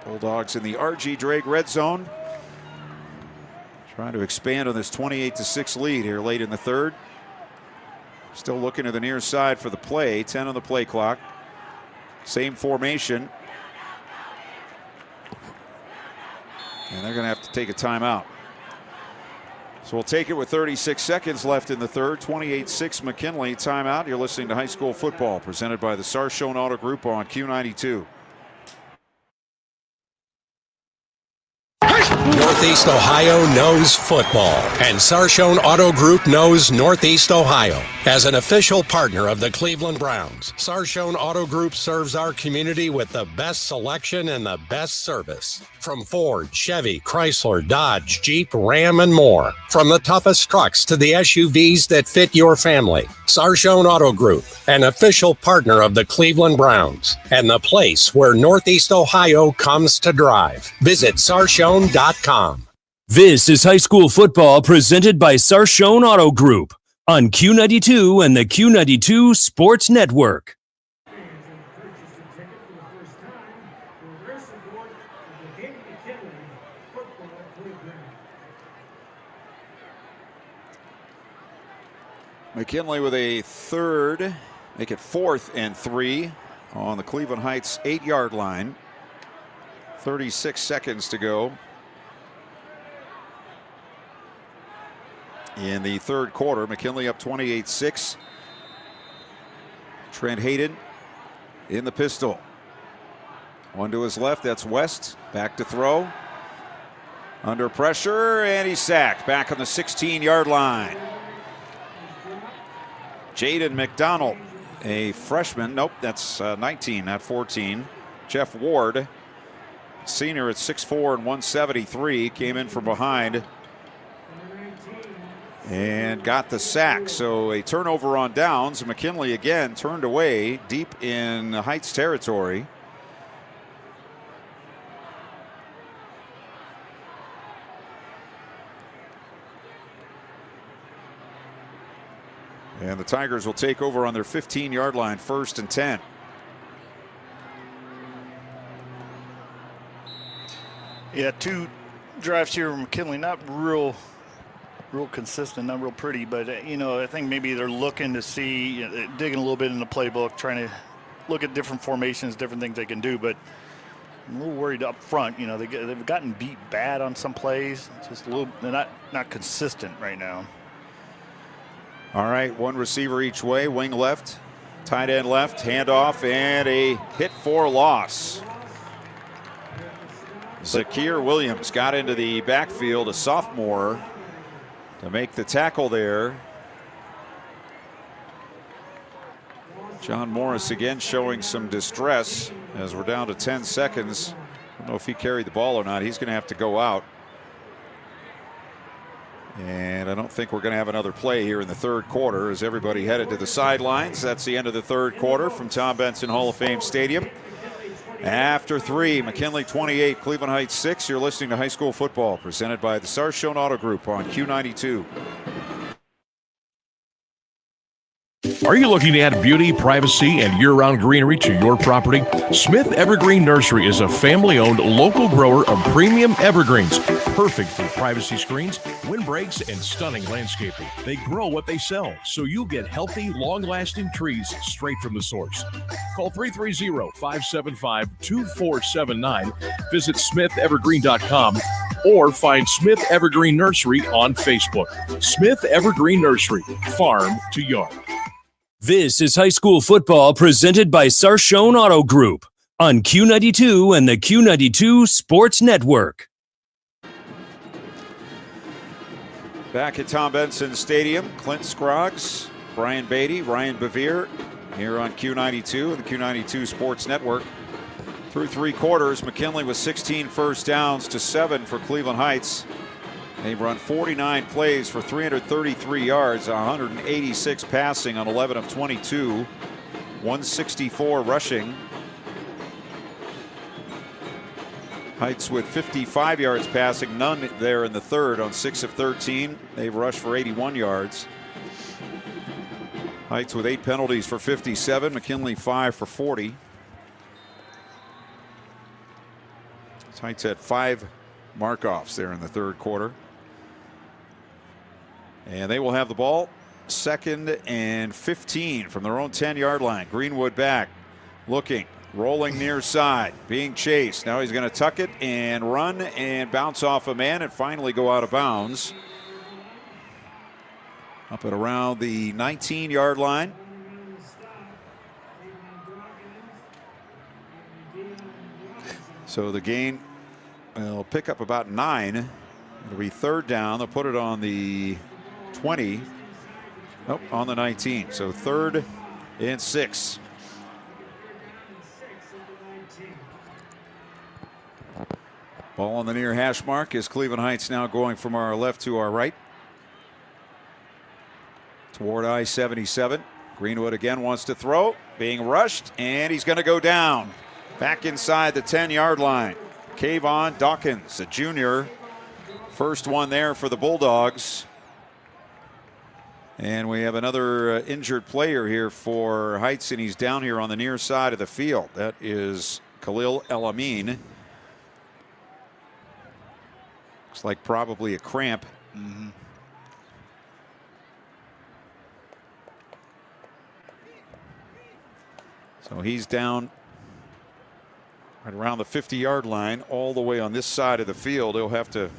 Bulldogs in the R.G. Drake red zone, trying to expand on this 28-6 lead here late in the third. Still looking to the near side for the play. 10 on the play clock. Same formation. And they're going to have to take a timeout. So we'll take it with 36 seconds left in the third. 28-6 McKinley timeout. You're listening to High School Football presented by the Sarshone Auto Group on Q92. Northeast Ohio knows football, and Sarshone Auto Group knows Northeast Ohio. As an official partner of the Cleveland Browns, Sarshone Auto Group serves our community with the best selection and the best service. From Ford, Chevy, Chrysler, Dodge, Jeep, Ram, and more. From the toughest trucks to the SUVs that fit your family. Sarshone Auto Group, an official partner of the Cleveland Browns, and the place where Northeast Ohio comes to drive. Visit sarshone.com. This is high school football presented by Sarshone Auto Group on Q92 and the Q92 Sports Network. Fans have purchased a ticket for the first time for their support of the McKinley football program. McKinley with a third, make it 4th and 3 on the Cleveland Heights 8-yard line. 36 seconds to go in the third quarter. McKinley up 28-6. Trent Hayden in the pistol. One to his left, that's West. Back to throw. Under pressure, and he's sacked. Back on the 16-yard line. Jaden McDonald, a freshman. Nope, that's 19, not 14. Jeff Ward, senior at 6'4" and 173, came in from behind and got the sack. So a turnover on downs. McKinley again turned away deep in Heights territory. And the Tigers will take over on their 15-yard line, 1st and 10. Yeah, 2 drives here from McKinley, not real consistent, not real pretty, but I think maybe they're looking to see, digging a little bit in the playbook, trying to look at different formations, different things they can do. But I'm a little worried up front. They've gotten beat bad on some plays. It's just a little, they're not consistent right now. All right, one receiver each way, wing left, tight end left, handoff, and a hit for loss. Zakir Williams got into the backfield, a sophomore, to make the tackle there. John Morris again showing some distress as we're down to 10 seconds. I don't know if he carried the ball or not. He's going to have to go out. And I don't think we're going to have another play here in the third quarter as everybody headed to the sidelines. That's the end of the third quarter from Tom Benson Hall of Fame Stadium. After 3, McKinley 28, Cleveland Heights 6. You're listening to high school football presented by the Sarshone Auto Group on Q92. Are you looking to add beauty, privacy, and year-round greenery to your property? Smith Evergreen Nursery is a family-owned local grower of premium evergreens, perfect for privacy screens, windbreaks, and stunning landscaping. They grow what they sell, so you'll get healthy, long-lasting trees straight from the source. Call 330-575-2479, visit smithevergreen.com, or find Smith Evergreen Nursery on Facebook. Smith Evergreen Nursery, farm to yard. This is high school football presented by Sarshone Auto Group on Q92 and the Q92 Sports Network. Back at Tom Benson Stadium, Clint Scroggs, Brian Beatty, Ryan Bevere here on Q92 and the Q92 Sports Network. Through 3 quarters, McKinley with 16 first downs to 7 for Cleveland Heights. They've run 49 plays for 333 yards, 186 passing on 11 of 22, 164 rushing. Heights with 55 yards passing, none there in the third on 6 of 13. They've rushed for 81 yards. Heights with 8 penalties for 57, McKinley 5 for 40. Heights had 5 mark-offs there in the third quarter. And they will have the ball 2nd and 15 from their own 10-yard line. Greenwood back, looking, rolling near side, being chased. Now he's going to tuck it and run and bounce off a man and finally go out of bounds. Up at around the 19-yard line. So the gain will pick up about 9 It'll be third down. They'll put it on the 20. Nope, on the 19. So 3rd and 6. Ball on the near hash mark as Cleveland Heights now going from our left to our right. Toward I-77. Greenwood again wants to throw. Being rushed, and he's going to go down. Back inside the 10-yard line. Kayvon Dawkins, a junior. First one there for the Bulldogs. And we have another injured player here for Heights, and he's down here on the near side of the field. That is Khalil El Amin. Looks like probably a cramp. Mm-hmm. So he's down right around the 50-yard line, all the way on this side of the field. He'll have to,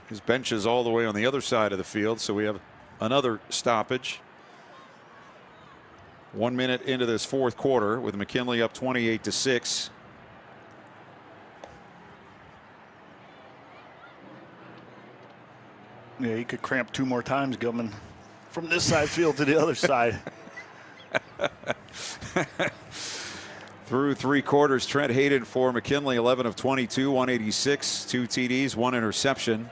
his bench is all the way on the other side of the field, so we have another stoppage. 1 minute into this fourth quarter with McKinley up 28-6. Yeah, he could cramp 2 more times, Gilman, from this side field to the other side. Through 3 quarters, Trent Hayden for McKinley, 11 of 22, 186, 2 TDs, 1 interception.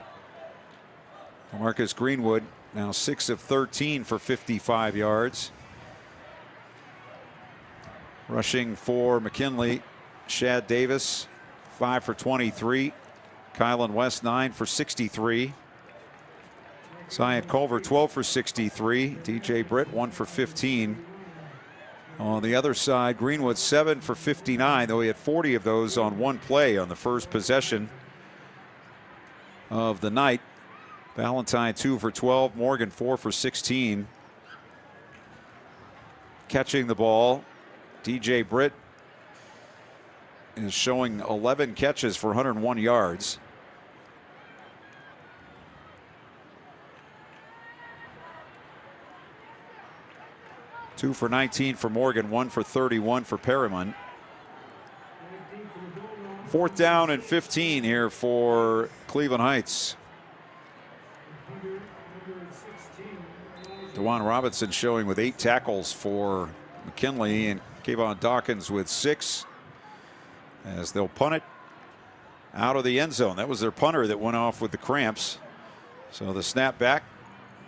Marcus Greenwood now 6 of 13 for 55 yards. Rushing for McKinley, Shad Davis, 5 for 23. Kylan West, 9 for 63. Zion Culver, 12 for 63. DJ Britt, 1 for 15. On the other side, Greenwood 7 for 59, though he had 40 of those on one play on the first possession of the night. Valentine 2 for 12, Morgan 4 for 16. Catching the ball, DJ Britt is showing 11 catches for 101 yards. Two for 19 for Morgan, 1 for 31 for Perriman. 4th down and 15 here for Cleveland Heights. DeJuan Robinson showing with 8 tackles for McKinley, and Kayvon Dawkins with 6 as they'll punt it out of the end zone. That was their punter that went off with the cramps. So the snap back.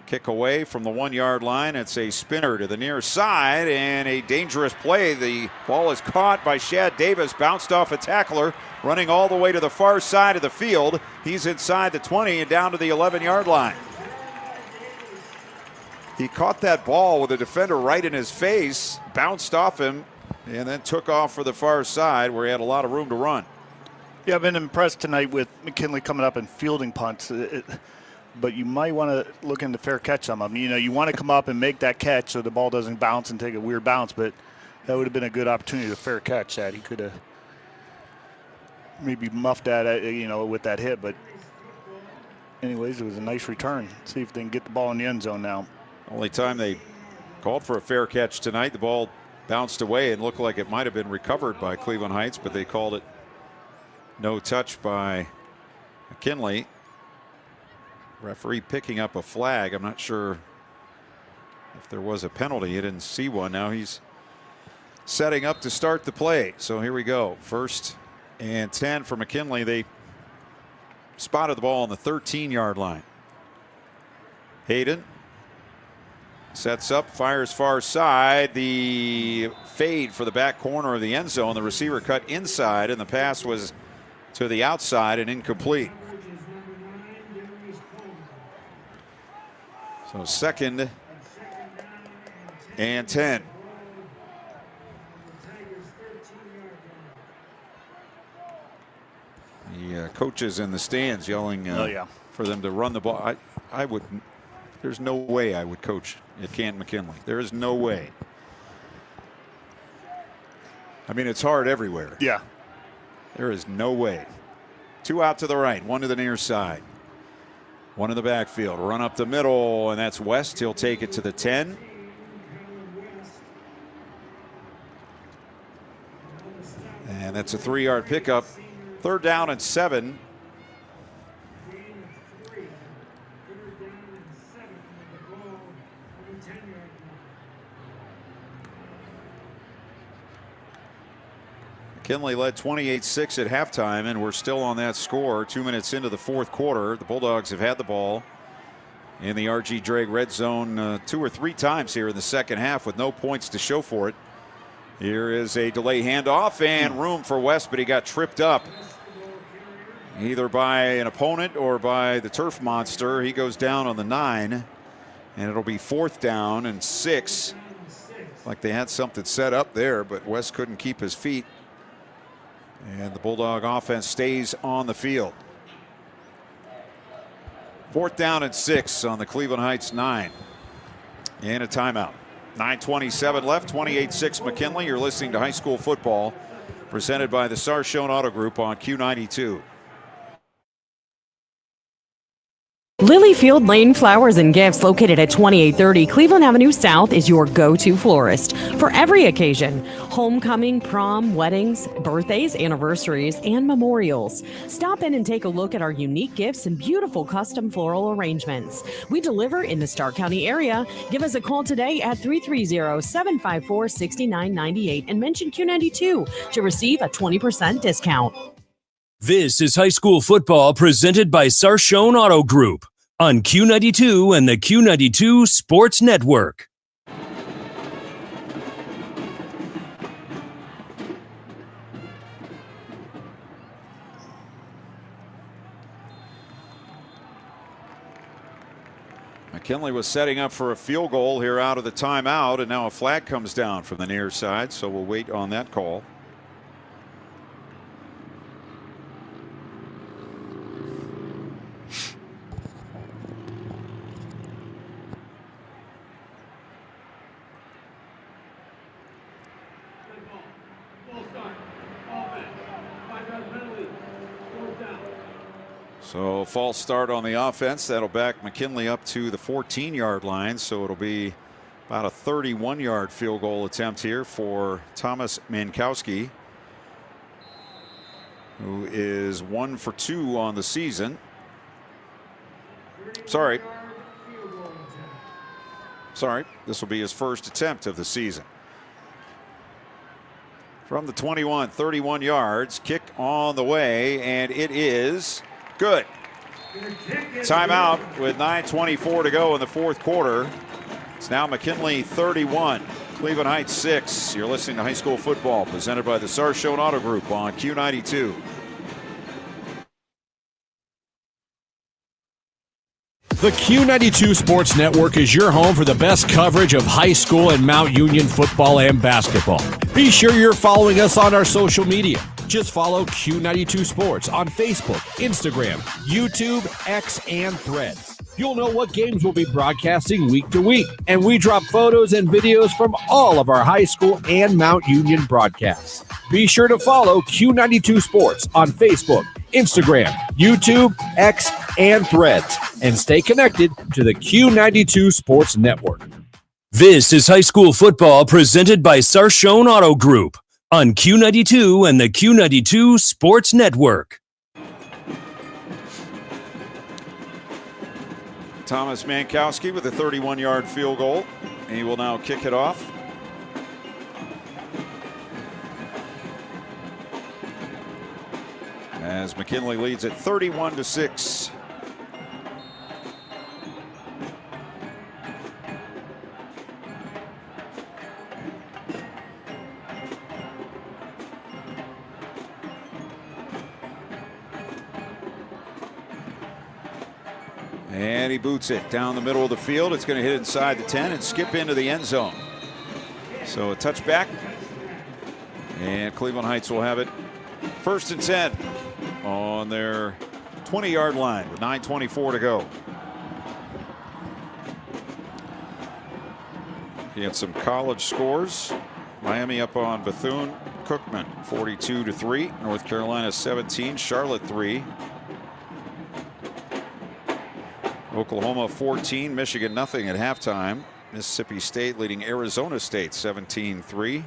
Kick away from the 1-yard line. It's a spinner to the near side and a dangerous play. The ball is caught by Shad Davis, bounced off a tackler, running all the way to the far side of the field. He's inside the 20 and down to the 11-yard line. He caught that ball with a defender right in his face, bounced off him, and then took off for the far side where he had a lot of room to run. Yeah, I've been impressed tonight with McKinley coming up and fielding punts. But you might want to look into fair catch some of them. You know, you want to come up and make that catch so the ball doesn't bounce and take a weird bounce, but that would have been a good opportunity to fair catch that. He could have maybe muffed that, you know, with that hit. But anyways, it was a nice return. See if they can get the ball in the end zone now. Only time they called for a fair catch tonight, the ball bounced away and looked like it might have been recovered by Cleveland Heights, but they called it no touch by McKinley. Referee picking up a flag. I'm not sure if there was a penalty. He didn't see one. Now he's setting up to start the play. So here we go. 1st and 10 for McKinley. They spotted the ball on the 13-yard line. Hayden sets up, fires far side. The fade for the back corner of the end zone. The receiver cut inside, and the pass was to the outside and incomplete. So 2nd and 10. The coaches in the stands yelling for them to run the ball. I would. There's no way I would coach at Canton McKinley. There is no way. I mean, it's hard everywhere. Yeah. There is no way. 2 out to the right, 1 to the near side. 1 in the backfield, run up the middle, and that's West. He'll take it to the 10. And that's a 3-yard pickup. 3rd down and 7. McKinley led 28-6 at halftime, and we're still on that score 2 minutes into the fourth quarter. The Bulldogs have had the ball in the RG Drake red zone 2 or 3 times here in the second half with no points to show for it. Here is a delay handoff and room for West, but he got tripped up either by an opponent or by the turf monster. He goes down on the 9, and it'll be 4th down and 6. Like they had something set up there, but West couldn't keep his feet. And the Bulldog offense stays on the field. 4th down and 6 on the Cleveland Heights 9. And a timeout. 9:27 left, 28-6 McKinley. You're listening to high school football presented by the Sarshone Auto Group on Q92. Lilyfield Lane Flowers and Gifts, located at 2830 Cleveland Avenue South, is your go-to florist for every occasion: homecoming, prom, weddings, birthdays, anniversaries, and memorials. Stop in and take a look at our unique gifts and beautiful custom floral arrangements. We deliver in the Stark County area. Give us a call today at 330-754-6998 and mention Q92 to receive a 20% discount. This is high school football presented by Sarshone Auto Group on Q92 and the Q92 Sports Network. McKinley was setting up for a field goal here out of the timeout, and now a flag comes down from the near side, so we'll wait on that call. So false start on the offense. That'll back McKinley up to the 14-yard line. So it'll be about a 31-yard field goal attempt here for Thomas Mankowski, who is 1 for 2 on the season. Sorry. This will be his first attempt of the season. From the 21, 31 yards, kick on the way, and it is good. Timeout with 9:24 to go in the fourth quarter. It's now McKinley 31, Cleveland Heights 6. You're listening to high school football presented by the Sarshone Auto Group on Q92. The Q92 Sports Network is your home for the best coverage of high school and Mount Union football and basketball. Be sure you're following us on our social media. Just follow Q92 Sports on Facebook, Instagram, YouTube, X, and Threads. You'll know what games we'll be broadcasting week to week, and we drop photos and videos from all of our high school and Mount Union broadcasts. Be sure to follow Q92 Sports on Facebook, Instagram, YouTube, X, and Threads, and stay connected to the Q92 Sports Network. This is high school football presented by Sarshone Auto Group on Q92 and the Q92 Sports Network. Thomas Mankowski with a 31-yard field goal. He will now kick it off. As McKinley leads it 31-6. And he boots it down the middle of the field. It's going to hit inside the 10 and skip into the end zone. So a touchback. And Cleveland Heights will have it 1st and 10 on their 20-yard line with 9:24 to go. He had some college scores. Miami up on Bethune-Cookman 42-3. North Carolina 17. Charlotte 3. Oklahoma 14, Michigan nothing at halftime. Mississippi State leading Arizona State 17-3.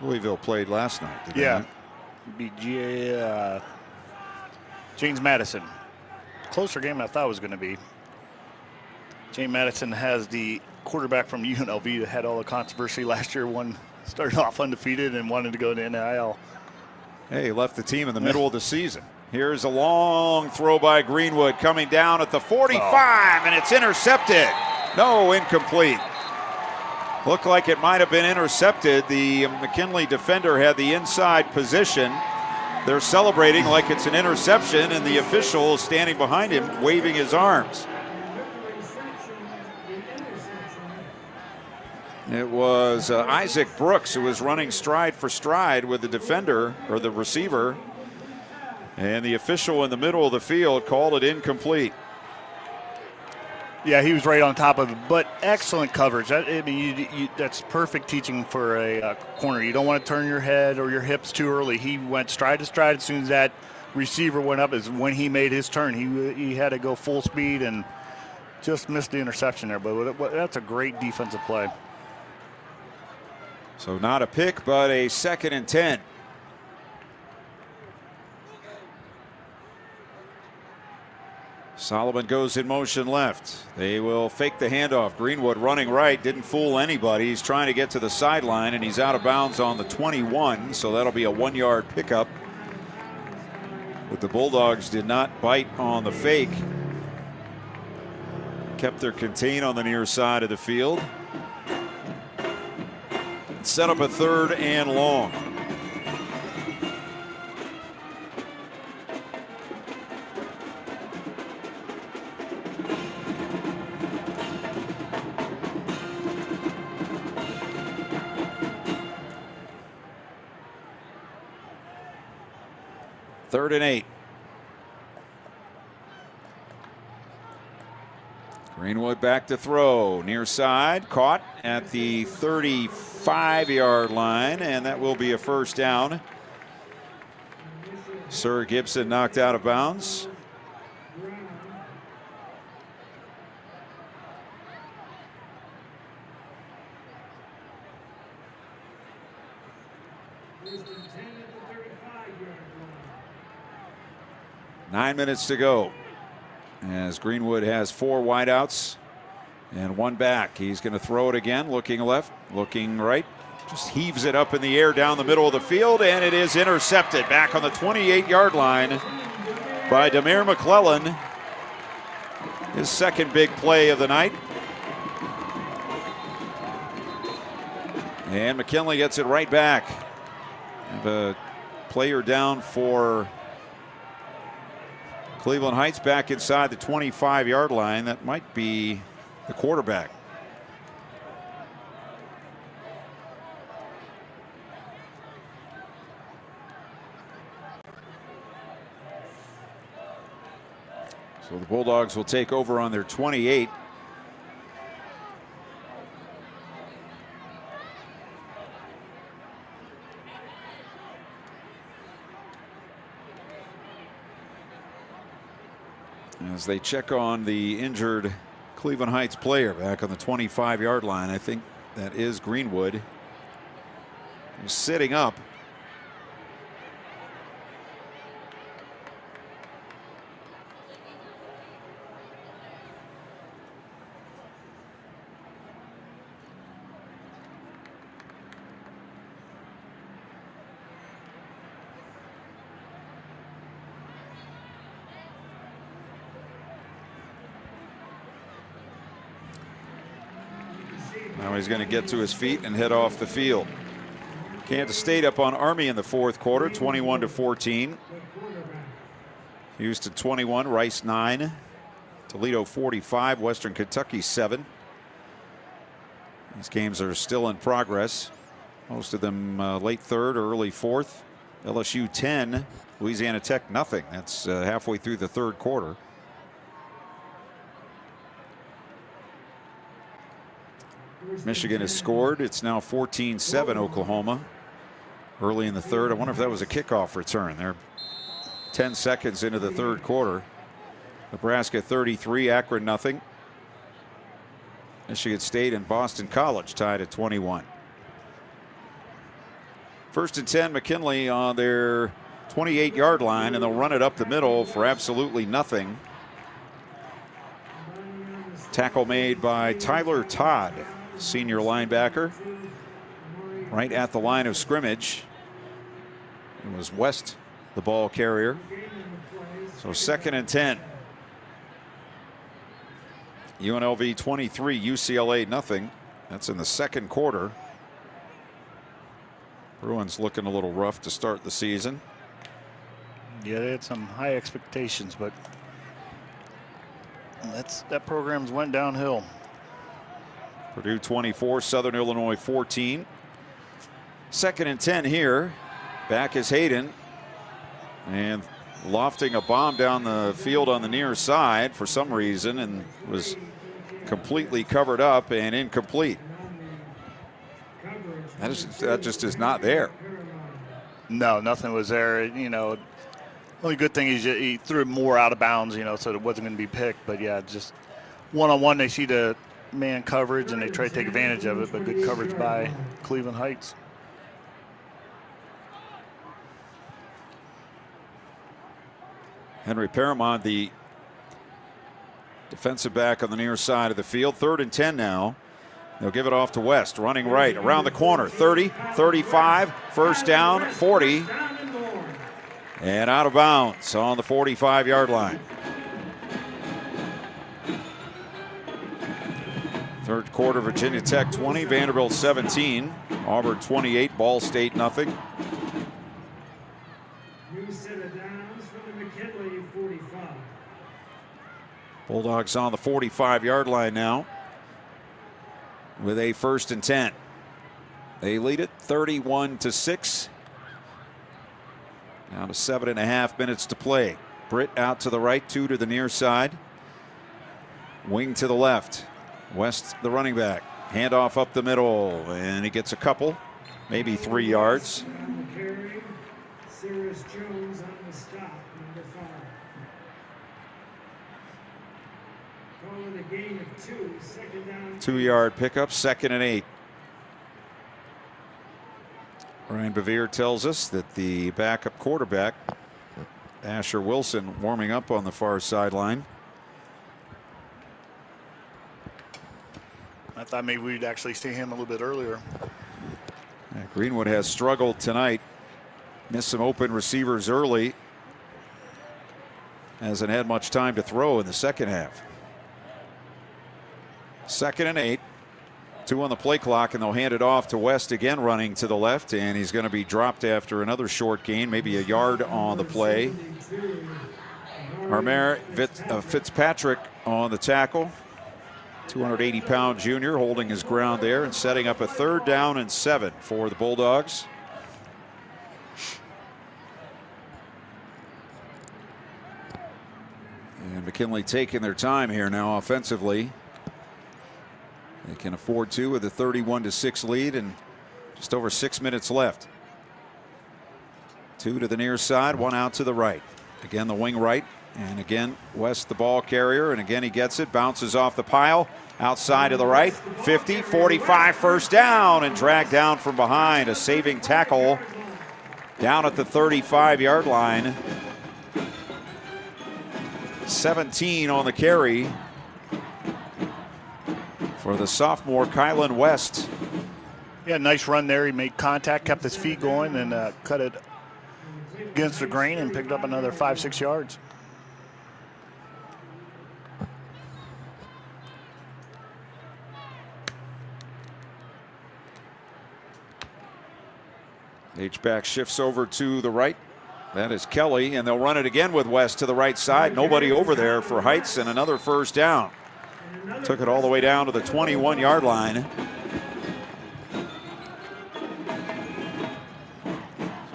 Louisville played last night. Yeah. Beat James Madison. Closer game than I thought it was going to be. James Madison has the quarterback from UNLV that had all the controversy last year. One started off undefeated and wanted to go to NIL. Hey, he left the team in the middle of the season. Here's a long throw by Greenwood coming down at the 45, and it's intercepted. No, incomplete. Looked like it might have been intercepted. The McKinley defender had the inside position. They're celebrating like it's an interception, and the official is standing behind him, waving his arms. It was Isaac Brooks who was running stride for stride with the defender, or the receiver, and the official in the middle of the field called it incomplete. Yeah, he was right on top of it, but excellent coverage. That's perfect teaching for a corner. You don't want to turn your head or your hips too early. He went stride to stride. As soon as that receiver went up is when he made his turn. He had to go full speed and just missed the interception there, but that's a great defensive play. So not a pick, but a 2nd and 10. Solomon goes in motion left. They will fake the handoff. Greenwood running right, didn't fool anybody. He's trying to get to the sideline, and he's out of bounds on the 21, so that'll be a 1-yard pickup. But the Bulldogs did not bite on the fake. Kept their contain on the near side of the field. Set up a 3rd and long. Third and 8. Greenwood back to throw. Near side, caught at the 35-yard line, and that will be a 1st down. Sir Gibson knocked out of bounds. Nine minutes to go, as Greenwood has 4 wideouts and 1 back. He's going to throw it again, looking left, looking right. Just heaves it up in the air down the middle of the field, and it is intercepted back on the 28-yard line by Demir McClellan. His 2nd big play of the night. And McKinley gets it right back. Have a player down for Cleveland Heights back inside the 25-yard line. That might be the quarterback. So the Bulldogs will take over on their 28. As they check on the injured Cleveland Heights player back on the 25-yard line. I think that is Greenwood. He's sitting up. Now he's going to get to his feet and head off the field. Kansas State up on Army in the 4th quarter, 21-14. Houston 21, Rice 9, Toledo 45, Western Kentucky 7. These games are still in progress. Most of them late 3rd or early 4th. LSU 10, Louisiana Tech nothing. That's halfway through the 3rd quarter. Michigan has scored. It's now 14-7 Oklahoma. Early in the 3rd. I wonder if that was a kickoff return. They're 10 seconds into the 3rd quarter. Nebraska 33, Akron nothing. Michigan State and Boston College tied at 21. 1st and 10, McKinley on their 28-yard line, and they'll run it up the middle for absolutely nothing. Tackle made by Tyler Todd, senior linebacker, right at the line of scrimmage. It was West, the ball carrier. So 2nd and 10. UNLV 23, UCLA nothing. That's in the second quarter. Bruins looking a little rough to start the season. Yeah, they had some high expectations, but that program's went downhill. Purdue 24, Southern Illinois 14. 2nd and 10 here. Back is Hayden. And lofting a bomb down the field on the near side for some reason, and was completely covered up and incomplete. That just is not there. No, nothing was there. You know, only good thing is he threw it more out of bounds, you know, so it wasn't going to be picked. But yeah, just one-on-one, they see the man coverage and they try to take advantage of it, but good coverage by Cleveland Heights. Henry Paramount, the defensive back on the near side of the field. 3rd and 10 now. They'll give it off to West, running right around the corner. 30, 35, first down, 40, and out of bounds on the 45-yard line. Third quarter, Virginia Tech 20, Vanderbilt 17, Auburn 28, Ball State nothing. New set of downs for the McKinley 45. Bulldogs on the 45-yard line now with a 1st and 10. They lead it 31-6. Down to 7.5 minutes to play. Britt out to the right, 2 to the near side. Wing to the left. West, the running back. Handoff up the middle, and he gets a couple, maybe 3 yards. Cyrus Jones on the stop, number 5. Calling a gain of 2, 2nd down. 2-yard pickup, 2nd and 8. Ryan Bevere tells us that the backup quarterback, Asher Wilson, warming up on the far sideline. I thought maybe we'd actually see him a little bit earlier. Yeah, Greenwood has struggled tonight. Missed some open receivers early. Hasn't had much time to throw in the second half. 2nd and 8. 2 on the play clock, and they'll hand it off to West again, running to the left, and he's going to be dropped after another short gain, maybe a yard on the play. Armare Fitzpatrick on the tackle. 280-pound junior holding his ground there and setting up a 3rd down and 7 for the Bulldogs. And McKinley taking their time here now offensively. They can afford to with a 31-6 lead and just over 6 minutes left. 2 to the near side, 1 out to the right. Again, the wing right. And again, West, the ball carrier. And again, he gets it, bounces off the pile. Outside to the right, 50, 45, first down, and dragged down from behind. A saving tackle down at the 35-yard line. 17 on the carry for the sophomore Kylan West. Yeah, nice run there. He made contact, kept his feet going, and cut it against the grain and picked up another 5-6 yards. H-back shifts over to the right. That is Kelly, and they'll run it again with West to the right side. Nobody over there for Heights, and another first down. Took it all the way down to the 21-yard line.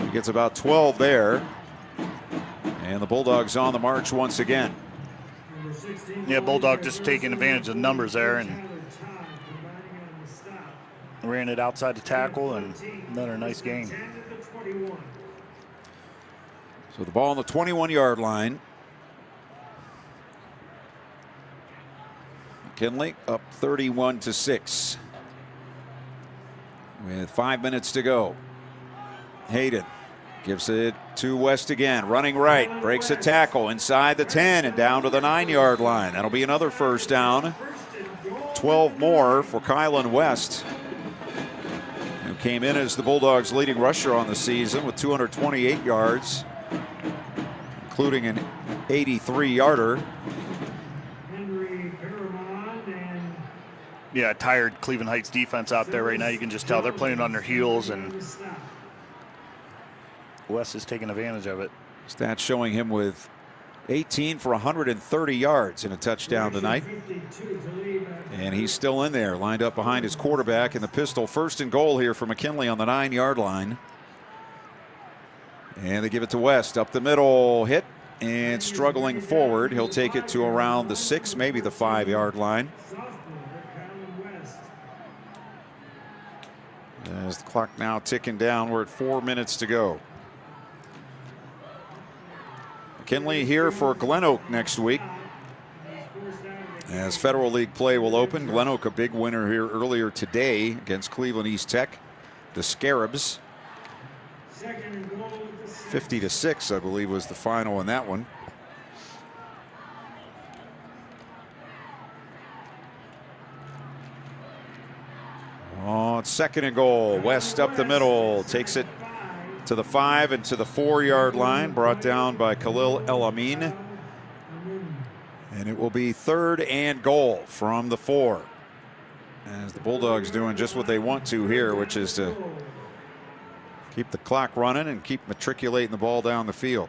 He gets about 12 there. And the Bulldogs on the march once again. Yeah, Bulldog just taking advantage of the numbers there and ran it outside the tackle, and another nice gain. So the ball on the 21-yard line. McKinley up 31-6 with 5 minutes to go. Hayden gives it to West again, running right, breaks a tackle inside the 10 and down to the 9-yard line. That'll be another first down 12 more for Kylan West, who came in as the Bulldogs' leading rusher on the season with 228 yards, including an 83-yarder. Yeah, tired Cleveland Heights defense out there right now. You can just tell they're playing on their heels, and West is taking advantage of it. Stats showing him with 18 for 130 yards and a touchdown tonight. And he's still in there, lined up behind his quarterback in the pistol. First and goal here for McKinley on the 9-yard line. And they give it to West up the middle, hit and struggling forward. He'll take it to around the 6, maybe the 5-yard line. As the clock now ticking down, we're at 4 minutes to go. McKinley here for Glen Oak next week, as Federal League play will open. Glen Oak a big winner here earlier today against Cleveland East Tech. The Scarabs 50-6, I believe, was the final in that one. Oh, it's second and goal. West up the middle, takes it to the 5 and to the 4-yard line, brought down by Khalil El Amin. And it will be third and goal from the 4. As the Bulldogs doing just what they want to here, which is to keep the clock running and keep matriculating the ball down the field.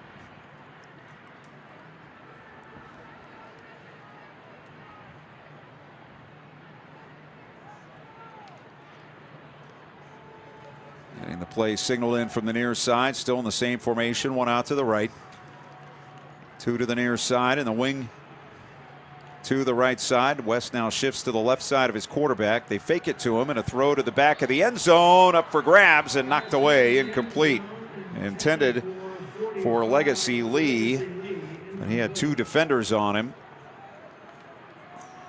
Getting the play signaled in from the near side, still in the same formation, one out to the right. 2 to the near side, and the wing to the right side. West now shifts to the left side of his quarterback. They fake it to him, and a throw to the back of the end zone, up for grabs and knocked away, incomplete. Intended for Legacy Lee, and he had 2 defenders on him.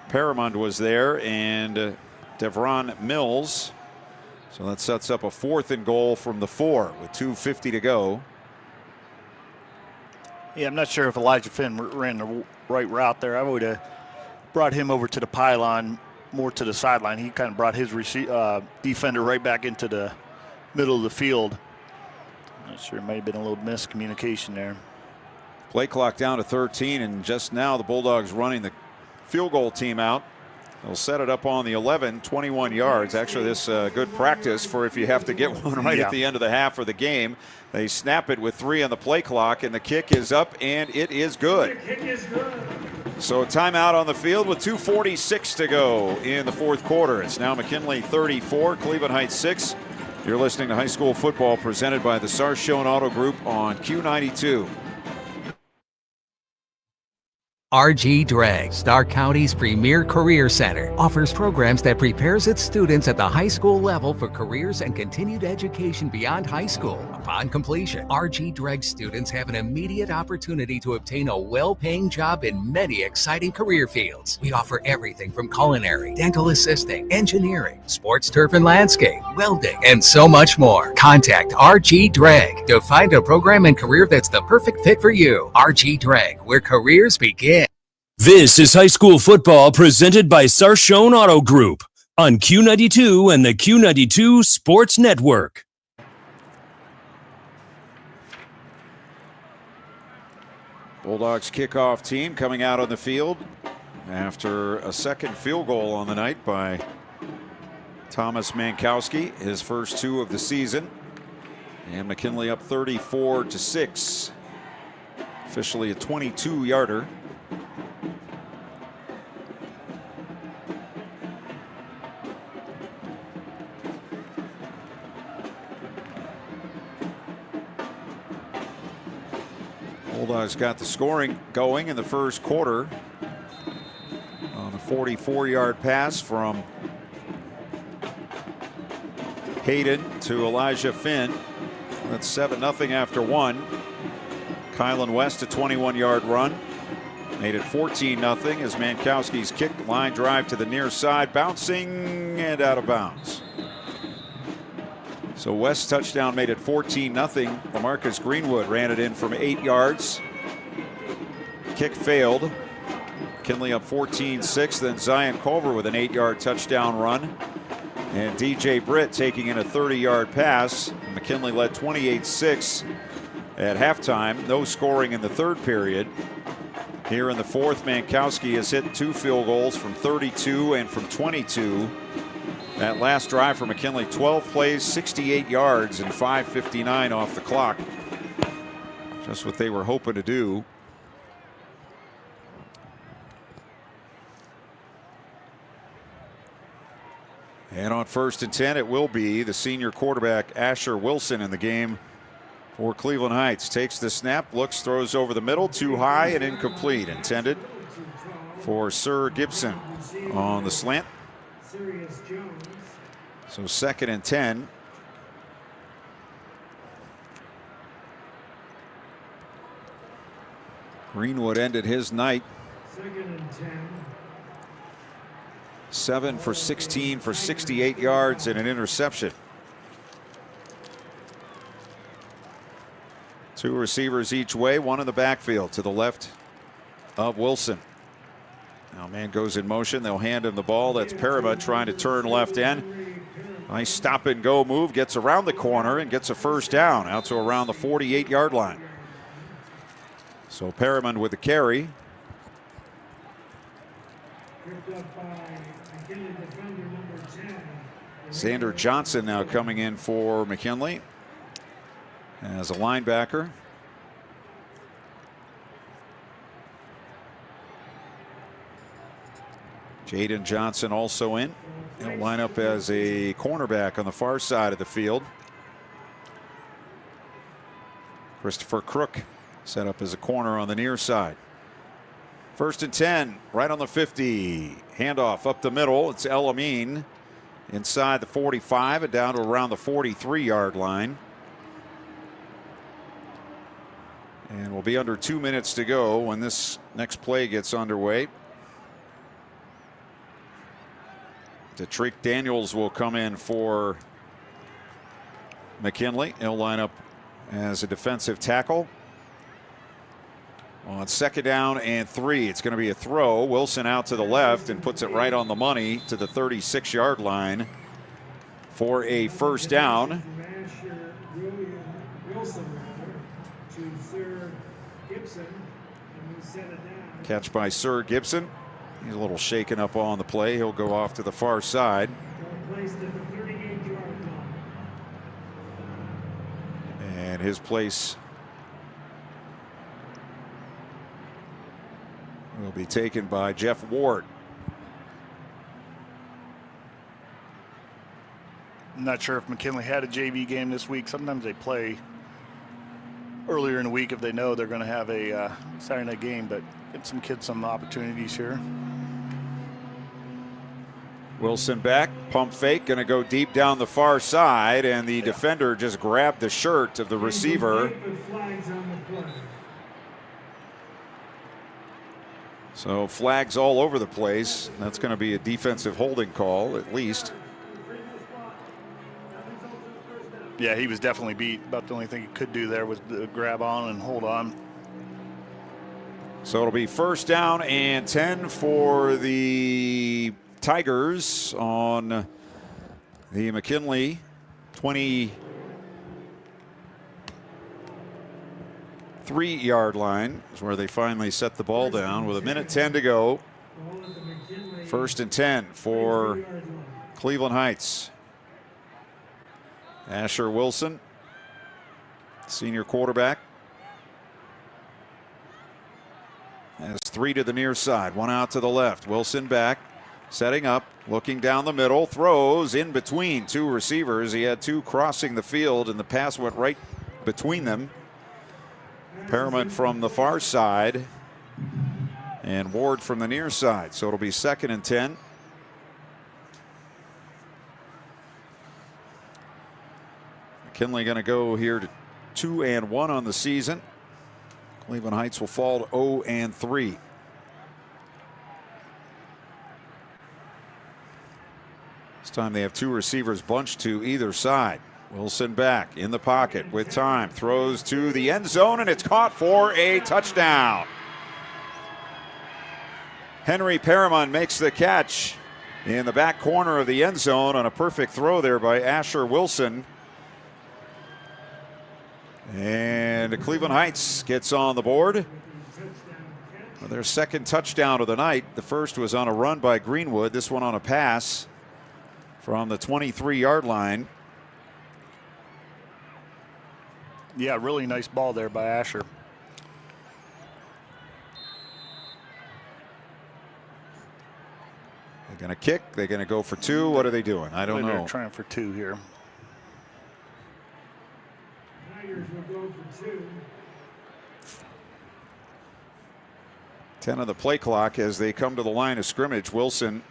Paramount was there, and Devron Mills. So that sets up a 4th and goal from the 4 with 2:50 to go. Yeah, I'm not sure if Elijah Finn ran the right route there. I would have brought him over to the pylon, more to the sideline. He kind of brought his defender right back into the middle of the field. I'm not sure, it might have been a little miscommunication there. Play clock down to 13, and just now the Bulldogs running the field goal team out. They'll set it up on the 11, 21 yards. Actually, this good practice for if you have to get one right at the end of the half or the game. They snap it with 3 on the play clock, and the kick is up, and it is good. So a timeout on the field with 2:46 to go in the 4th quarter. It's now McKinley 34, Cleveland Heights 6. You're listening to high school football presented by the Sarshone Auto Group on Q92. RG Drag, Stark County's premier career center, offers programs that prepares its students at the high school level for careers and continued education beyond high school. Upon completion, RG Drag students have an immediate opportunity to obtain a well-paying job in many exciting career fields. We offer everything from culinary, dental assisting, engineering, sports turf and landscape, welding, and so much more. Contact RG Drag to find a program and career that's the perfect fit for you. RG Drag, where careers begin. This is high school football presented by Sarshone Auto Group on Q92 and the Q92 Sports Network. Bulldogs kickoff team coming out on the field after a second field goal on the night by Thomas Mankowski, his first 2 of the season. And McKinley up 34-6. Officially a 22-yarder. Bulldogs got the scoring going in the first quarter on a 44-yard pass from Hayden to Elijah Finn. That's 7-0 after 1. Kylan West a 21-yard run made it 14-0 as Mankowski's kick line drive to the near side, bouncing and out of bounds. So West touchdown made it 14-0. LaMarcus Greenwood ran it in from 8 yards. Kick failed. McKinley up 14-6. Then Zion Culver with an 8-yard touchdown run. And DJ Britt taking in a 30-yard pass. McKinley led 28-6 at halftime. No scoring in the third period. Here in the fourth, Mankowski has hit 2 field goals from 32 and from 22. That last drive for McKinley, 12 plays, 68 yards, and 5:59 off the clock. Just what they were hoping to do. And on 1st and 10, it will be the senior quarterback Asher Wilson in the game for Cleveland Heights. Takes the snap, looks, throws over the middle, too high and incomplete. Intended for Sir Gibson on the slant. So 2nd and 10. Greenwood ended his night 7 for 16 for 68 yards and an interception. 2 receivers each way, one in the backfield to the left of Wilson. Now man goes in motion. They'll hand him the ball. That's Parama trying to turn left end. Nice stop and go move. Gets around the corner and gets a first down out to around the 48-yard line. So Perriman with the carry. Xander Johnson now coming in for McKinley as a linebacker. Jaden Johnson also in. He'll line up as a cornerback on the far side of the field. Christopher Crook set up as a corner on the near side. 1st and 10, right on the 50. Handoff up the middle. It's El Amin inside the 45 and down to around the 43-yard line. And we'll be under 2 minutes to go when this next play gets underway. Detrick Daniels will come in for McKinley. He'll line up as a defensive tackle. On 2nd down and 3, it's going to be a throw. Wilson out to the left and puts it right on the money to the 36-yard line for a first down. Catch by Sir Gibson. He's a little shaken up on the play. He'll go off to the far side. And his place will be taken by Jeff Ward. I'm not sure if McKinley had a JV game this week. Sometimes they play earlier in the week if they know they're going to have a Saturday night game, but give some kids some opportunities here. Wilson back, pump fake, going to go deep down the far side, and the defender just grabbed the shirt of the receiver. So flags all over the place. That's going to be a defensive holding call at least. Yeah, he was definitely beat. About the only thing he could do there was to grab on and hold on. So it'll be 1st down and 10 for the Tigers on the McKinley 23-yard line is where they finally set the ball down with 1:10 to go. 1st and 10 for Cleveland Heights. Asher Wilson, senior quarterback, has 3 to the near side, 1 out to the left. Wilson back, setting up, looking down the middle, throws in between 2 receivers. He had 2 crossing the field, and the pass went right between them. Perriman from the far side and Ward from the near side. So it'll be 2nd and 10. McKinley going to go here to 2-1 on the season. Cleveland Heights will fall to 0-3. This time they have 2 receivers bunched to either side. Wilson back in the pocket with time, throws to the end zone, and it's caught for a touchdown. Henry Perriman makes the catch in the back corner of the end zone on a perfect throw there by Asher Wilson. And Cleveland Heights gets on the board. Their second touchdown of the night. The first was on a run by Greenwood. This one on a pass from the 23-yard line. Yeah, really nice ball there by Asher. They're going to kick. They're going to go for two. What are they doing? I don't know. They're trying for two here. Tigers will go for 2. 10 on the play clock as they come to the line of scrimmage. Wilson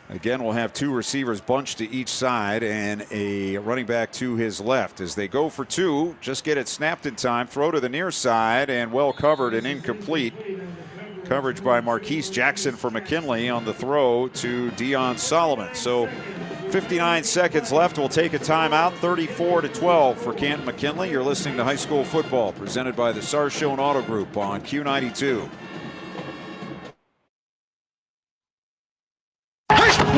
again will have 2 receivers bunched to each side and a running back to his left. As they go for 2, just get it snapped in time, throw to the near side, and well covered and incomplete. Coverage by Marquise Jackson for McKinley on the throw to Dion Solomon. So 59 seconds left. We'll take a timeout. 34-12 for Canton McKinley. You're listening to High School Football presented by the Sarshone Auto Group on Q92.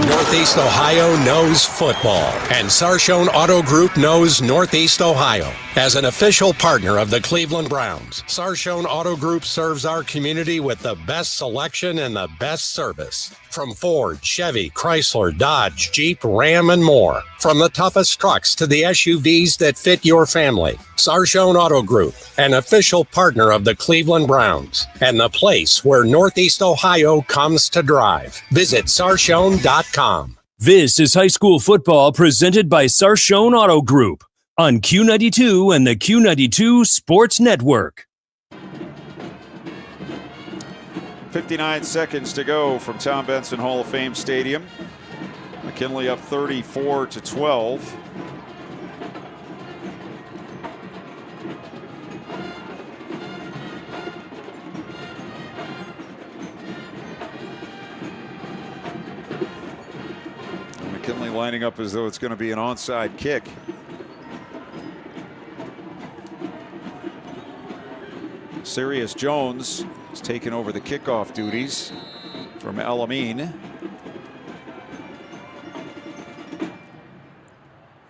Northeast Ohio knows football, and Sarshone Auto Group knows Northeast Ohio. As an official partner of the Cleveland Browns, Sarshone Auto Group serves our community with the best selection and the best service. From Ford, Chevy, Chrysler, Dodge, Jeep, Ram, and more. From the toughest trucks to the SUVs that fit your family. Sarshone Auto Group, an official partner of the Cleveland Browns, and the place where Northeast Ohio comes to drive. Visit sarshone.com. This is high school football presented by Sarshone Auto Group on Q92 and the Q92 Sports Network. 59 seconds to go from Tom Benson Hall of Fame Stadium. McKinley up 34-12. McKinley lining up as though it's going to be an onside kick. Sirius Jones has taken over the kickoff duties from Elamine.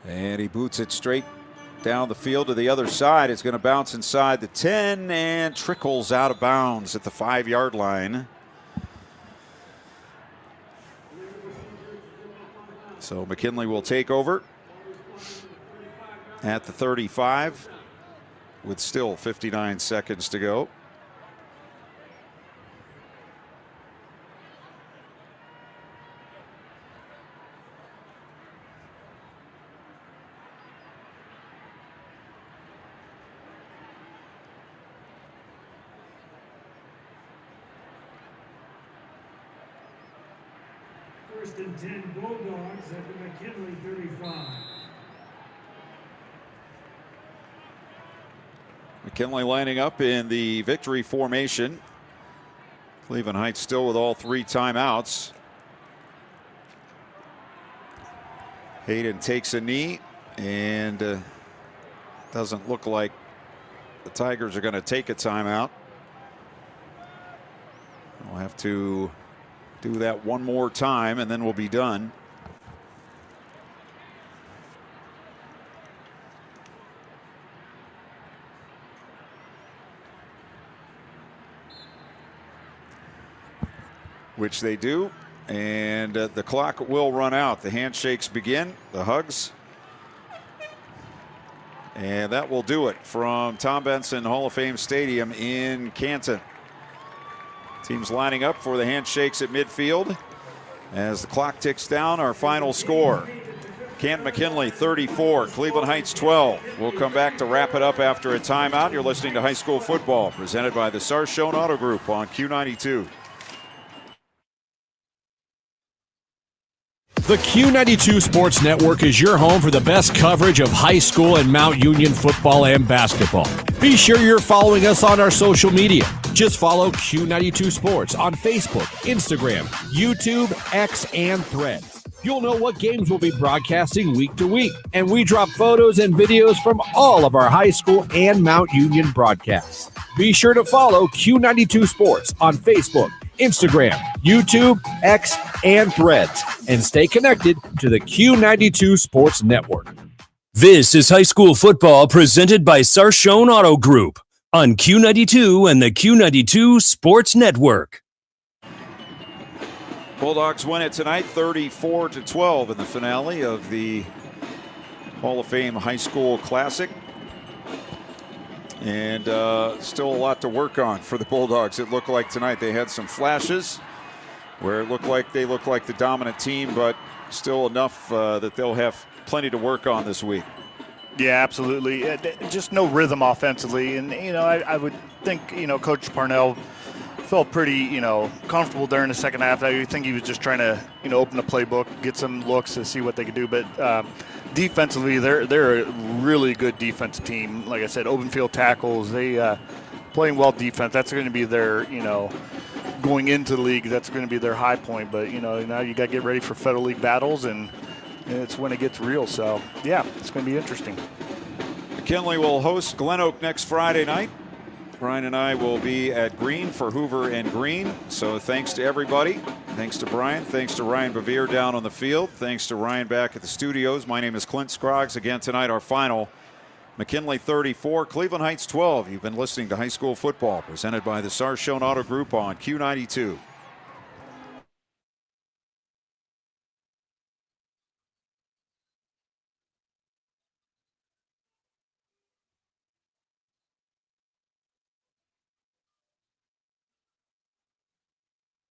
And he boots it straight down the field to the other side. It's going to bounce inside the 10 and trickles out of bounds at the 5-yard line. So McKinley will take over at the 35 with still 59 seconds to go. First and 10 Bulldogs at the McKinley 35. McKinley lining up in the victory formation. Cleveland Heights still with all 3 timeouts. Hayden takes a knee and doesn't look like the Tigers are going to take a timeout. We'll have to do that one more time and then we'll be done. Which they do, and the clock will run out. The handshakes begin, the hugs, and that will do it from Tom Benson Hall of Fame Stadium in Canton. Teams lining up for the handshakes at midfield. As the clock ticks down, our final score. Canton McKinley 34, Cleveland Heights 12. We'll come back to wrap it up after a timeout. You're listening to High School Football presented by the Sarshone Auto Group on Q92. The Q92 Sports Network is your home for the best coverage of high school and Mount Union football and basketball. Be sure you're following us on our social media. Just follow Q92 Sports on Facebook, Instagram, YouTube, X, and Threads. You'll know what games we'll be broadcasting week to week, and we drop photos and videos from all of our high school and Mount Union broadcasts. Be sure to follow Q92 Sports on Facebook, Instagram, YouTube, X, and Threads. And stay connected to the Q92 Sports Network. This is high school football presented by Sarshone Auto Group on Q92 and the Q92 Sports Network. Bulldogs win it tonight 34-12 in the finale of the Hall of Fame High School Classic. And still a lot to work on for the Bulldogs. It looked like tonight they had some flashes where it looked like they looked like the dominant team, but still enough that they'll have plenty to work on this week. Yeah, absolutely. Just no rhythm offensively. And, I would think, Coach Parnell felt pretty, comfortable during the second half. I think he was just trying to, open the playbook, get some looks to see what they could do. But defensively, they're a really good defensive team. Like I said, open field tackles, they playing well defense. That's going to be their, going into the league, that's going to be their high point. But, now you got to get ready for Federal League battles, and it's when it gets real. So, yeah, it's going to be interesting. McKinley will host Glen Oak next Friday night. Brian and I will be at Green for Hoover and Green. So thanks to everybody. Thanks to Brian. Thanks to Ryan Bevere down on the field. Thanks to Ryan back at the studios. My name is Clint Scroggs. Again tonight, our final, McKinley 34, Cleveland Heights 12. You've been listening to High School Football presented by the Sarshone Auto Group on Q92.